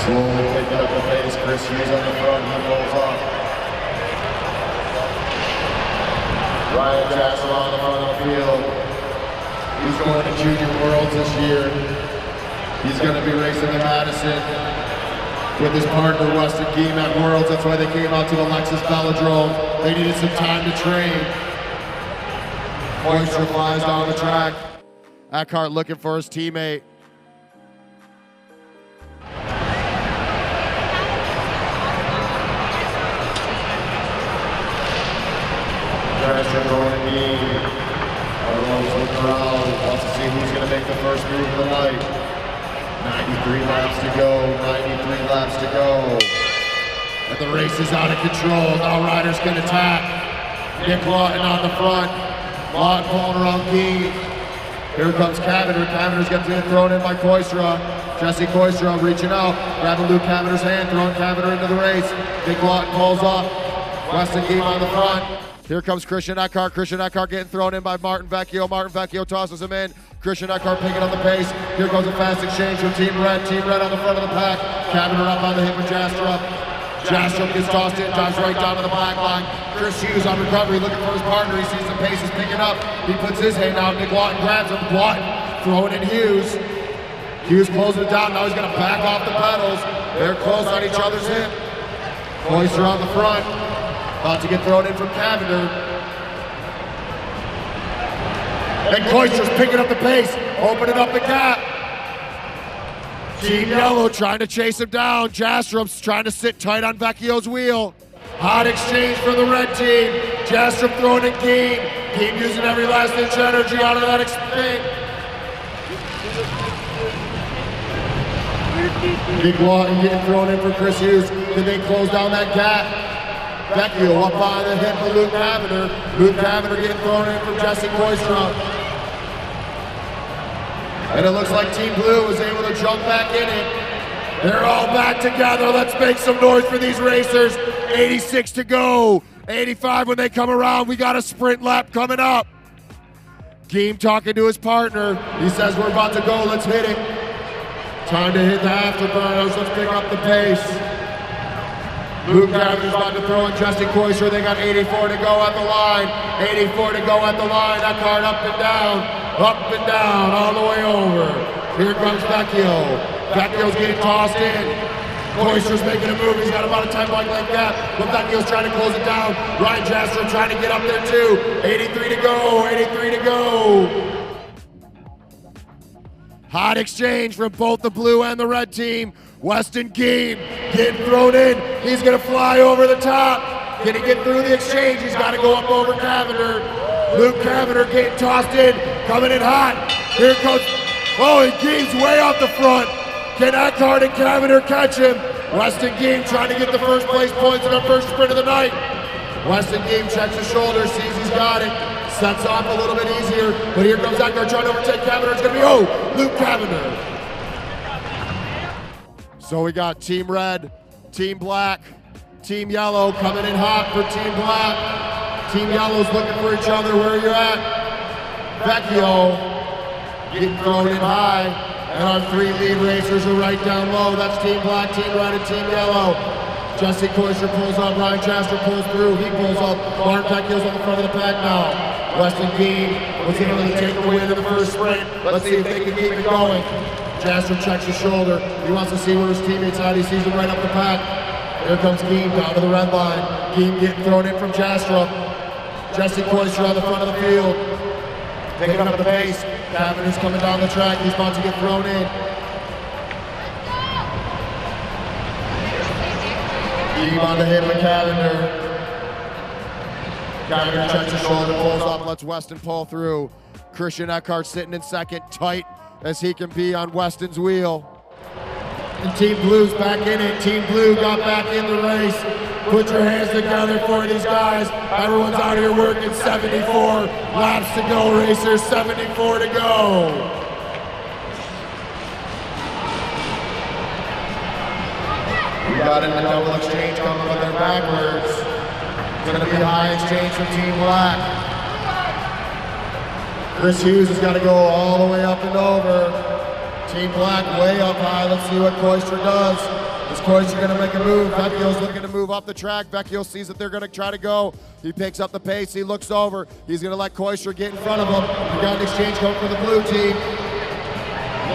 Slowly picking up the pace. Chris Hughes on the front. He rolls off. Ryan Jackson on the front of the field. He's going to Junior Worlds this year. He's going to be racing in Madison with his partner Weston Geem at Worlds. That's why they came out to the Lexus Velodrome. They needed some time to train. Koistra flies down the track. Eckhart looking for his teammate. move of the night. 93 laps to go, 93 laps to go. And the race is out of control. Now riders can attack. Nick Lawton on the front. Lawton pulling around Key. Here comes Cavender. Cavender's getting thrown in by Koistra. Jesse Koistra reaching out, grabbing Luke Cavender's hand, throwing Cavender into the race. Nick Lawton pulls up. Weston Key on the front. Here comes Christian Eckhart. Christian Eckhart getting thrown in by Martin Vecchio. Martin Vecchio tosses him in. Christian Eckhart picking up the pace. Here goes a fast exchange from Team Red. Team Red on the front of the pack. Cavender up on the hip with Jastrup. Jastrup gets tossed in, dives right down to the back line. Chris Hughes on recovery, looking for his partner. He sees the pace is picking up. He puts his hand out. Nick Lawton grabs him. Lawton throwing in Hughes. Hughes closing it down. Now he's going to back off the pedals. They're close on each other's hip. Koistra on the front. About to get thrown in from Cavender. And Koistra's picking up the pace, opening up the gap. Team Yellow trying to chase him down. Jastrup's trying to sit tight on Vecchio's wheel. Hot exchange for the red team. Jastrup throwing it Keem. Keem using every last inch of energy out of that exchange. Nick Lawton getting thrown in for Chris Hughes. Then they close down that gap. Vecchio up on the hip of Luke Cavender. Luke Cavender getting thrown in from Jesse Koistra. And it looks like Team Blue was able to jump back in it. They're all back together. Let's make some noise for these racers. 86 to go. 85 when they come around. We got a sprint lap coming up. Keem talking to his partner. He says, we're about to go. Let's hit it. Time to hit the afterburners. Let's pick up the pace. Luke Cavender's about to throw in Jesse Koistra. They got 84 to go at the line. 84 to go at the line. That card up and down, all the way over. Here comes Vecchio. Vecchio's getting tossed in. Koistra's making a move. He's got about a 10-point length gap, but Vecchio's trying to close it down. Ryan Jastrup trying to get up there too. 83 to go, 83 to go. Hot exchange from both the blue and the red team. Weston Keem getting thrown in. He's going to fly over the top. Can he get through the exchange? He's got to go up over Cavender. Luke Cavender getting tossed in, coming in hot. Here comes, and Keem's way out the front. Can Eckhart and Cavender catch him? Weston Keem trying to get the first place points in our first sprint of the night. Weston Keem checks his shoulder, sees he's got it. Sets off a little bit easier, but here comes Eckhart trying to overtake Cavender. It's going to be, Luke Cavender. So we got Team Red, Team Black, Team Yellow coming in hot for Team Black. Team Yellow's looking for each other. Where are you at? Vecchio getting thrown in high. And our three lead racers are right down low. That's Team Black, Team Red, and Team Yellow. Jesse Koistra pulls up, Ryan Jastrup pulls through, he pulls up. Martin Vecchio's on the front of the pack now. Weston Keem was able to take the win in the first sprint. Let's see if they can keep it going. Jastrup checks his shoulder. He wants to see where his teammates are. He sees him right up the pack. Here comes Keem down to the red line. Keem getting thrown in from Jastrup. Jesse Koistra on the front of the field. Picking up the pace. Cavender's coming down the track. He's about to get thrown in. Keem on the hip of Cavender. Cavender checks his shoulder, pulls up, lets Weston pull through. Christian Eckhart sitting in second, tight as he can be on Weston's wheel. And Team Blue's back in it. Team Blue got back in the race. Put your hands together for these guys. Everyone's out here working. 74 laps to go, racers. 74 to go. We got in the double exchange coming, but they're backwards. It's going to be a high exchange from Team Black. Chris Hughes has got to go all the way up and over. Team Black way up high. Let's see what Koistra does. Is Koistra going to make a move? Vecchio's looking to move up the track. Vecchio sees that they're going to try to go. He picks up the pace. He looks over. He's going to let Koistra get in front of him. We got an exchange coming for the blue team.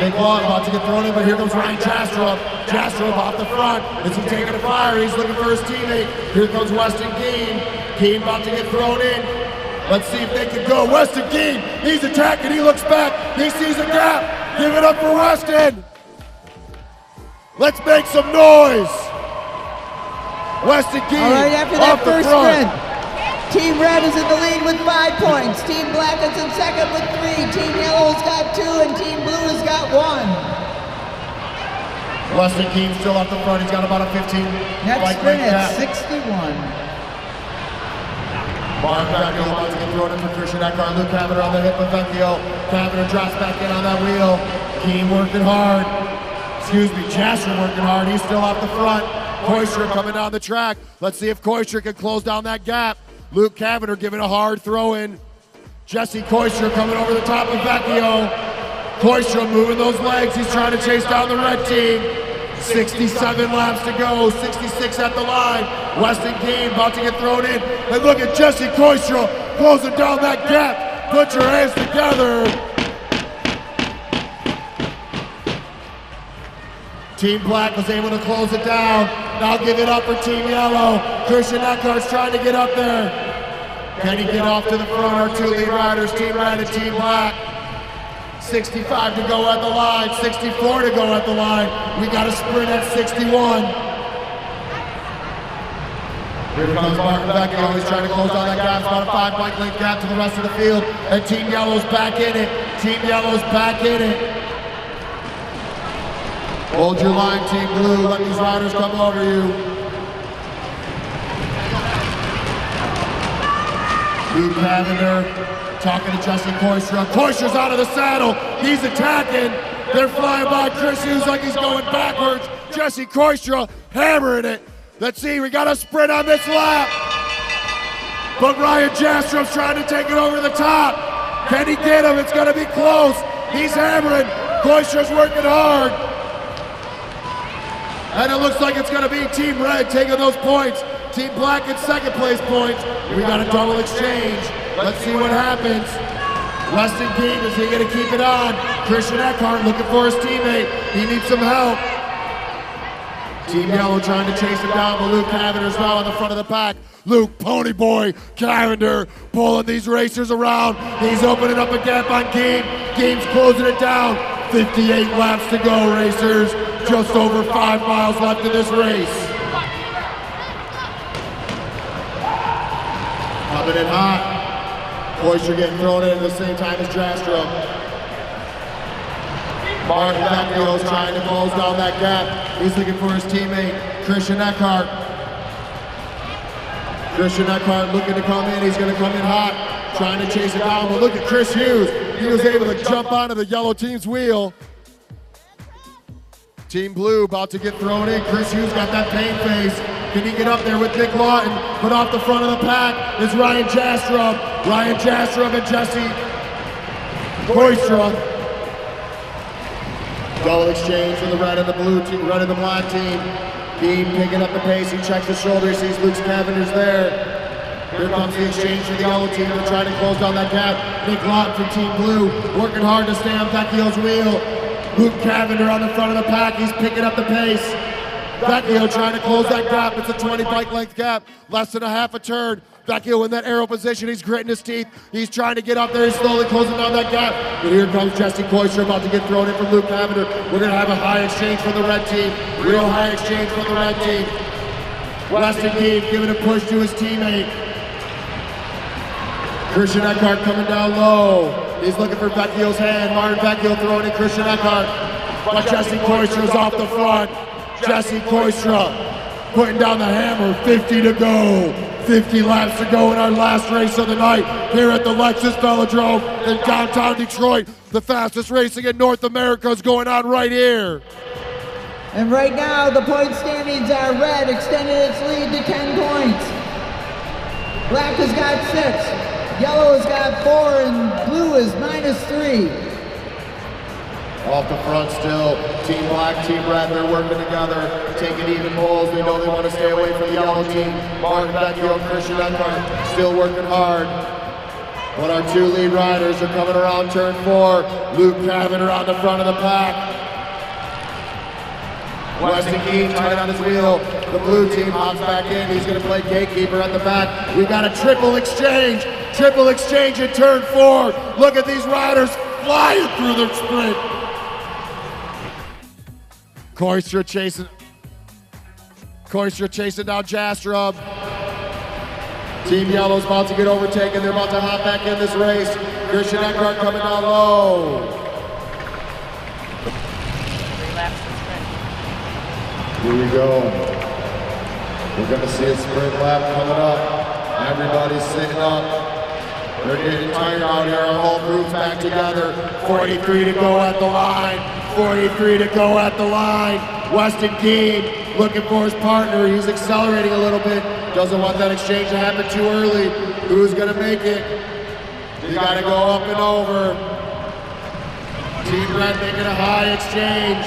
Big Lawton about to get thrown in, but here comes Ryan Jastrup. Jastrup off the front. Is he taking a fire? He's looking for his teammate. Here comes Weston Keem. Keem about to get thrown in. Let's see if they can go. Weston Keem, he's attacking. He looks back. He sees a gap. Give it up for Weston. Let's make some noise. Weston Keem all right, after off that first the front. sprint. Team red is in the lead with 5 points. Team black is in second with 3. Team yellow's got 2, and Team blue has got 1. Weston Keane still up the front. He's got about a 15. Next sprint at 61. Martin Vecchio about to get thrown in for Christian Eckhart. Luke Cavender on the hip of Vecchio. Cavender drops back in on that wheel. Keane working hard. Excuse me, Jasser working hard. He's still off the front. Koistra coming down the track. Let's see if Koistra can close down that gap. Luke Cavender giving a hard throw in. Jesse Koistra coming over the top of Vecchio. Koistra moving those legs. He's trying to chase down the red team. 67 laps to go. 66 at the line. Weston Keane about to get thrown in. And look at Jesse Koistra closing down that gap. Put your hands together. Team Black was able to close it down. Now give it up for Team Yellow. Christian Eckhart's trying to get up there. Can he get off to the front? Our 2 lead riders, Team Red and Team Black. 65 to go at the line, 64 to go at the line. We got a sprint at 61. Here comes Martin Vecchio. He's trying to close down that gap. It's about a 5 bike length gap to the rest of the field. And Team Yellow's back in it. Team Yellow's back in it. Hold your line, Team Blue. Let these riders come over you. Luke Cavender talking to Jesse Koistra. Koistra's out of the saddle. He's attacking. They're flying by Chris Hughes like he's going backwards. Jesse Koistra hammering it. Let's see, we got a sprint on this lap. But Ryan Jastrom's trying to take it over the top. Can he get him? It's gonna be close. He's hammering. Koistra's working hard. And it looks like it's going to be Team Red taking those points. Team Black in second place points. We got a double exchange. Let's see what happens. Weston Keane, is he going to keep it on? Christian Eckhart looking for his teammate. He needs some help. Team Yellow trying to chase him down, but Luke Cavender's now on the front of the pack. Luke Ponyboy Cavender pulling these racers around. He's opening up a gap on Keane. Keane's closing it down. 58 laps to go, racers. Just over 5 miles left in this race. Coming in hot. Koistra getting thrown in at the same time as Jastrom. Martin Vecchio's trying to close down that gap. He's looking for his teammate, Christian Eckhart. Christian Eckhart looking to come in. He's going to come in hot, trying to chase it down. But look at Chris Hughes. He was able to jump onto the yellow team's wheel. Team Blue about to get thrown in. Chris Hughes got that pain face. Can he get up there with Nick Lawton? But off the front of the pack is Ryan Jastrom. Ryan Jastrom and Jesse Koistra. Double exchange for the red and the blue team, red and the black team. Keane picking up the pace. He checks the shoulder. He sees Luke Cavender's there. Here comes the exchange for the yellow team. They're trying to close down that gap. Nick Lawton from Team Blue working hard to stay on Vecchio's wheel. Luke Cavender on the front of the pack. He's picking up the pace. Vecchio trying to close that gap. It's a 20 bike length gap. Less than a half a turn. Vecchio in that arrow position. He's gritting his teeth. He's trying to get up there. He's slowly closing down that gap. But here comes Jesse Koistra about to get thrown in from Luke Cavender. We're going to have a high exchange for the red team. Real high exchange for the red team. Weston Keane giving a push to his teammate. Christian Eckhart coming down low. He's looking for Vecchio's hand. Martin Vecchio throwing in Christian Eckhart. But Jesse Koistra's off the front. Jesse Koistra putting down the hammer. 50 to go. 50 laps to go in our last race of the night here at the Lexus Velodrome in downtown Detroit. The fastest racing in North America is going on right here. And right now, the point standings are red extended its lead to 10 points. Black has got 6. Yellow has got 4 and blue is -3. Off the front still, Team Black, Team Red, they're working together, taking even pulls. They know they want to stay away from the yellow team. Martin Vecchio and Christian Eckhart still working hard. But our 2 lead riders are coming around turn 4. Luke Cavender on the front of the pack. Weston Keane tight on his wheel. The blue team hops back in. He's going to play gatekeeper at the back. We got a triple exchange. Triple exchange in turn 4. Look at these riders flying through their sprint. Koistra chasing down Jastrom. Team Yellow's about to get overtaken. They're about to hop back in this race. Christian Eckhart coming down low. 3 laps to sprint. Here we go. We're going to see a sprint lap coming up. Everybody's sitting up. They're getting tired out here. Our whole crew's back together. 43 to go at the line. 43 to go at the line. Weston Keane looking for his partner. He's accelerating a little bit. Doesn't want that exchange to happen too early. Who's going to make it? You got to go up and over. Team Red making a high exchange.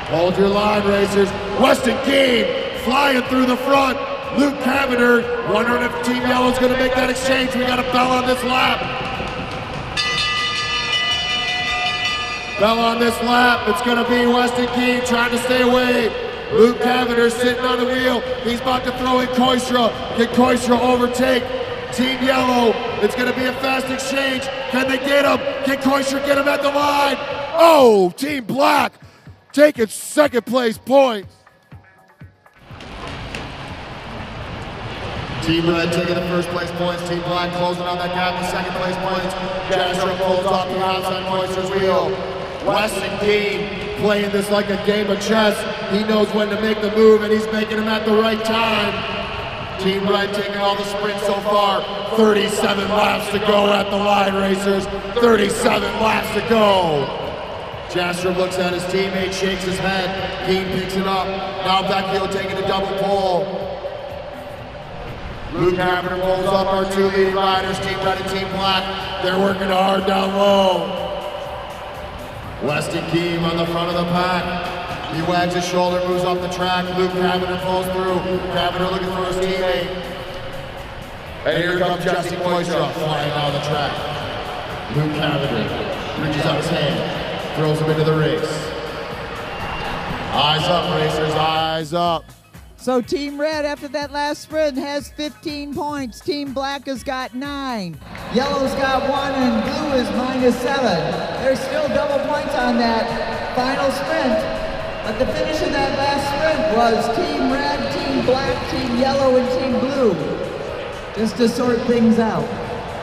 Hold your line, racers. Weston Keane flying through the front. Luke Cavender, wondering if Team Yellow's going to make that exchange. We got a bell on this lap. Bell on this lap. It's going to be Weston Keane trying to stay away. Luke Cavender sitting on the wheel. He's about to throw in Koistra. Can Koistra overtake Team Yellow? It's going to be a fast exchange. Can they get him? Can Koistra get him at the line? Oh, Team Black taking second place points. Team Red taking the first place points. Team Black closing on that gap with second place points. Jasper pulls off the outside Koistra's wheel. Weston Keane playing this like a game of chess. He knows when to make the move and he's making them at the right time. Team Red taking all the sprints so far. 37 laps to go at the line, racers. 37 laps to go. Jastrub looks at his teammate, shakes his head. Keane picks it up. Now Vecchio taking a double pull. Luke Cavender pulls up our 2 leading riders, Team Red and Team Black. They're working hard down low. Weston Keane on the front of the pack. He wags his shoulder, moves off the track. Luke Cavender pulls through. Cavender looking for his teammate. And here comes Jesse Koistra flying down the track. Luke Cavender reaches out his hand, throws him into the race. Eyes up, racers, eyes up. So Team Red, after that last sprint, has 15 points. Team Black has got 9. Yellow's got 1 and Blue is -7. There's still double points on that final sprint. But the finish of that last sprint was Team Red, Team Black, Team Yellow, and Team Blue. Just to sort things out.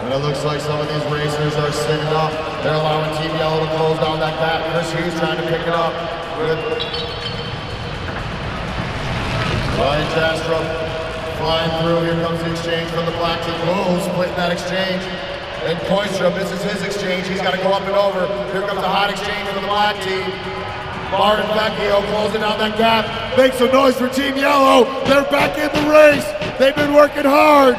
And it looks like some of these racers are sitting up. They're allowing Team Yellow to close down that gap. Chris Hughes trying to pick it up. Ryan Jastrub flying through. Here comes the exchange from the Black team. Oh, splitting that exchange. And Koistra misses his exchange. He's got to go up and over. Here comes a hot exchange from the Black team. Martin Vecchio closing down that gap. Make some noise for Team Yellow. They're back in the race. They've been working hard.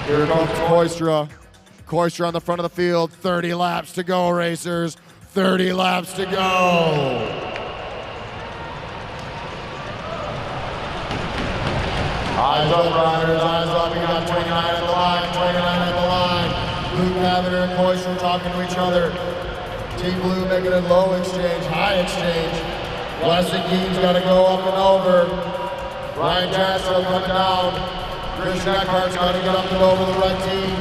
Here comes Koistra. Koistra on the front of the field. 30 laps to go, racers. 30 laps to go. Eyes up, riders, eyes up. You got 29 at the line, 29 at the line. Luke Cavender and Koistra talking to each other. Team Blue making a low exchange, high exchange. Weston Keane's got to go up and over. Ryan Jastrub coming down. Christian Eckhart's got to get up and over the red team.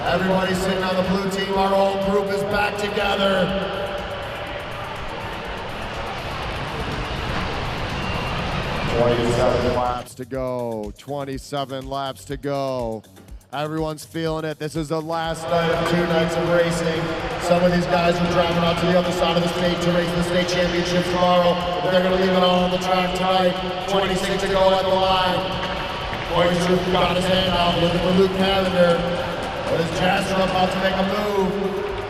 Everybody's sitting on the blue team. Our whole group is back together. 27 laps to go. 27 laps to go. Everyone's feeling it. This is the last night of 2 nights of racing. Some of these guys are driving out to the other side of the state to race the state championship tomorrow, but they're going to leave it all on the track tonight. 26 to go at the line. Koistra got his hand out, looking for Luke Cavender. But is Jastrub about to make a move?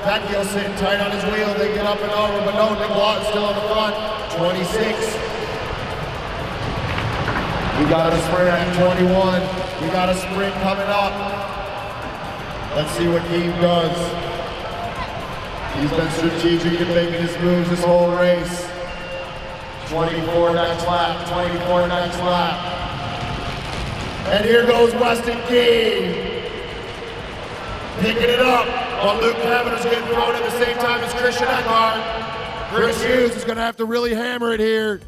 Vecchio sitting tight on his wheel. They get up and over, but no, Nick Watt's still on the front. 26. We got a sprint at 21. We got a sprint coming up. Let's see what Keane does. He's been strategic in making his moves this whole race. 24 next lap, 24 next lap. And here goes Weston Keane. Picking it up while Luke Cavender's getting thrown at the same time as Christian Eckhart. Chris Hughes is going to have to really hammer it here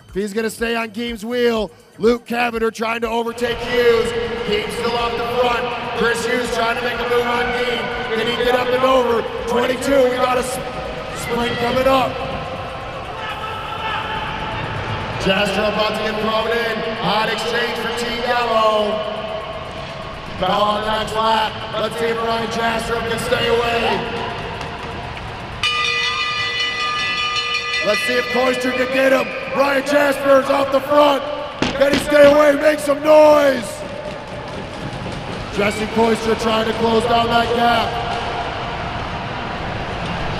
if he's going to stay on Keane's wheel. Luke Cavender trying to overtake Hughes. Keane still off the front. Chris Hughes trying to make a move on Keane. Can he get up and over? 22, we got a sprint coming up. Jastrow about to get thrown in. Hot exchange for Team Yellow. Bell on the next lap. Let's see if Ryan Jastrow can stay away. Let's see if Koister can get him. Ryan Jasper's off the front. Can he stay away? Make some noise. Jesse Koister trying to close down that gap.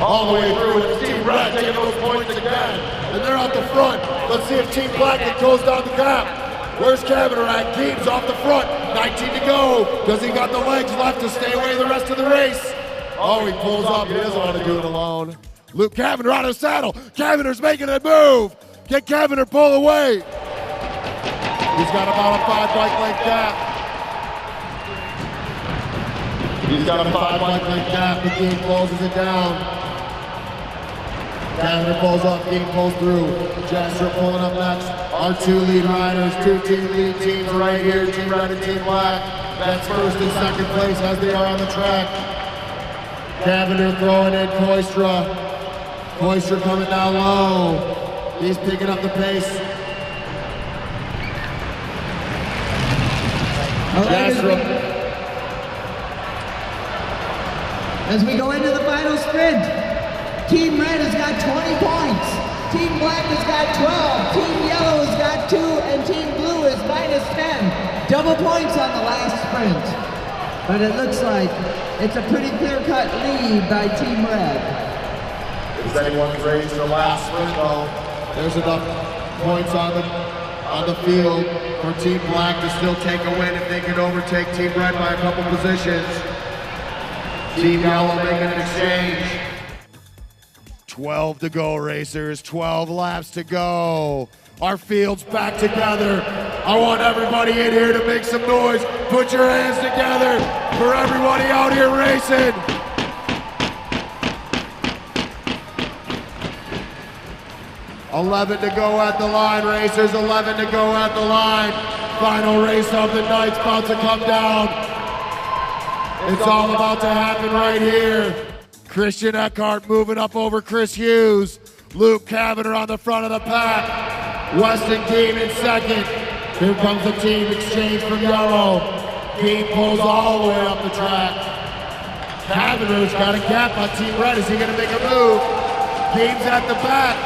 All the way through, and it's Team Red taking those points again. And they're out the front. Let's see if Team Black can close down the gap. Where's Kavanagh at? Keems off the front. 19 to go. Does he got the legs left to stay away the rest of the race? Oh, he pulls up. He doesn't want to do it alone. Luke Kavanagh out of the saddle. Kavanagh's making a move. Can Kavanagh pull away? He's got about a 5 bike length gap. He's got a 5 bike length gap. The game closes it down. Kavanagh pulls up, game pulls through. Jastrow pulling up next. Our 2 lead riders, 2 team lead teams right here, Team Red and Team Black. That's first and second place as they are on the track. Kavanagh throwing in Koistra. Koistra coming down low. He's picking up the pace. Jastrow. As we go into the final sprint, Team Red has got 20 points. Team Black has got 12. Team Yellow has got 2. And Team Blue is minus 10. Double points on the last sprint. But it looks like it's a pretty clear-cut lead by Team Red. Is anyone ready for the last sprint though? There's enough points on the field for Team Black to still take a win if they can overtake Team Red by a couple positions. Team Yellow making an exchange. 12 to go, racers. 12 laps to go. Our field's back together. I want everybody in here to make some noise. Put your hands together for everybody out here racing. $11 to go at the line, racers. 11 to go at the line. Final race of the night's about to come down. It's all about to happen right here. Christian Eckhart moving up over Chris Hughes. Luke Kavanagh on the front of the pack. Weston Keem in second. Here comes the team exchange from Yellow. Keem pulls all the way up the track. Kavanagh's got a gap on Team Red. Is he going to make a move? Keem's at the back.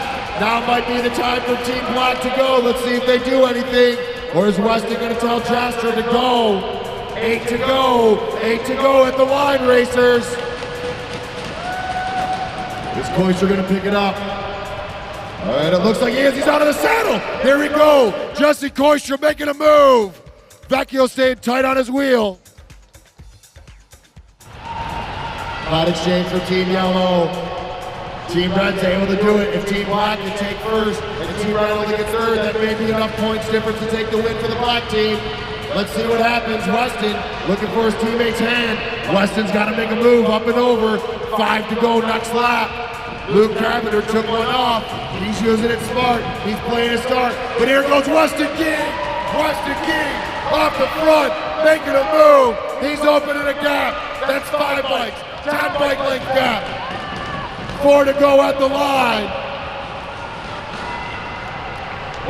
Now might be the time for Team Black to go. Let's see if they do anything. Or is Weston going to tell Jastrow to go? 8 to go. 8 to go at the line, racers. Is Koister going to pick it up? All right, it looks like he is. He's out of the saddle. Here we go. Jesse Koister making a move. Vecchio staying tight on his wheel. Hot exchange for Team Yellow. Team Red's able to do it. If Team Black can take first and Team Red only gets third, that may be enough points difference to take the win for the Black team. Let's see what happens. Weston looking for his teammate's hand. Weston's got to make a move up and over. 5 to go next lap. Luke Kavanagh took one off. He's using it smart. He's playing a start. But here goes Weston King. Weston King off the front, making a move. He's opening a gap. That's 5 bikes. 10 bike length gap. 4 to go at the line.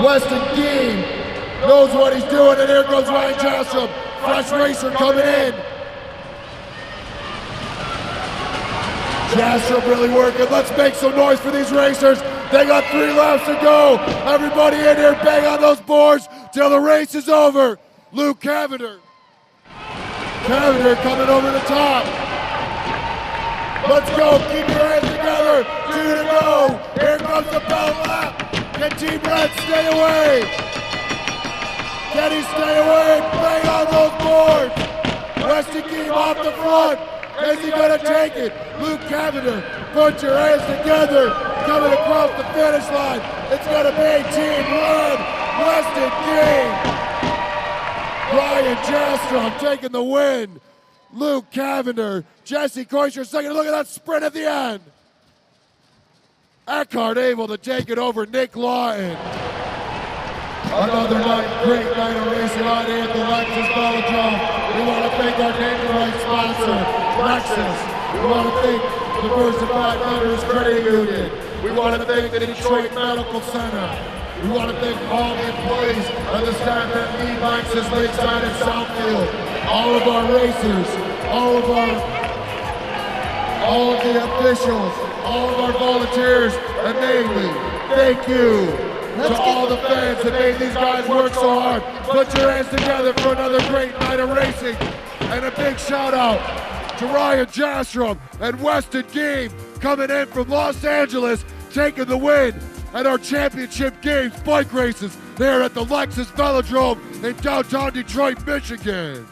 Weston King knows what he's doing, and here goes Ryan Jastrow. Fresh racer coming in. Jastrow really working. Let's make some noise for these racers. They got 3 laps to go. Everybody in here, bang on those boards till the race is over. Luke Kavanagh. Kavanagh coming over the top. Let's go. Keep your hands together. 2 to go. Here comes the bell lap. Can Team Red stay away? Can he stay away? Bang on those boards. Weston Keem off the front. Is he going to take it? Luke Kavanagh, put your hands together. Coming across the finish line. It's going to be Team Red. Weston Keem. Ryan Jastrow taking the win. Luke Kavanagh. Jesse Koister second. Look at that sprint at the end. Eckhart able to take it over Nick Lawton. Another great night of racing on here at the Lexus Velodrome. We want to thank our neighborhood sponsor, Lexus. We want to thank Diversified Vendors Credit Union. We want to thank the Detroit Medical Center. We want to thank all the employees and the staff that lead bikes this Lakeside and Southfield. All of our racers, all of the officials, all of our volunteers, and mainly, thank you to all the fans that made these guys work so hard. Put your hands together for another great night of racing. And a big shout out to Ryan Jastrom and Weston Game coming in from Los Angeles, taking the win at our championship games bike races there at the Lexus Velodrome in downtown Detroit, Michigan.